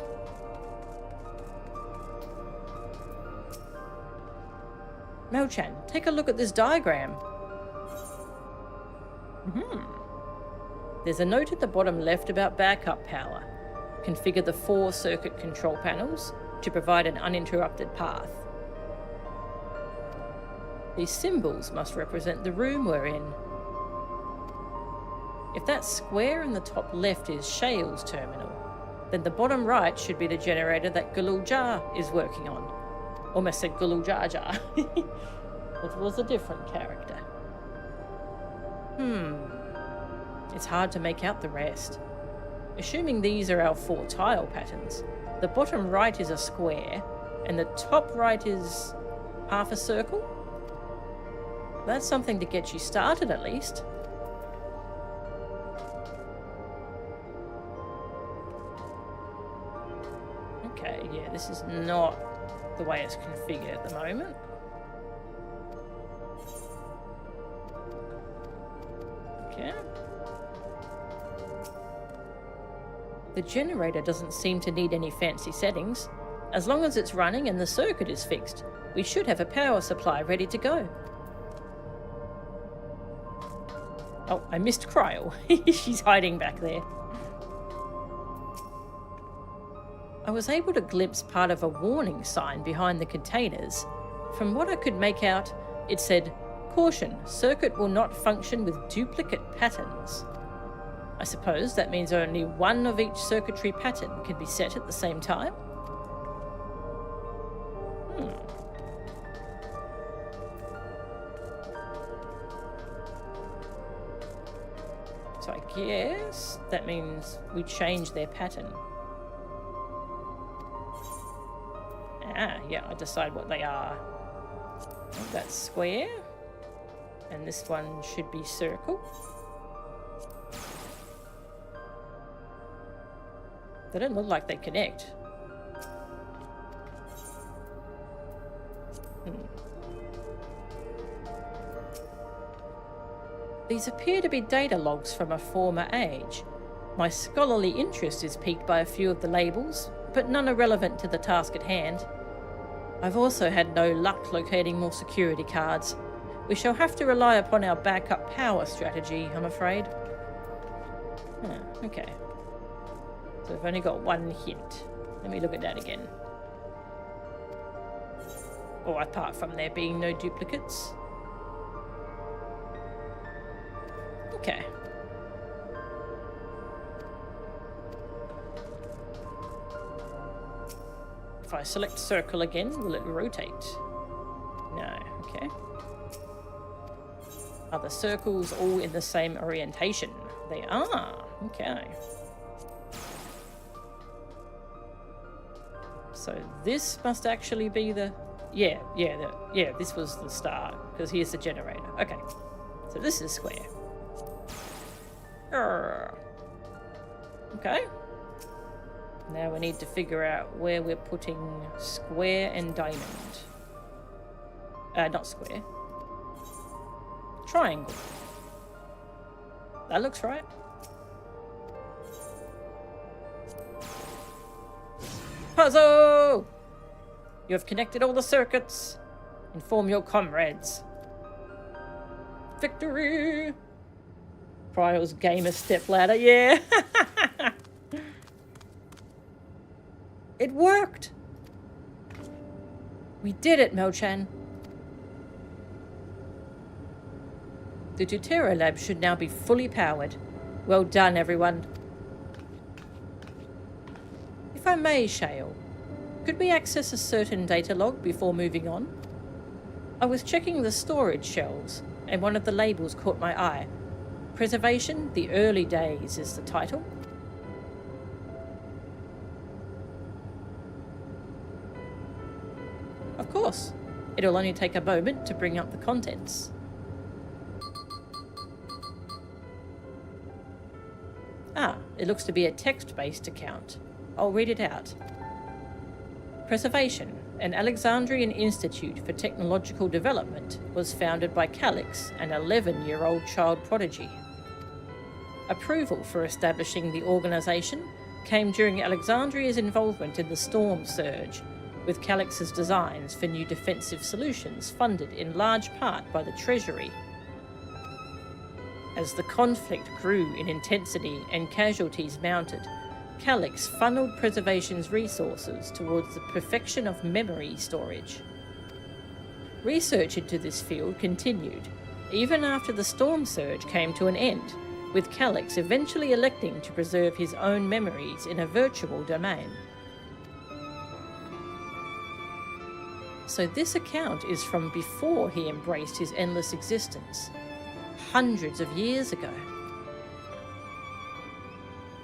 Melchan, take a look at this diagram. There's a note at the bottom left about backup power. Configure the 4 circuit control panels to provide an uninterrupted path. These symbols must represent the room we're in. If that square in the top left is Shale's terminal, then the bottom right should be the generator that Gulul Jar is working on. Almost said Gulul Jar Jar. It was a different character. It's hard to make out the rest. Assuming these are our 4 tile patterns, the bottom right is a square, and the top right is half a circle? That's something to get you started, at least. Okay, yeah, this is not the way it's configured at the moment. Okay. The generator doesn't seem to need any fancy settings. As long as it's running and the circuit is fixed, we should have a power supply ready to go. Oh, I missed Kryl. She's hiding back there. I was able to glimpse part of a warning sign behind the containers. From what I could make out, it said, "Caution, circuit will not function with duplicate patterns." I suppose that means only one of each circuitry pattern can be set at the same time? So I guess that means we change their pattern. Ah, yeah, I decide what they are. That's square. And this one should be circle. They don't look like they connect. These appear to be data logs from a former age. My scholarly interest is piqued by a few of the labels, but none are relevant to the task at hand. I've also had no luck locating more security cards. We shall have to rely upon our backup power strategy, I'm afraid. Okay. So I've only got one hint. Let me look at that again. Oh, apart from there being no duplicates. Okay. If I select circle again, will it rotate? No, okay. Are the circles all in the same orientation? They are. Okay. So this must actually be the... Yeah, this was the start, because here's the generator. Okay. So this is square. Okay. Now we need to figure out where we're putting square and diamond. Not square. Triangle. That looks right. Puzzle! You have connected all the circuits. Inform your comrades. Victory! Prio's gamer stepladder, yeah! It worked! We did it, Mochan. The Deutero lab should now be fully powered. Well done, everyone. If I may, Shale, could we access a certain data log before moving on? I was checking the storage shelves, and one of the labels caught my eye. Preservation, the Early Days is the title. Of course. It'll only take a moment to bring up the contents. Ah, it looks to be a text-based account. I'll read it out. Preservation, an Alexandrian Institute for Technological Development, was founded by Calix, an 11-year-old child prodigy. Approval for establishing the organisation came during Alexandria's involvement in the Storm Surge, with Calix's designs for new defensive solutions funded in large part by the Treasury. As the conflict grew in intensity and casualties mounted, Calix funneled Preservation's resources towards the perfection of memory storage. Research into this field continued, even after the Storm Surge came to an end, with Calix eventually electing to preserve his own memories in a virtual domain. So this account is from before he embraced his endless existence, hundreds of years ago.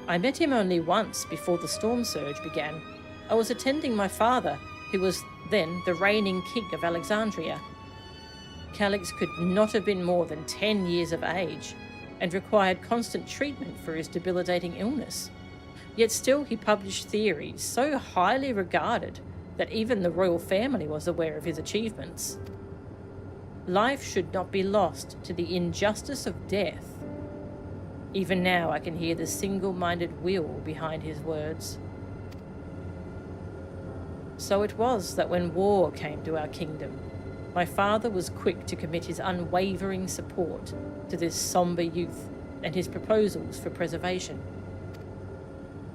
I met him only once before the Storm Surge began. I was attending my father, who was then the reigning king of Alexandria. Calix could not have been more than 10 years of age, and required constant treatment for his debilitating illness. Yet still he published theories so highly regarded that even the royal family was aware of his achievements. Life should not be lost to the injustice of death. Even now I can hear the single-minded will behind his words. So it was that when war came to our kingdom, my father was quick to commit his unwavering support to this somber youth and his proposals for preservation.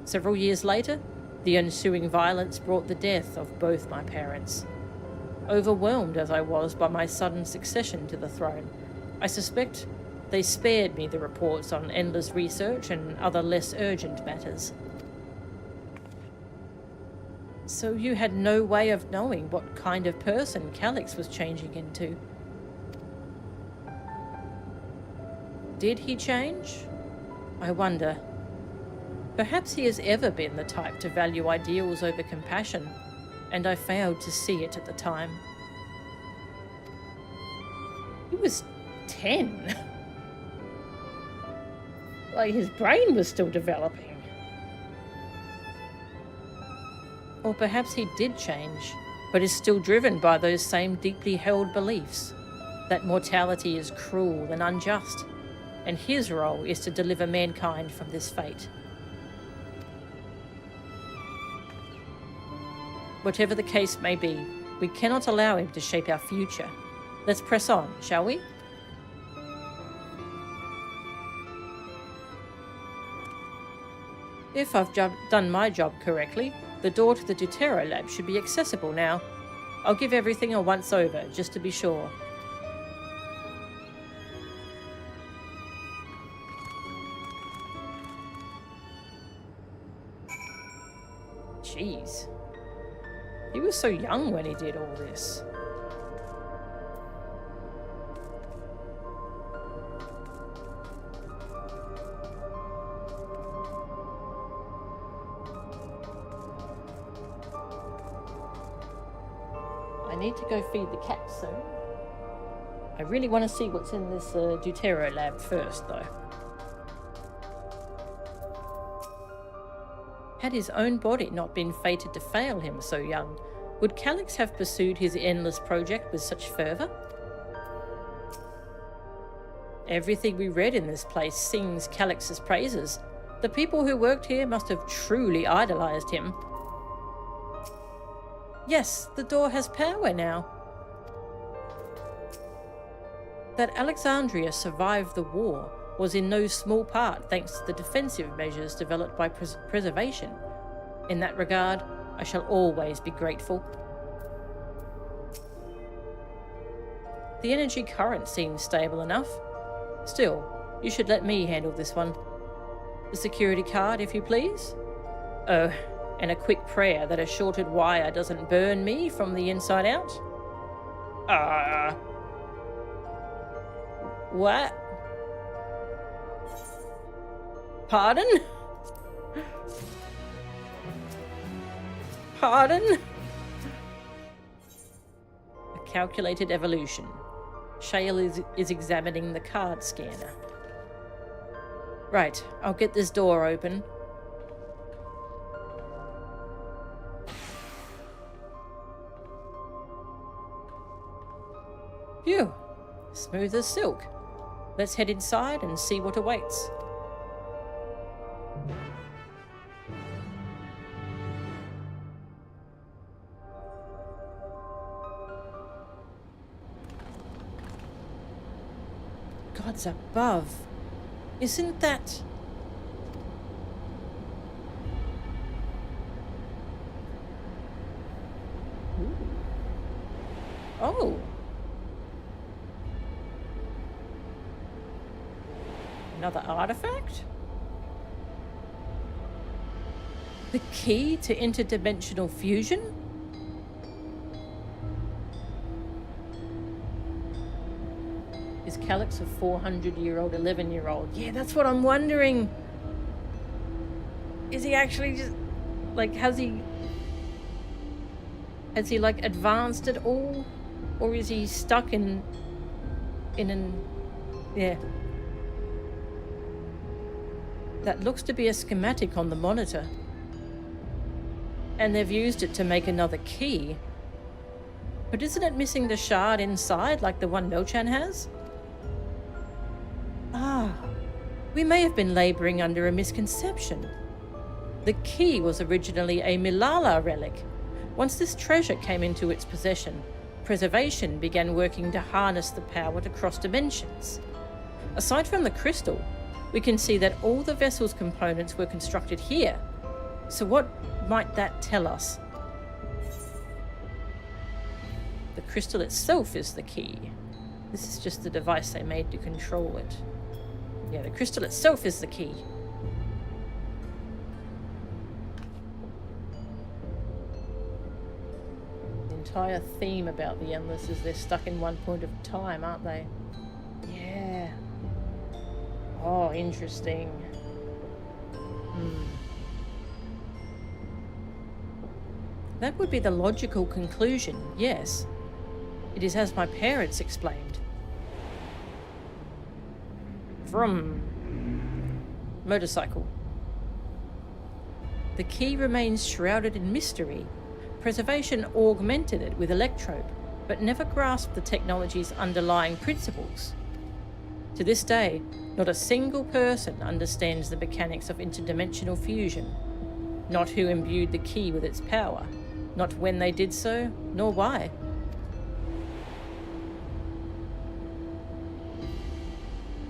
Several years later, the ensuing violence brought the death of both my parents. Overwhelmed as I was by my sudden succession to the throne, I suspect they spared me the reports on endless research and other less urgent matters. So you had no way of knowing what kind of person Calix was changing into? Did he change? I wonder. Perhaps he has ever been the type to value ideals over compassion, and I failed to see it at the time. He was 10. Like, his brain was still developing. Or perhaps he did change, but is still driven by those same deeply held beliefs, that mortality is cruel and unjust, and his role is to deliver mankind from this fate. Whatever the case may be, we cannot allow him to shape our future. Let's press on, shall we? If I've done my job correctly, the door to the Deutero lab should be accessible now. I'll give everything a once-over, just to be sure. Jeez. He was so young when he did all this. I need to go feed the cat soon. I really want to see what's in this Deutero lab first, though. Had his own body not been fated to fail him so young, would Calix have pursued his endless project with such fervour? Everything we read in this place sings Calix's praises. The people who worked here must have truly idolised him. Yes, the door has power now. That Alexandria survived the war was in no small part thanks to the defensive measures developed by preservation. In that regard, I shall always be grateful. The energy current seems stable enough. Still, you should let me handle this one. The security card, if you please. Oh, and a quick prayer that a shorted wire doesn't burn me from the inside out. What? Pardon? Pardon? A calculated evolution. Shale is examining the card scanner. Right, I'll get this door open. Phew, smooth as silk. Let's head inside and see what awaits. Gods above. Isn't that... Ooh. Oh. Another artifact? The key to interdimensional fusion? Is Calix a 400-year-old, 11-year-old? Yeah, that's what I'm wondering. Is he actually just... like, has he like advanced at all? Or is he stuck in an... yeah. That looks to be a schematic on the monitor. And they've used it to make another key. But isn't it missing the shard inside like the one Nochan has? Ah, we may have been labouring under a misconception. The key was originally a Milala relic. Once this treasure came into its possession, preservation began working to harness the power to cross dimensions. Aside from the crystal, we can see that all the vessel's components were constructed here. So what might that tell us? The crystal itself is the key. This is just the device they made to control it. Yeah, the crystal itself is the key. The entire theme about the Endless is they're stuck in one point of time, aren't they? Yeah. Oh, interesting. That would be the logical conclusion, yes. It is as my parents explained. Vroom. Motorcycle. The key remains shrouded in mystery. Preservation augmented it with electrobe, but never grasped the technology's underlying principles. To this day, not a single person understands the mechanics of interdimensional fusion. Not who imbued the key with its power, not when they did so, nor why.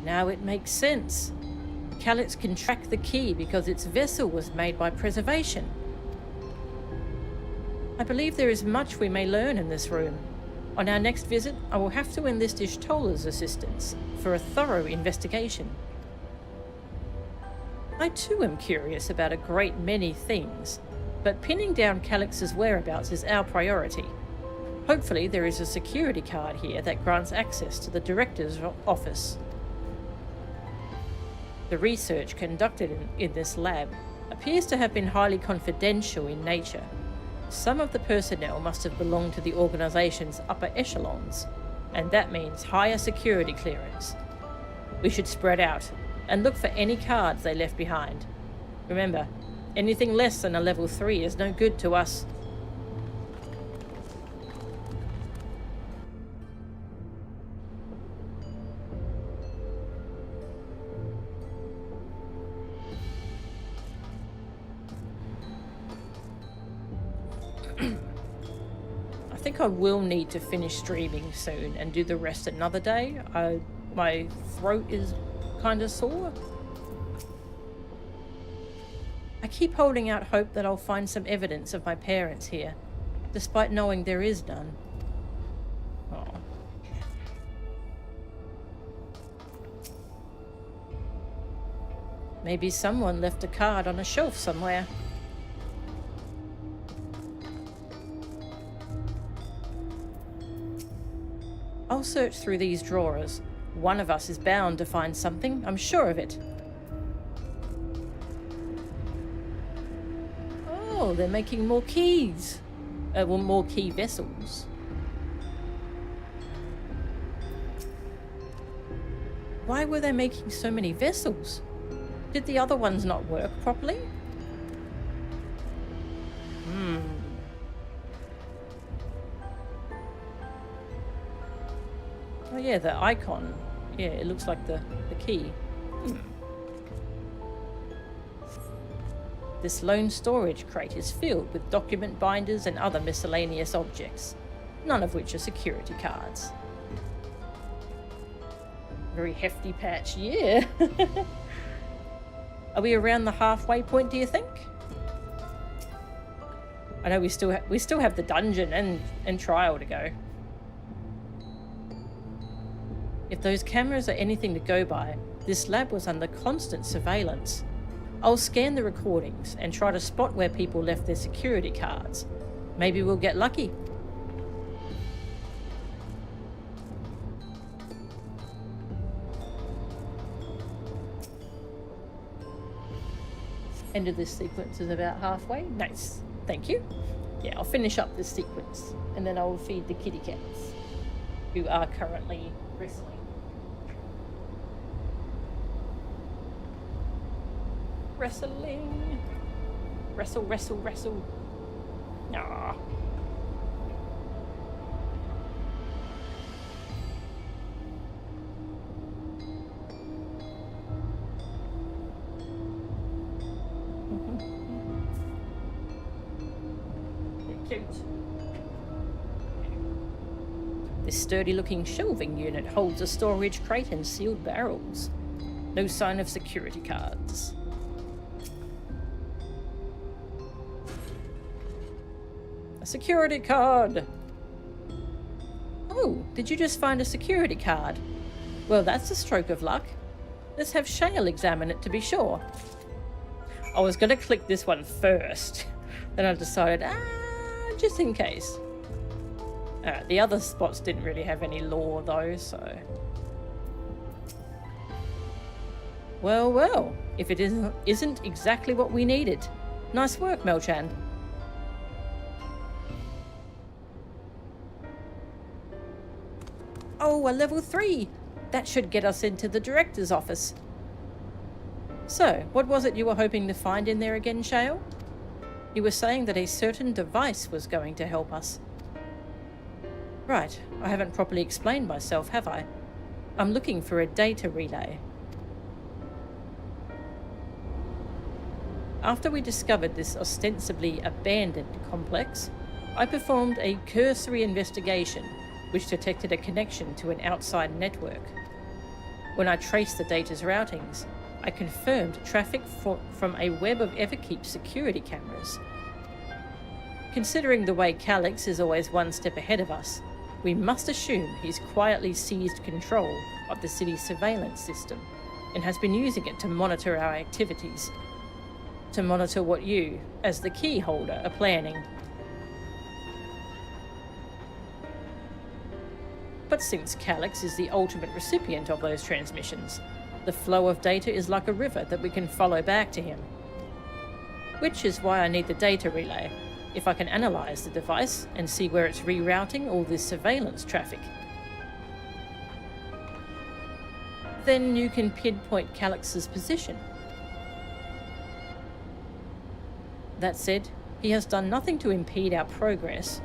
Now it makes sense. Calix can track the key because its vessel was made by preservation. I believe there is much we may learn in this room. On our next visit, I will have to enlist Ishtola's assistance for a thorough investigation. I too am curious about a great many things, but pinning down Calix's whereabouts is our priority. Hopefully there is a security card here that grants access to the director's office. The research conducted in this lab appears to have been highly confidential in nature, Some of the personnel must have belonged to the organization's upper echelons, and that means higher security clearance. We should spread out and look for any cards they left behind. Remember, anything less than a level 3 is no good to us. I think I will need to finish streaming soon and do the rest another day. My throat is kind of sore. I keep holding out hope that I'll find some evidence of my parents here, despite knowing there is none. Oh. Maybe someone left a card on a shelf somewhere. I'll search through these drawers. One of us is bound to find something, I'm sure of it. Oh, they're making more keys. Well, more key vessels. Why were they making so many vessels? Did the other ones not work properly? Oh yeah, the icon. Yeah, it looks like the key. This lone storage crate is filled with document binders and other miscellaneous objects, none of which are security cards. Very hefty patch, yeah. Are we around the halfway point, do you think? I know we still have the dungeon and trial to go. If those cameras are anything to go by, this lab was under constant surveillance. I'll scan the recordings and try to spot where people left their security cards. Maybe we'll get lucky. End of this sequence is about halfway. Nice. Thank you. Yeah, I'll finish up this sequence and then I'll feed the kitty cats, who are currently wrestling. Wrestling. Wrestle, wrestle, wrestle. Nah. They're cute. This sturdy-looking shelving unit holds a storage crate and sealed barrels. No sign of security cards. A security card! Oh, did you just find a security card? Well, that's a stroke of luck. Let's have Shale examine it to be sure. I was going to click this one first. Then I decided, just in case. Alright, the other spots didn't really have any lore though, so... Well, well, if it isn't exactly what we needed. Nice work, Melchan. Oh, a level 3! That should get us into the director's office. So, what was it you were hoping to find in there again, Shale? You were saying that a certain device was going to help us. Right, I haven't properly explained myself, have I? I'm looking for a data relay. After we discovered this ostensibly abandoned complex, I performed a cursory investigation which detected a connection to an outside network. When I traced the data's routings, I confirmed traffic from a web of Everkeep security cameras. Considering the way Calix is always one step ahead of us, we must assume he's quietly seized control of the city's surveillance system and has been using it to monitor our activities. To monitor what you, as the key holder, are planning. But since Calix is the ultimate recipient of those transmissions, the flow of data is like a river that we can follow back to him. Which is why I need the data relay. if I can analyze the device and see where it's rerouting all this surveillance traffic. Then you can pinpoint Calix's position. That said, he has done nothing to impede our progress,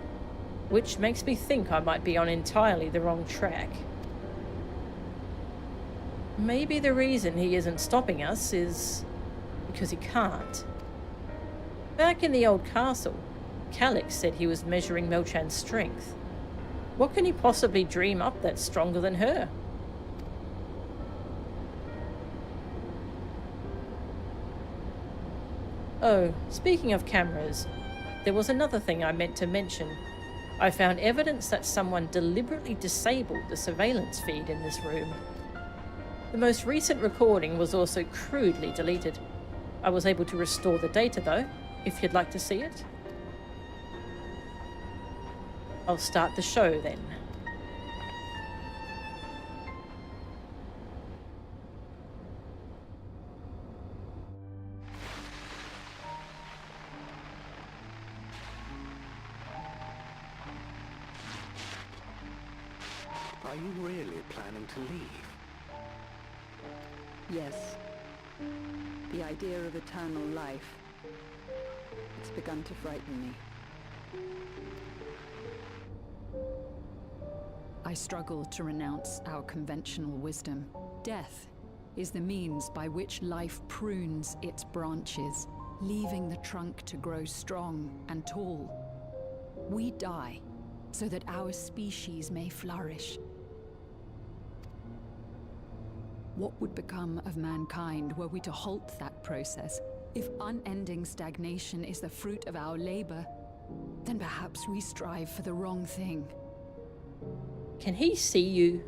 which makes me think I might be on entirely the wrong track. Maybe the reason he isn't stopping us is because he can't. Back in the old castle, Calix said he was measuring Melchan's strength. What can he possibly dream up that's stronger than her? Oh, speaking of cameras, there was another thing I meant to mention. I found evidence that someone deliberately disabled the surveillance feed in this room. The most recent recording was also crudely deleted. I was able to restore the data though, if you'd like to see it. I'll start the show then. Are you really planning to leave? Yes. The idea of eternal life, it's begun to frighten me. I struggle to renounce our conventional wisdom. Death is the means by which life prunes its branches, leaving the trunk to grow strong and tall. We die so that our species may flourish. What would become of mankind were we to halt that process? If unending stagnation is the fruit of our labor, then perhaps we strive for the wrong thing. Can he see you?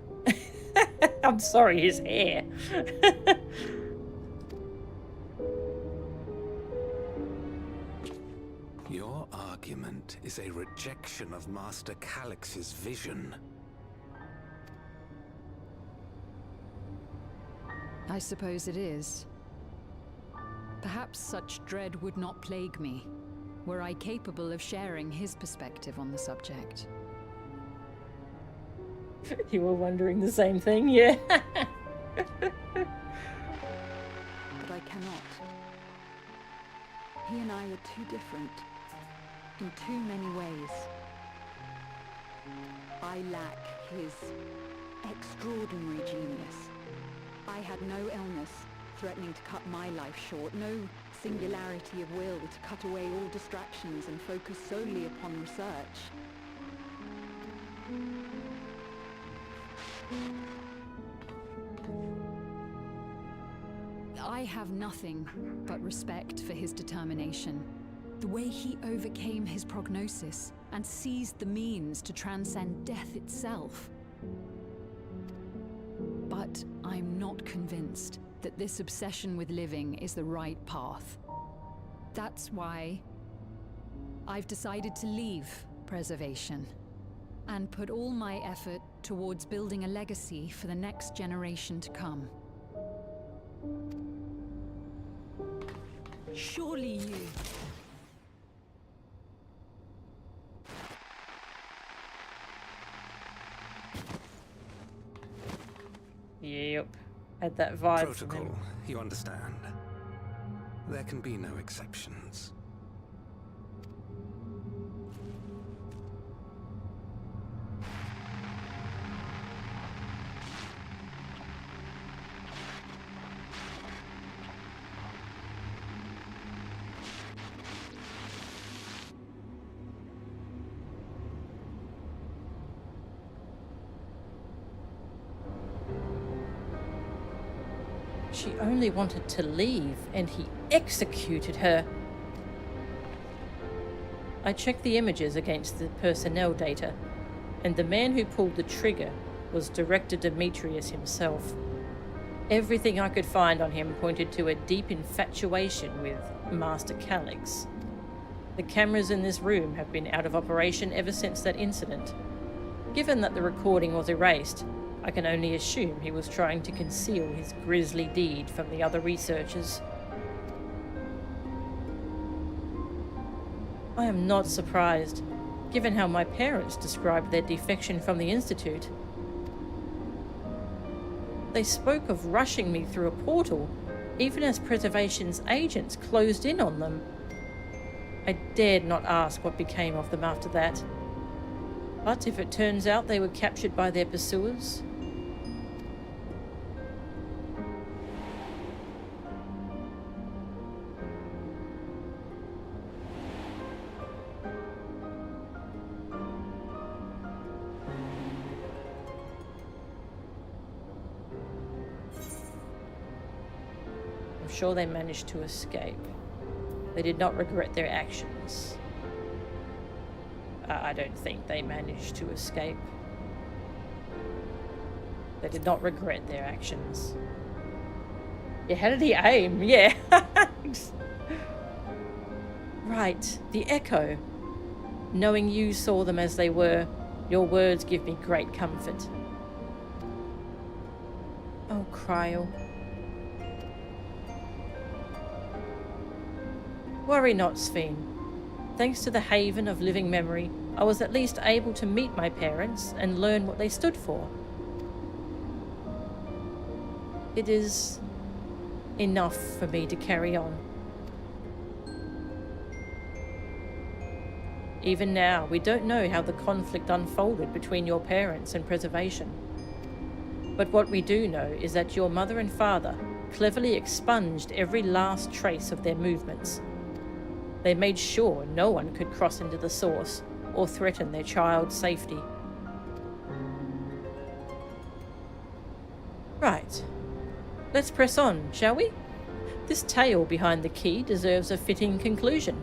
I'm sorry, his hair. Your argument is a rejection of Master Calix's vision. I suppose it is. Perhaps such dread would not plague me, were I capable of sharing his perspective on the subject. You were wondering the same thing, yeah? But I cannot. He and I are too different, in too many ways. I lack his extraordinary genius. I had no illness threatening to cut my life short, no singularity of will to cut away all distractions and focus solely upon research. I have nothing but respect for his determination. The way he overcame his prognosis and seized the means to transcend death itself. But I'm not convinced that this obsession with living is the right path. That's why I've decided to leave preservation and put all my effort towards building a legacy for the next generation to come. Surely you... Yep, had that vibe. Protocol, you understand. There can be no exceptions. She only wanted to leave, and he executed her. I checked the images against the personnel data, and the man who pulled the trigger was Director Demetrius himself. Everything I could find on him pointed to a deep infatuation with Master Calix. The cameras in this room have been out of operation ever since that incident. Given that the recording was erased, I can only assume he was trying to conceal his grisly deed from the other researchers. I am not surprised, given how my parents described their defection from the Institute. They spoke of rushing me through a portal, even as Preservation's agents closed in on them. I dared not ask what became of them after that. But if it turns out they were captured by their pursuers... I'm sure they managed to escape. They did not regret their actions. I don't think they managed to escape. They did not regret their actions. Yeah, how did he aim? Yeah. Right, the echo. Knowing you saw them as they were, your words give me great comfort. Oh, Cryo. Worry not, Sven. Thanks to the Haven of Living Memory, I was at least able to meet my parents and learn what they stood for. It is enough for me to carry on. Even now, we don't know how the conflict unfolded between your parents and Preservation. But what we do know is that your mother and father cleverly expunged every last trace of their movements. They made sure no one could cross into the source or threaten their child's safety. Right. Let's press on, shall we? This tale behind the key deserves a fitting conclusion.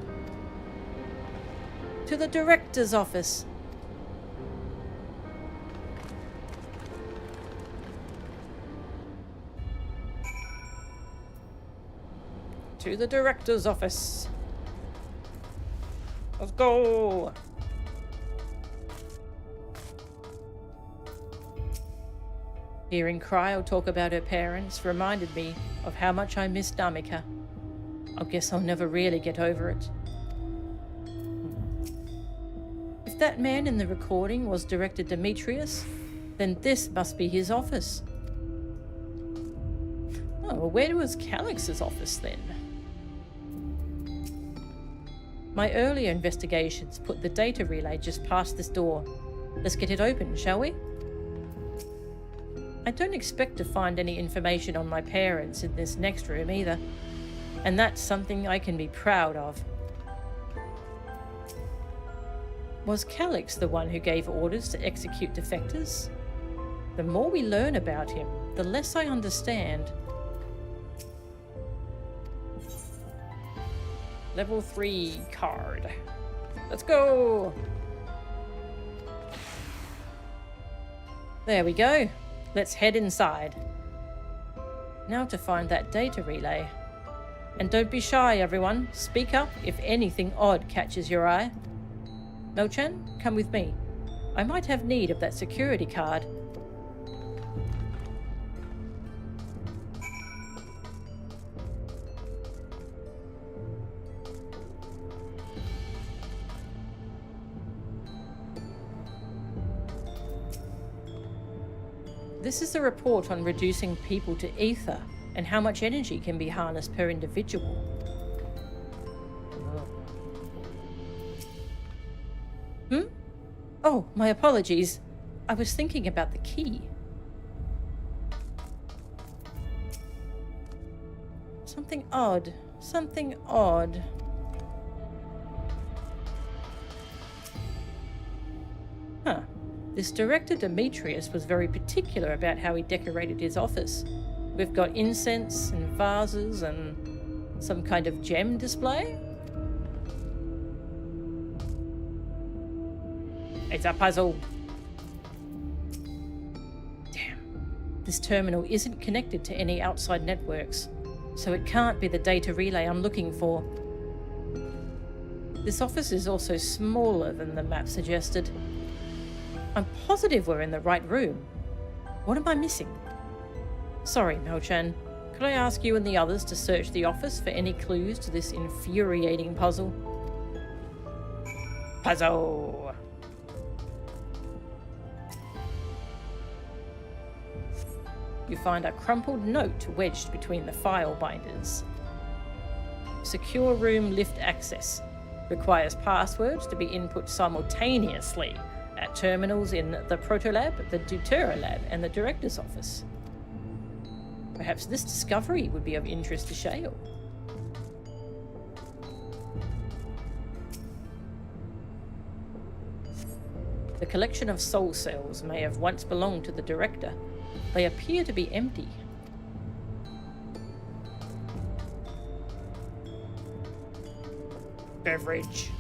To the director's office. To the director's office. Let's go! Hearing Cryo talk about her parents reminded me of how much I miss Damika. I guess I'll never really get over it. If that man in the recording was Director Demetrius, then this must be his office. Oh, well, where was Calix's office then? My earlier investigations put the data relay just past this door. Let's get it open, shall we? I don't expect to find any information on my parents in this next room either, and that's something I can be proud of. Was Calix the one who gave orders to execute defectors? The more we learn about him, the less I understand. Level 3 card. Let's go! There we go. Let's head inside. Now to find that data relay. And don't be shy, everyone. Speak up if anything odd catches your eye. Mel-chan, come with me. I might have need of that security card. This is a report on reducing people to ether and how much energy can be harnessed per individual. Oh, my apologies. I was thinking about the key. Something odd. Something odd. Huh. This director Demetrius was very particular about how he decorated his office. We've got incense and vases and some kind of gem display. It's a puzzle. Damn. This terminal isn't connected to any outside networks, so it can't be the data relay I'm looking for. This office is also smaller than the map suggested. I'm positive we're in the right room. What am I missing? Sorry, Mel-chan. Could I ask you and the others to search the office for any clues to this infuriating puzzle? puzzle. You find a crumpled note wedged between the file binders. Secure room lift access. Requires passwords to be input simultaneously at terminals in the Protolab, the Deutera Lab, and the Director's Office. Perhaps this discovery would be of interest to Shale. The collection of soul cells may have once belonged to the Director. They appear to be empty. Beverage.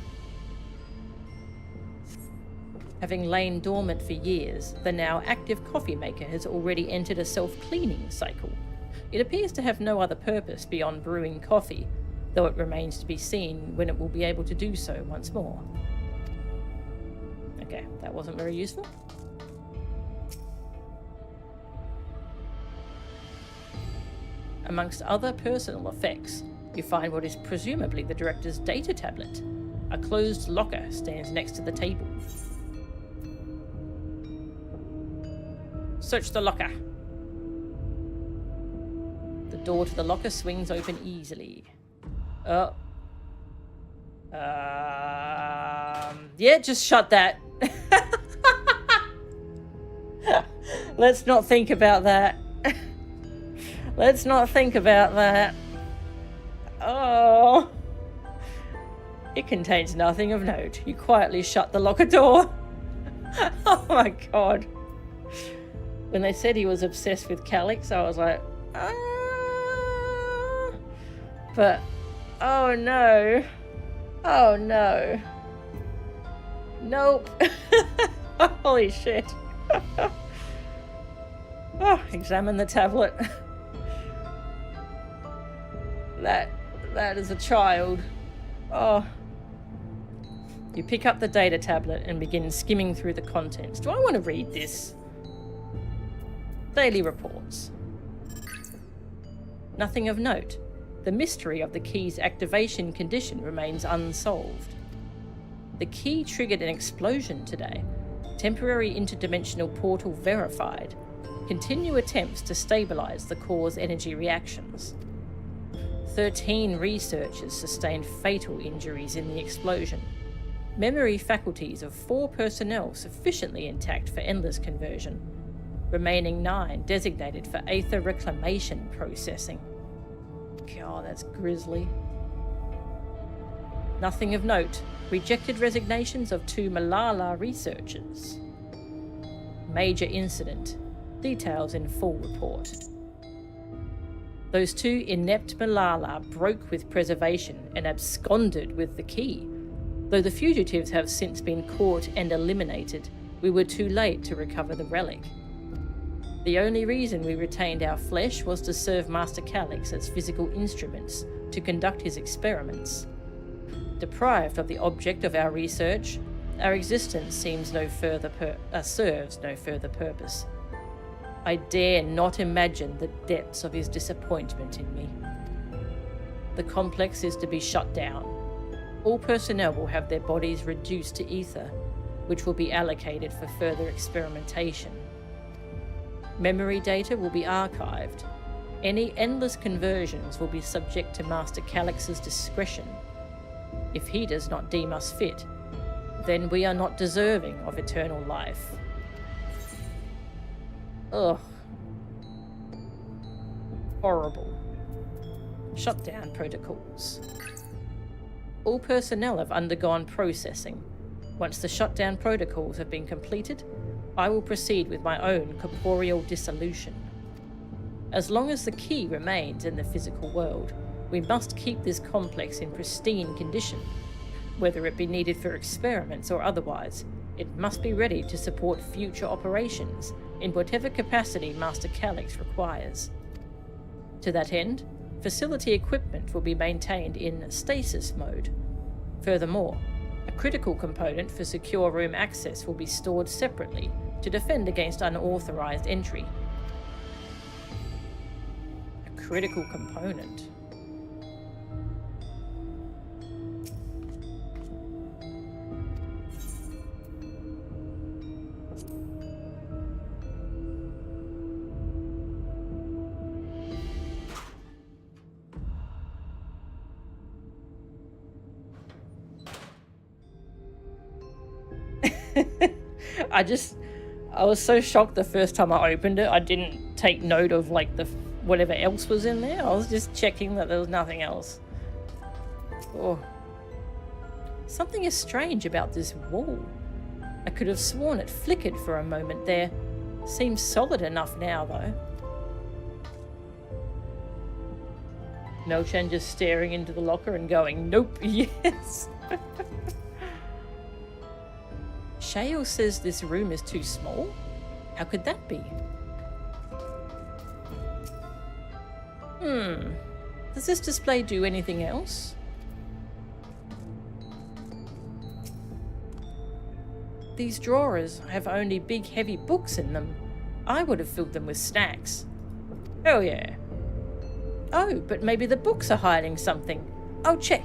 Having lain dormant for years, the now active coffee maker has already entered a self-cleaning cycle. It appears to have no other purpose beyond brewing coffee, though it remains to be seen when it will be able to do so once more. Okay, that wasn't very useful. Amongst other personal effects, you find what is presumably the Director's data tablet. A closed locker stands next to the table. Search the locker. The door to the locker swings open easily. Yeah, just shut that. Let's not think about that. Let's not think about that. Oh. It contains nothing of note. You quietly shut the locker door. Oh my god. When they said he was obsessed with Calyx, I was like, ah. But, oh no. Oh no. Nope. Holy shit. Oh, examine the tablet. That is a child. Oh. You pick up the data tablet and begin skimming through the contents. Do I want to read this? Daily reports. Nothing of note. The mystery of the key's activation condition remains unsolved. The key triggered an explosion today. Temporary interdimensional portal verified. Continue attempts to stabilize the core's energy reactions. 13 researchers sustained fatal injuries in the explosion. Memory faculties of 4 personnel sufficiently intact for endless conversion. Remaining 9 designated for aether reclamation processing. God, that's grisly. Nothing of note. Rejected resignations of 2 Malala researchers. Major incident. Details in full report. Those 2 inept Malala broke with preservation and absconded with the key. Though the fugitives have since been caught and eliminated, we were too late to recover the relic. The only reason we retained our flesh was to serve Master Calyx as physical instruments to conduct his experiments. Deprived of the object of our research, our existence serves no further purpose. I dare not imagine the depths of his disappointment in me. The complex is to be shut down. All personnel will have their bodies reduced to ether, which will be allocated for further experimentation. Memory data will be archived. Any endless conversions will be subject to Master Calyx's discretion. If he does not deem us fit, then we are not deserving of eternal life. Ugh. Horrible. Shutdown protocols. All personnel have undergone processing. Once the shutdown protocols have been completed, I will proceed with my own corporeal dissolution. As long as the key remains in the physical world, we must keep this complex in pristine condition. Whether it be needed for experiments or otherwise, it must be ready to support future operations in whatever capacity Master Calyx requires. To that end, facility equipment will be maintained in stasis mode. Furthermore, a critical component for secure room access will be stored separately to defend against unauthorized entry. A critical component. I was so shocked the first time I opened it, I didn't take note of like whatever else was in there. I was just checking that there was nothing else. Oh. Something is strange about this wall. I could have sworn it flickered for a moment there. Seems solid enough now, though. Mel-chan just staring into the locker and going, nope, yes. Shale says this room is too small? How could that be? Does this display do anything else? These drawers have only big heavy books in them. I would have filled them with snacks. Oh yeah. Oh, but maybe the books are hiding something. I'll check.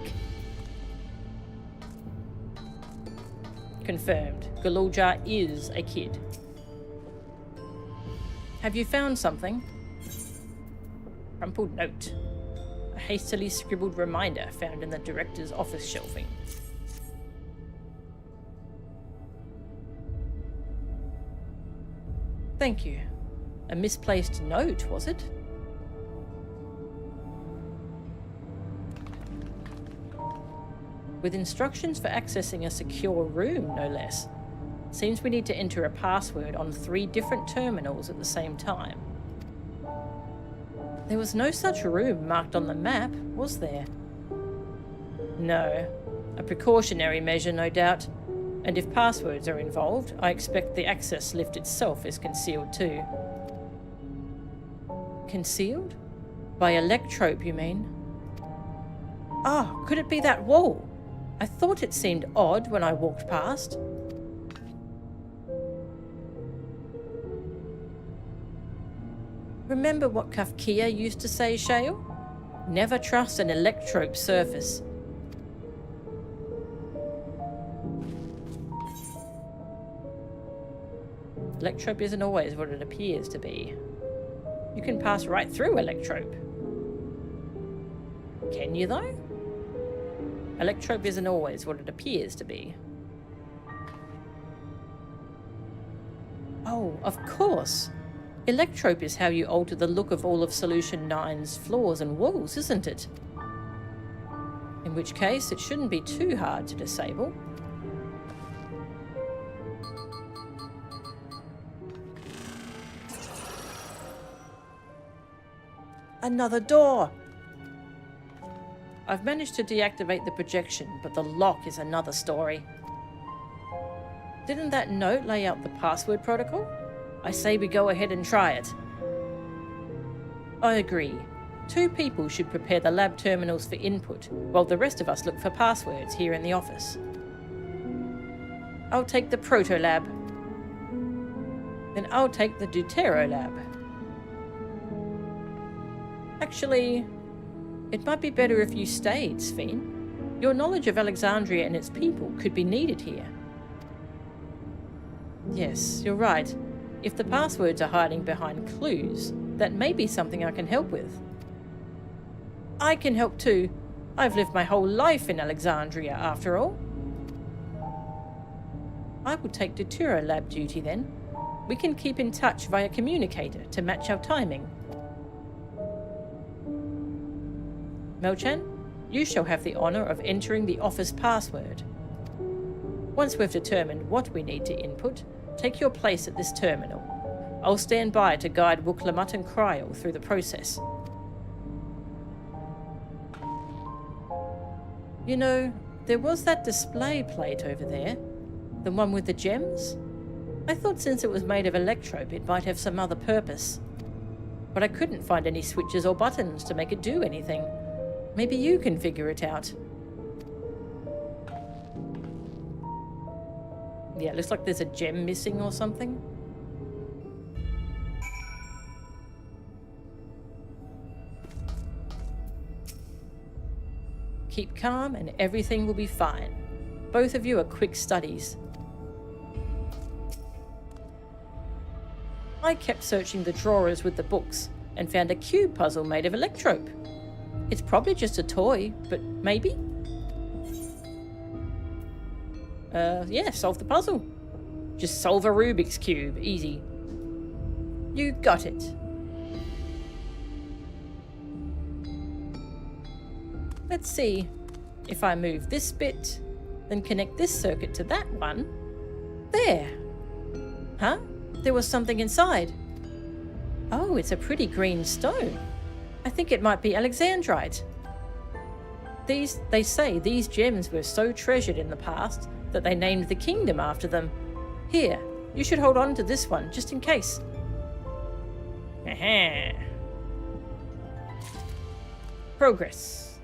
Confirmed. Galuljar is a kid. Have you found something? Crumpled note. A hastily scribbled reminder found in the director's office shelving. Thank you. A misplaced note, was it? With instructions for accessing a secure room, no less. Seems we need to enter a password on 3 different terminals at the same time. There was no such room marked on the map, was there? No. A precautionary measure, no doubt. And if passwords are involved, I expect the access lift itself is concealed too. Concealed? By electrope, you mean? Ah, could it be that wall? I thought it seemed odd when I walked past. Remember what Kafkia used to say, Shale? Never trust an electrope surface. Electrope isn't always what it appears to be. You can pass right through electrope. Can you though? Electrope isn't always what it appears to be. Oh, of course. Electrope is how you alter the look of all of Solution 9's floors and walls, isn't it? In which case, it shouldn't be too hard to disable. Another door! I've managed to deactivate the projection, but the lock is another story. Didn't that note lay out the password protocol? I say we go ahead and try it. I agree. 2 people should prepare the lab terminals for input, while the rest of us look for passwords here in the office. I'll take the Proto Lab. Then I'll take the Deutero Lab. Actually, it might be better if you stayed, Sven. Your knowledge of Alexandria and its people could be needed here. Yes, you're right. If the passwords are hiding behind clues, that may be something I can help with. I can help too. I've lived my whole life in Alexandria, after all. I will take Deutero Lab duty then. We can keep in touch via communicator to match our timing. Mel-chan, you shall have the honour of entering the office password. Once we've determined what we need to input, take your place at this terminal. I'll stand by to guide Wuklamut and Kryl through the process. You know, there was that display plate over there. The one with the gems? I thought since it was made of electrope it might have some other purpose. But I couldn't find any switches or buttons to make it do anything. Maybe you can figure it out. Yeah, it looks like there's a gem missing or something. Keep calm and everything will be fine. Both of you are quick studies. I kept searching the drawers with the books and found a cube puzzle made of electrope. It's probably just a toy, but maybe? Yeah, solve the puzzle. Just solve a Rubik's Cube. Easy. You got it. Let's see. If I move this bit, then connect this circuit to that one. There. Huh? There was something inside. Oh, it's a pretty green stone. I think it might be Alexandrite. They say these gems were so treasured in the past that they named the kingdom after them. Here, you should hold on to this one, just in case. Aha. Progress.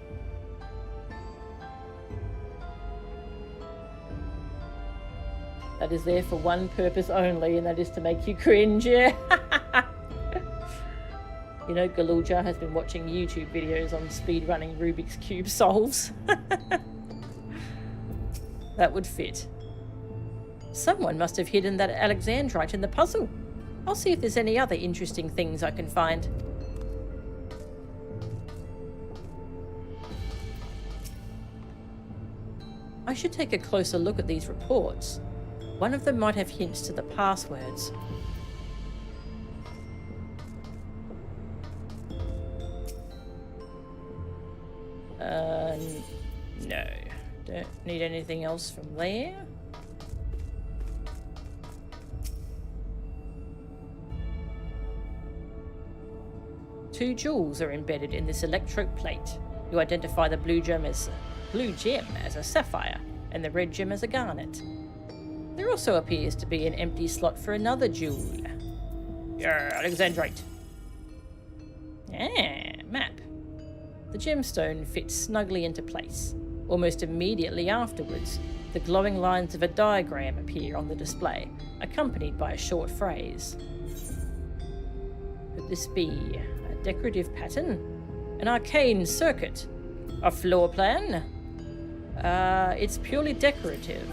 That is there for one purpose only, and that is to make you cringe, yeah? You know, Galuja has been watching YouTube videos on speedrunning Rubik's Cube solves. That would fit. Someone must have hidden that Alexandrite in the puzzle. I'll see if there's any other interesting things I can find. I should take a closer look at these reports. One of them might have hints to the passwords. No. Don't need anything else from there. Two jewels are embedded in this electrode plate. You identify the blue gem as a sapphire and the red gem as a garnet. There also appears to be an empty slot for another jewel. Alexandrite. Map. The gemstone fits snugly into place. Almost immediately afterwards, the glowing lines of a diagram appear on the display, accompanied by a short phrase. Could this be a decorative pattern? An arcane circuit? A floor plan? It's purely decorative.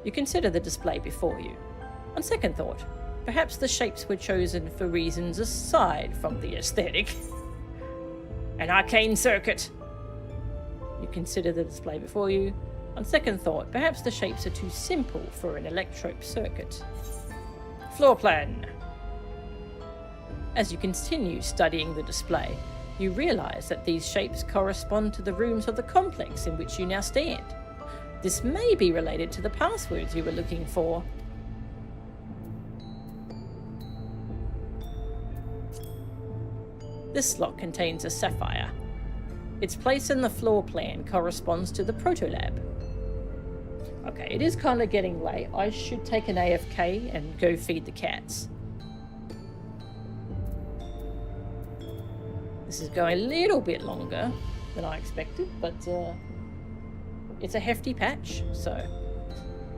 You consider the display before you. On second thought, perhaps the shapes were chosen for reasons aside from the aesthetic. An arcane circuit. You consider the display before you. On second thought, perhaps the shapes are too simple for an electrope circuit. Floor plan. As you continue studying the display, you realize that these shapes correspond to the rooms of the complex in which you now stand. This may be related to the passwords you were looking for. This slot contains a sapphire. Its place in the floor plan corresponds to the protolab. Okay, it is kind of getting late. I should take an AFK and go feed the cats. This is going a little bit longer than I expected, but it's a hefty patch, so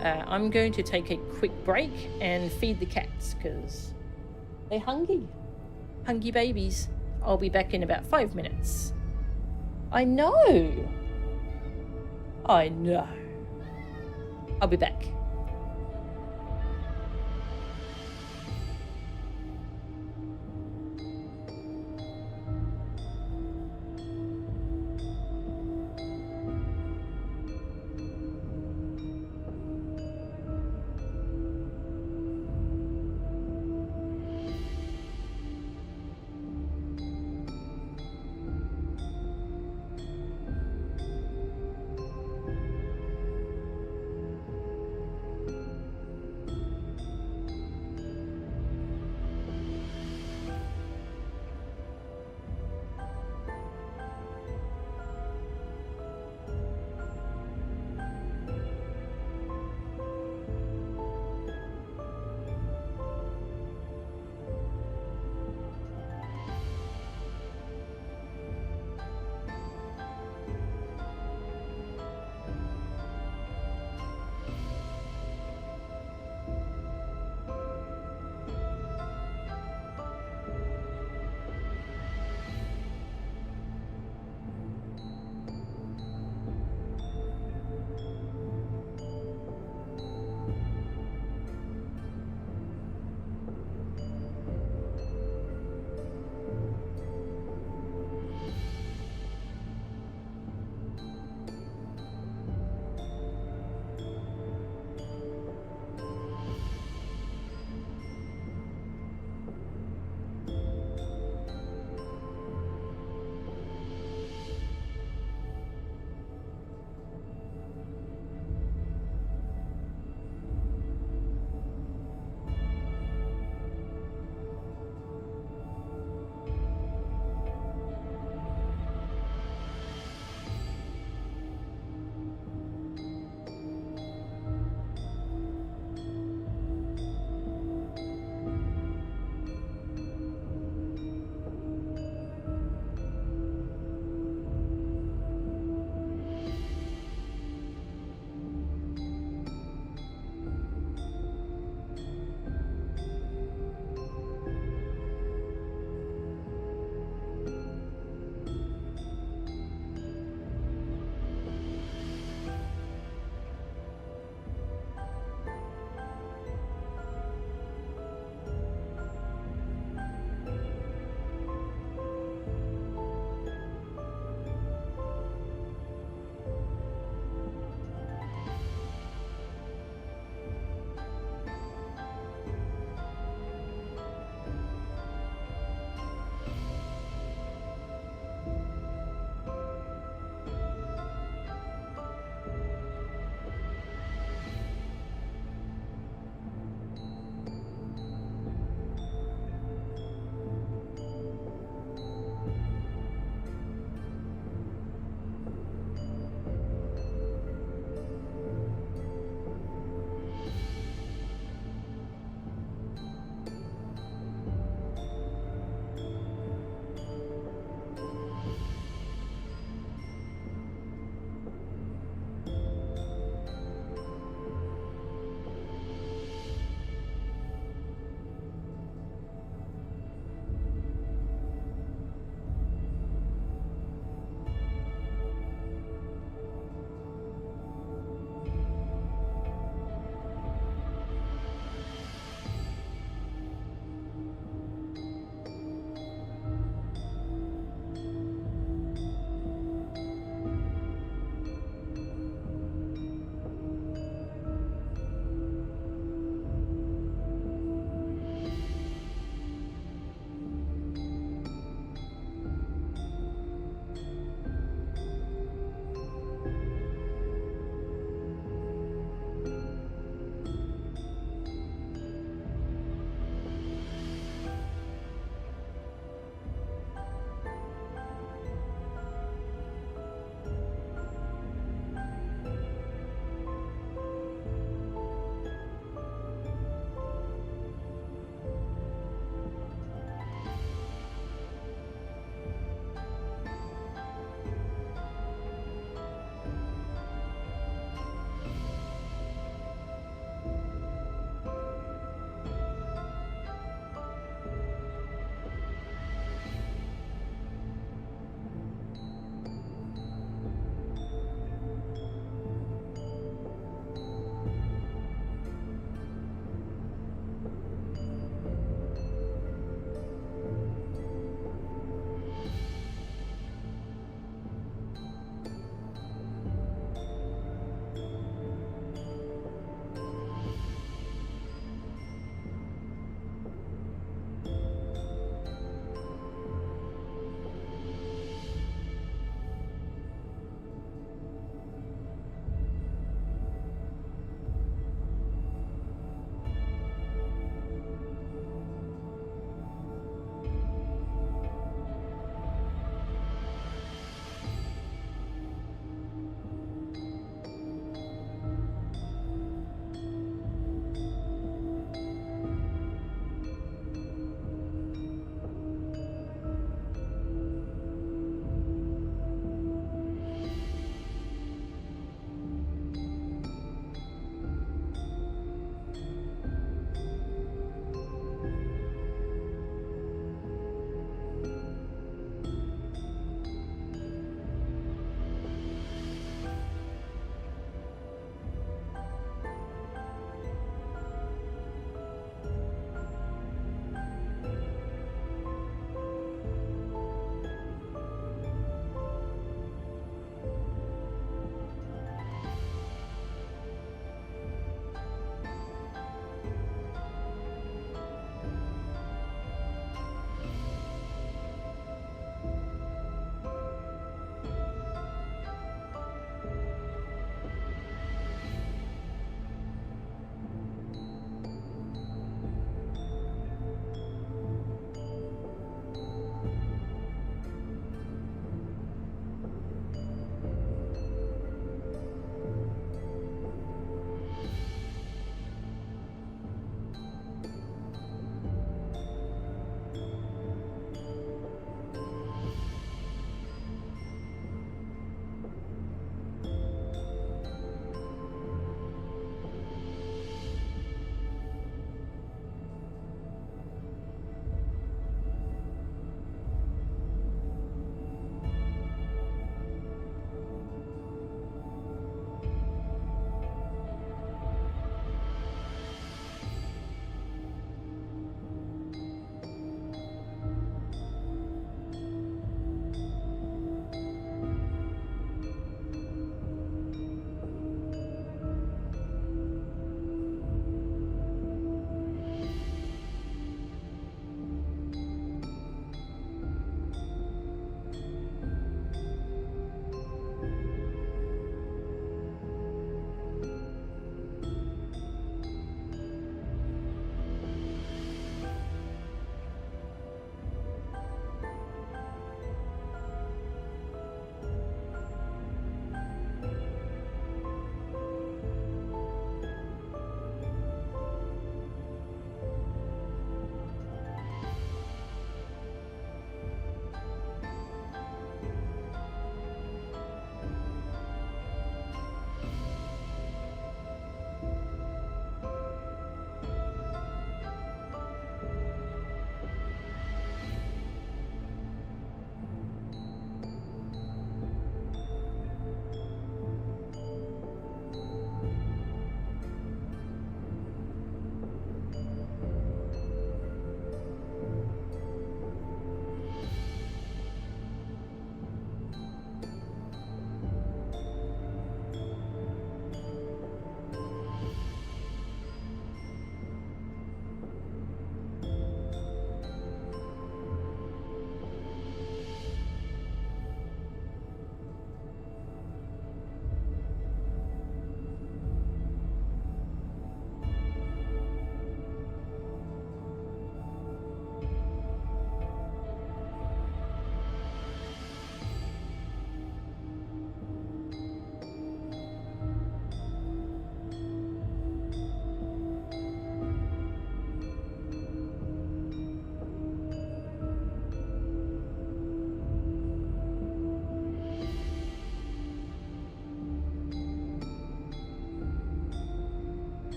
I'm going to take a quick break and feed the cats because they're hungry. Hungry babies. I'll be back in about 5 minutes. I know. I'll be back.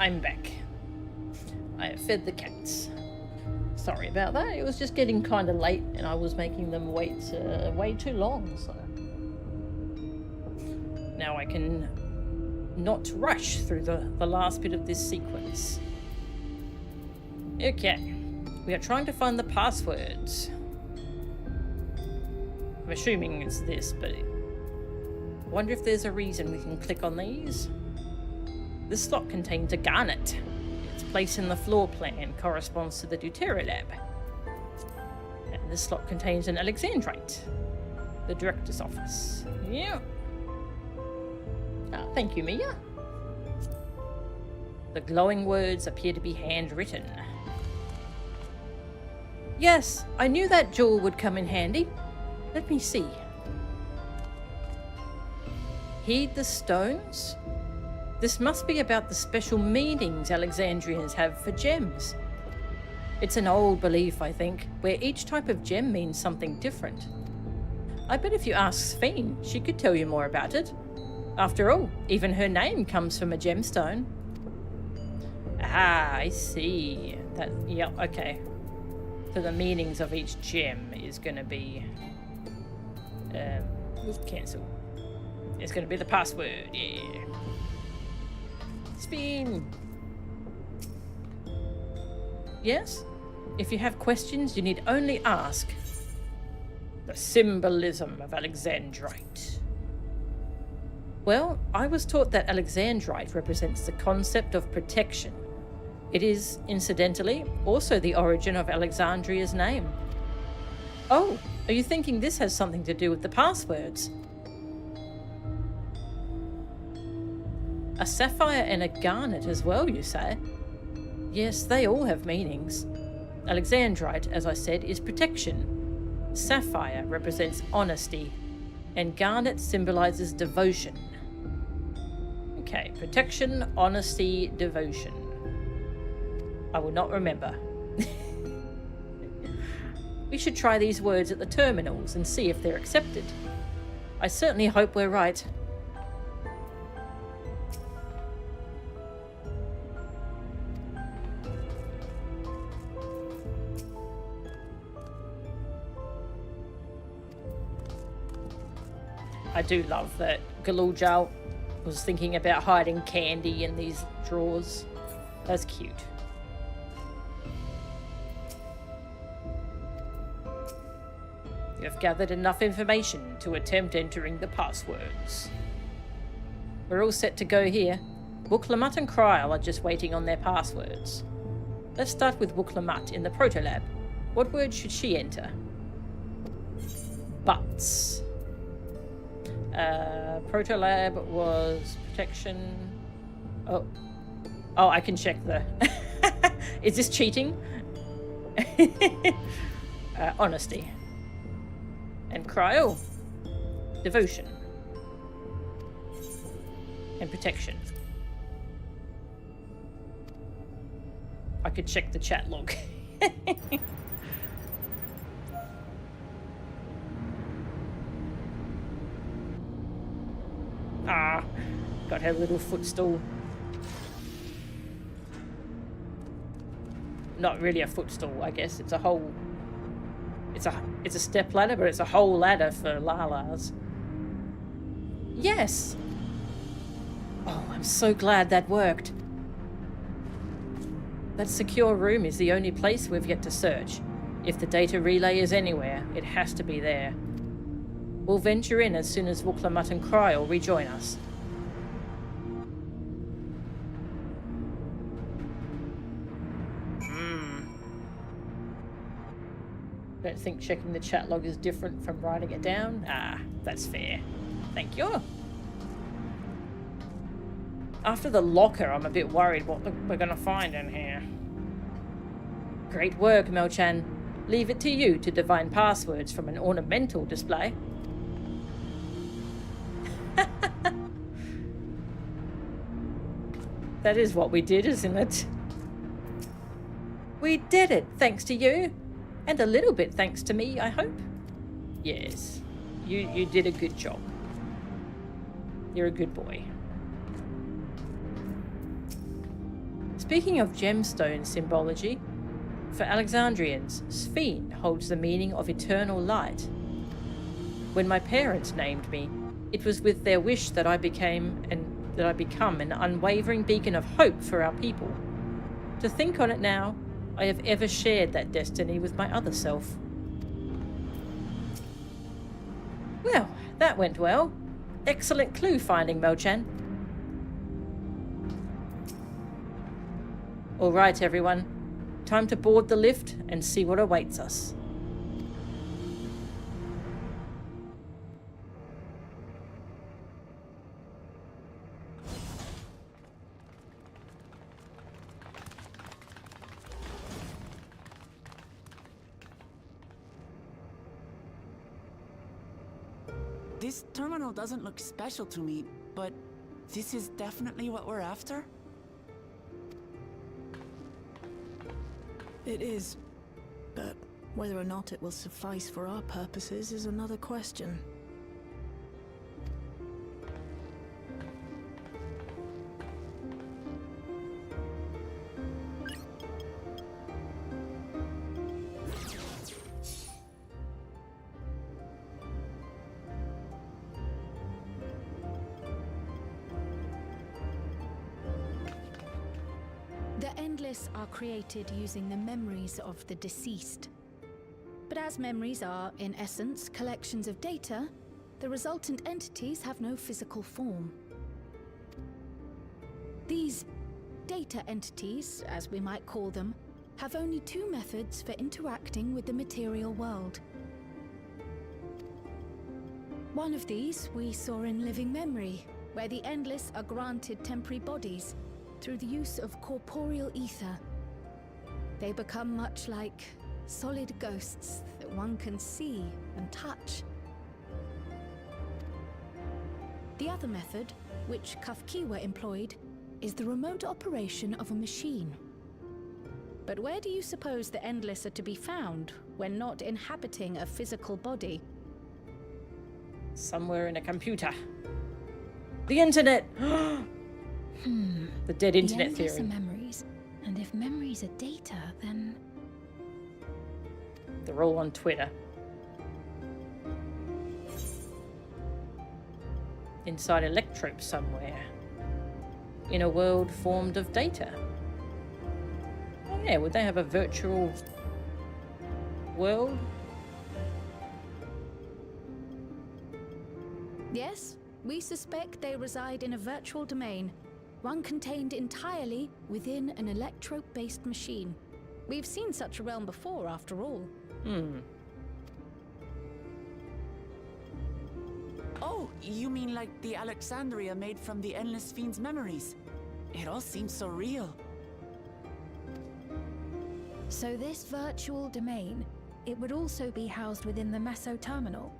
I'm back. I have fed the cats. Sorry about that. It was just getting kind of late and I was making them wait way too long, so... Now I can not rush through the last bit of this sequence. Okay. We are trying to find the passwords. I'm assuming it's this, but... I wonder if there's a reason we can click on these. This slot contains a garnet. Its place in the floor plan corresponds to the Deutera lab. And this slot contains an Alexandrite. The director's office. Yeah. Ah, thank you, Mia. The glowing words appear to be handwritten. Yes, I knew that jewel would come in handy. Let me see. Heed the stones? This must be about the special meanings Alexandrians have for gems. It's an old belief, I think, where each type of gem means something different. I bet if you ask Sphene, she could tell you more about it. After all, even her name comes from a gemstone. Ah, I see. That, yeah, okay. So the meanings of each gem is going to be... cancel. It's going to be the password, yeah. Spin. Yes? If you have questions, you need only ask. The symbolism of Alexandrite. Well, I was taught that Alexandrite represents the concept of protection. It is, incidentally, also the origin of Alexandria's name. Oh, are you thinking this has something to do with the passwords? A sapphire and a garnet as well, you say? Yes, they all have meanings. Alexandrite, as I said, is protection. Sapphire represents honesty, and garnet symbolizes devotion. Okay, protection, honesty, devotion. I will not remember. We should try these words at the terminals and see if they're accepted. I certainly hope we're right. I do love that Galuja was thinking about hiding candy in these drawers. That's cute. You have gathered enough information to attempt entering the passwords. We're all set to go here. Wooklamat and Kryl are just waiting on their passwords. Let's start with Wooklamat in the Protolab. What word should she enter? Butts. Protolab was protection. Oh, I can check the... Is this cheating? Honesty. And Kryl. Devotion. And protection. I could check the chat log. Got her little footstool. Not really a footstool, I guess. It's a whole... It's a step ladder, but it's a whole ladder for Lala's. Yes! Oh, I'm so glad that worked. That secure room is the only place we've yet to search. If the data relay is anywhere, it has to be there. We'll venture in as soon as Wooklamat and Kryl rejoin us. Don't think checking the chat log is different from writing it down. Ah, that's fair. Thank you. After the locker, I'm a bit worried what we're going to find in here. Great work, Melchan. Leave it to you to divine passwords from an ornamental display. That is what we did, isn't it? We did it, thanks to you. And a little bit thanks to me, I hope. Yes, you did a good job. You're a good boy. Speaking of gemstone symbology, for Alexandrians, Sphene holds the meaning of eternal light. When my parents named me, it was with their wish that I become an unwavering beacon of hope for our people. To think on it now, I have ever shared that destiny with my other self. Well, that went well. Excellent clue finding, Mo-chan. All right, everyone. Time to board the lift and see what awaits us. This terminal doesn't look special to me, but this is definitely what we're after? It is. But whether or not it will suffice for our purposes is another question. The Endless are created using the memories of the deceased. But as memories are, in essence, collections of data, the resultant entities have no physical form. These data entities, as we might call them, have only two methods for interacting with the material world. One of these we saw in Living Memory, where the Endless are granted temporary bodies through the use of corporeal ether. They become much like solid ghosts that one can see and touch. The other method, which Kafkiwa employed, is the remote operation of a machine. But where do you suppose the Endless are to be found when not inhabiting a physical body? Somewhere in a computer. The internet! The dead internet the Endless theory. are memories, and if memories are data, then... They're all on Twitter. Inside Electrope somewhere. In a world formed of data. Oh yeah, would they have a virtual world? Yes, we suspect they reside in a virtual domain, one contained entirely within an electrope-based machine. We've seen such a realm before, after all. Oh, you mean like the Alexandria made from the Endless Fiend's memories? It all seems so real. So this virtual domain, it would also be housed within the Meso Terminal?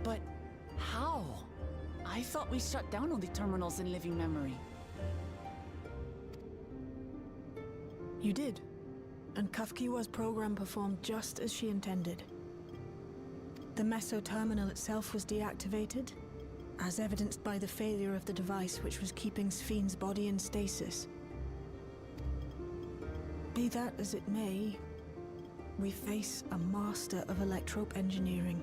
But how? I thought we shut down all the terminals in Living Memory. You did. And Kafkiwa's program performed just as she intended. The Meso Terminal itself was deactivated, as evidenced by the failure of the device which was keeping Sphene's body in stasis. Be that as it may, we face a master of electrope engineering.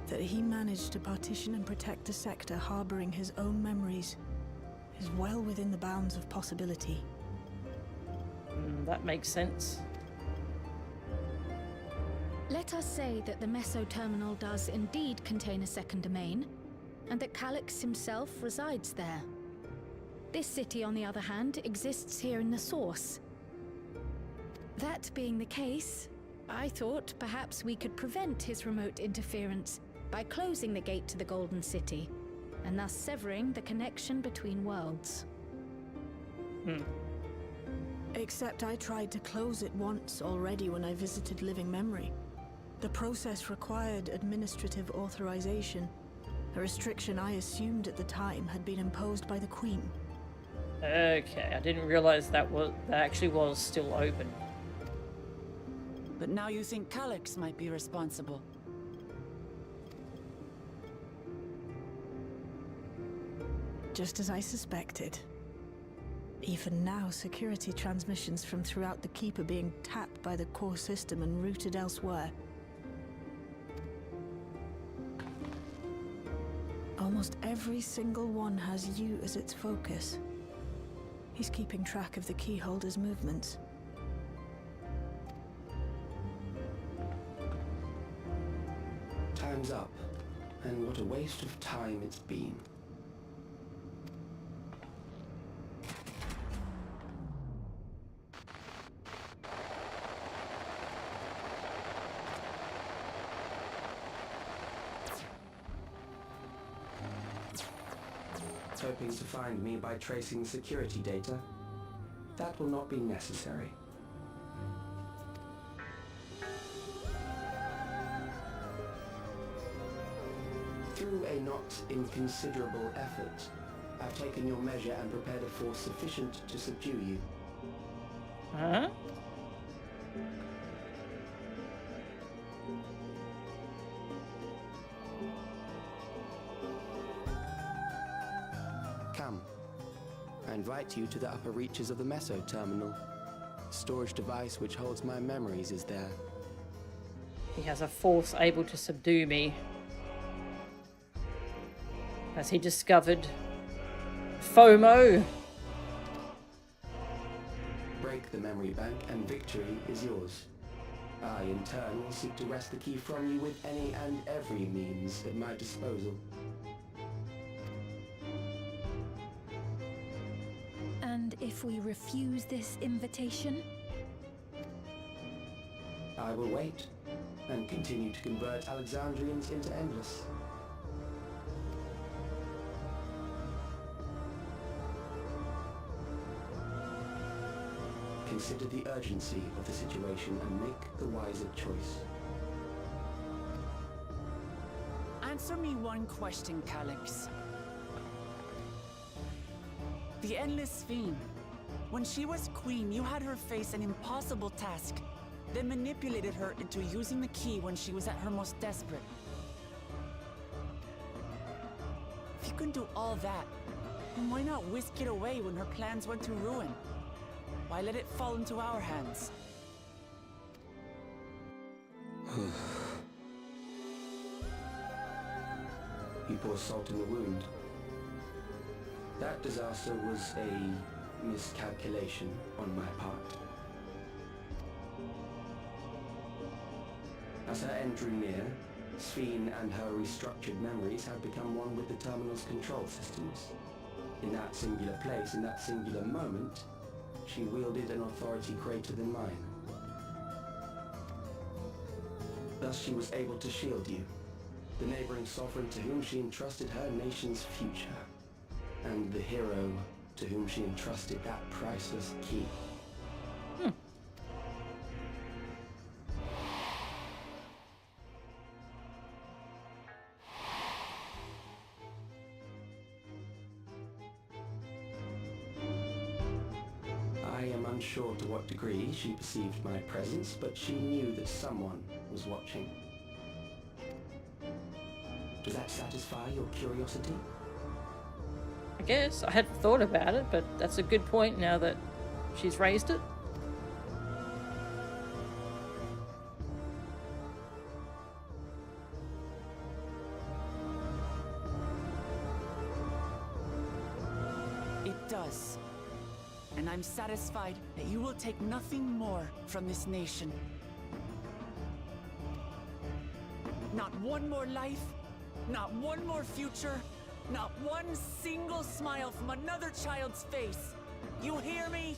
That he managed to partition and protect a sector harboring his own memories is well within the bounds of possibility. That makes sense. Let us say that the Meso Terminal does indeed contain a second domain, and that Calyx himself resides there. This city, on the other hand, exists here in the Source. That being the case, I thought perhaps we could prevent his remote interference by closing the gate to the Golden City, and thus severing the connection between worlds. Except I tried to close it once already when I visited Living Memory. The process required administrative authorization, a restriction I assumed at the time had been imposed by the Queen. Okay, I didn't realize that actually was still open. But now you think Calyx might be responsible. Just as I suspected. Even now, security transmissions from throughout the keep are being tapped by the core system and routed elsewhere. Almost every single one has you as its focus. He's keeping track of the keyholder's movements. Time's up, and what a waste of time it's been. Hoping to find me by tracing security data? That will not be necessary. Through a not inconsiderable effort, I've taken your measure and prepared a force sufficient to subdue you. Huh? Come. I invite you to the upper reaches of the Meso terminal. The storage device which holds my memories is there. He has a force able to subdue me. Has he discovered FOMO? Break the memory bank and victory is yours. I, in turn, will seek to wrest the key from you with any and every means at my disposal. And if we refuse this invitation? I will wait and continue to convert Alexandrians into Endless. Consider the urgency of the situation and make the wiser choice. Answer me one question, Calyx. The Endless Fiend. When she was queen, you had her face an impossible task, then manipulated her into using the key when she was at her most desperate. If you can do all that, then why not whisk it away when her plans went to ruin? Why let it fall into our hands? You pour salt in the wound. That disaster was a miscalculation on my part. As her end drew near, Sphene and her restructured memories had become one with the terminal's control systems. In that singular place, in that singular moment, she wielded an authority greater than mine. Thus she was able to shield you, the neighboring sovereign to whom she entrusted her nation's future, and the hero to whom she entrusted that priceless key. I am unsure to what degree she perceived my presence, but she knew that someone was watching. Does that satisfy your curiosity? I guess. I hadn't thought about it, but that's a good point now that she's raised it. It does. And I'm satisfied that you will take nothing more from this nation. Not one more life, not one more future, not one single smile from another child's face. You hear me?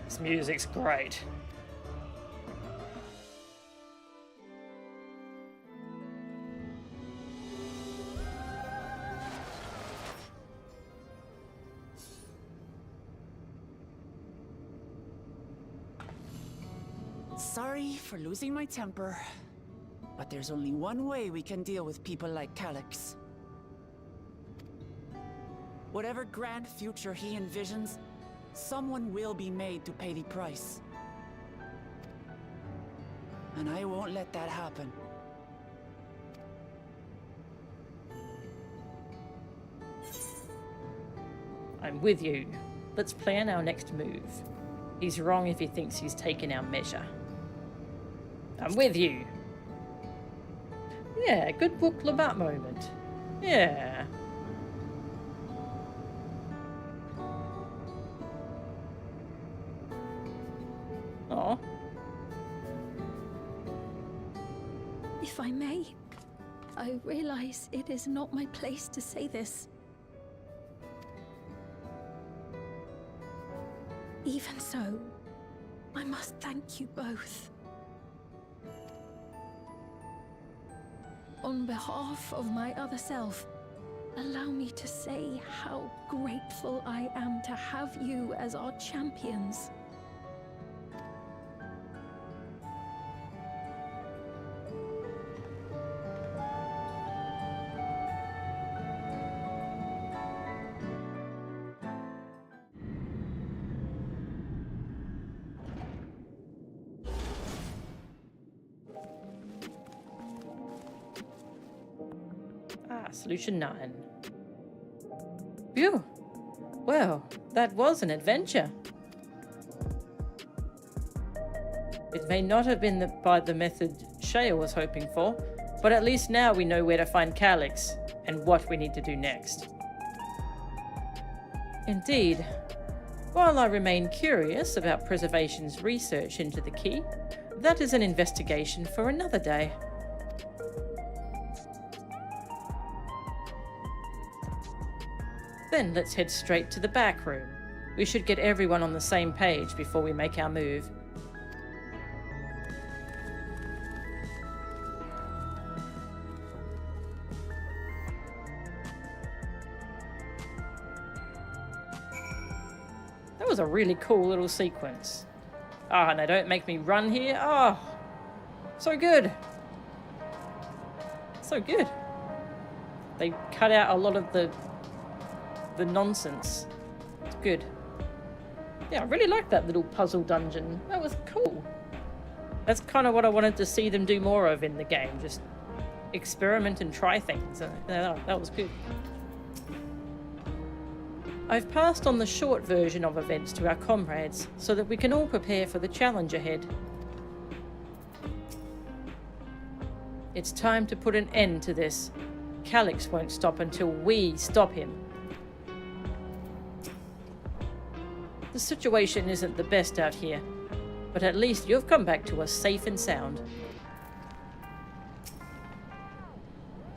This music's great. Sorry for losing my temper, but there's only one way we can deal with people like Calyx. Whatever grand future he envisions, someone will be made to pay the price. And I won't let that happen. I'm with you. Let's plan our next move. He's wrong if he thinks he's taken our measure. I'm with you. Yeah, good book Labat moment. Yeah. Aw. If I may, I realize it is not my place to say this. Even so, I must thank you both. On behalf of my other self, allow me to say how grateful I am to have you as our champions. Solution 9. Phew. Well, that was an adventure. It may not have been by the method Shea was hoping for, but at least now we know where to find Calyx and what we need to do next. Indeed, while I remain curious about Preservation's research into the key, that is an investigation for another day. Then let's head straight to the back room. We should get everyone on the same page before we make our move. That was a really cool little sequence. Ah, now don't make me run here. Oh, so good. So good. They cut out a lot of the nonsense. It's good. Yeah, I really liked that little puzzle dungeon. That was cool. That's kind of what I wanted to see them do more of in the game. Just experiment and try things. That was good. I've passed on the short version of events to our comrades so that we can all prepare for the challenge ahead. It's time to put an end to this. Calyx won't stop until we stop him. The situation isn't the best out here, but at least you've come back to us safe and sound.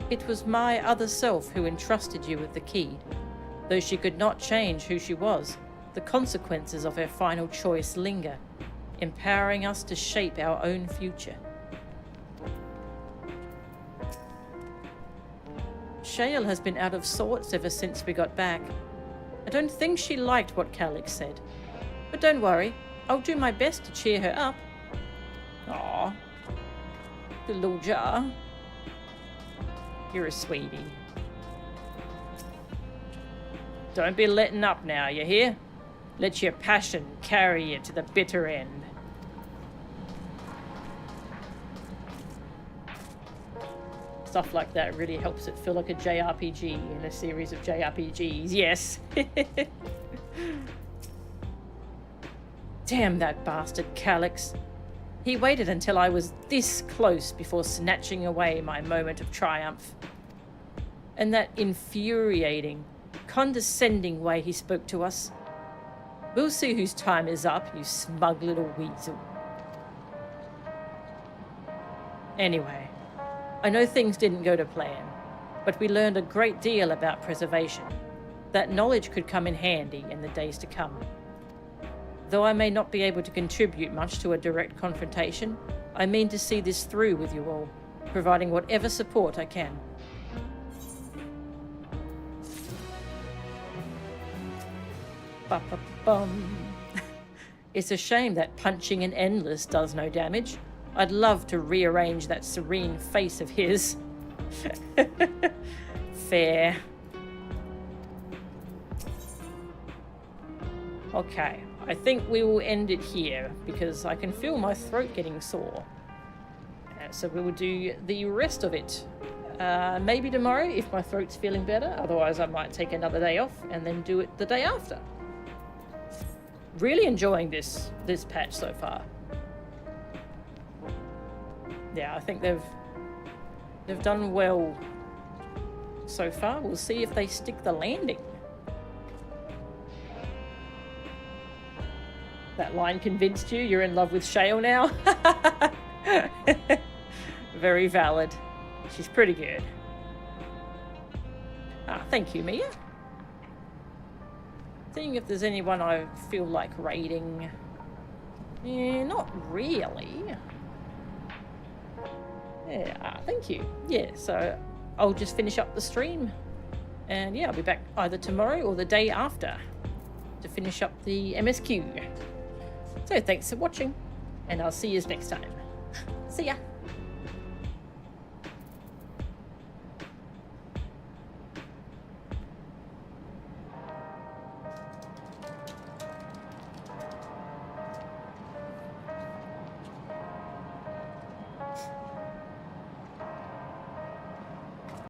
It was my other self who entrusted you with the key. Though she could not change who she was, the consequences of her final choice linger, empowering us to shape our own future. Shale has been out of sorts ever since we got back. I don't think she liked what Calyx said. But don't worry, I'll do my best to cheer her up. Aww. The little jar. You're a sweetie. Don't be letting up now, you hear? Let your passion carry you to the bitter end. Stuff like that really helps it feel like a JRPG in a series of JRPGs. Yes. Damn that bastard Calyx. He waited until I was this close before snatching away my moment of triumph. And that infuriating, condescending way he spoke to us. We'll see whose time is up, you smug little weasel. Anyway, I know things didn't go to plan, but we learned a great deal about preservation. That knowledge could come in handy in the days to come. Though I may not be able to contribute much to a direct confrontation, I mean to see this through with you all, providing whatever support I can. Ba-ba-bum. It's a shame that punching an endless does no damage. I'd love to rearrange that serene face of his. Fair. Okay, I think we will end it here because I can feel my throat getting sore. So we will do the rest of it Maybe tomorrow if my throat's feeling better. Otherwise, I might take another day off and then do it the day after. Really enjoying this patch so far. Yeah, I think they've done well so far. We'll see if they stick the landing. That line convinced you you're in love with Shale now? Very valid. She's pretty good. Thank you, Mia. Seeing if there's anyone I feel like raiding. Not really. Yeah, thank you. Yeah, so I'll just finish up the stream. And yeah, I'll be back either tomorrow or the day after to finish up the MSQ. So thanks for watching, and I'll see you next time. See ya.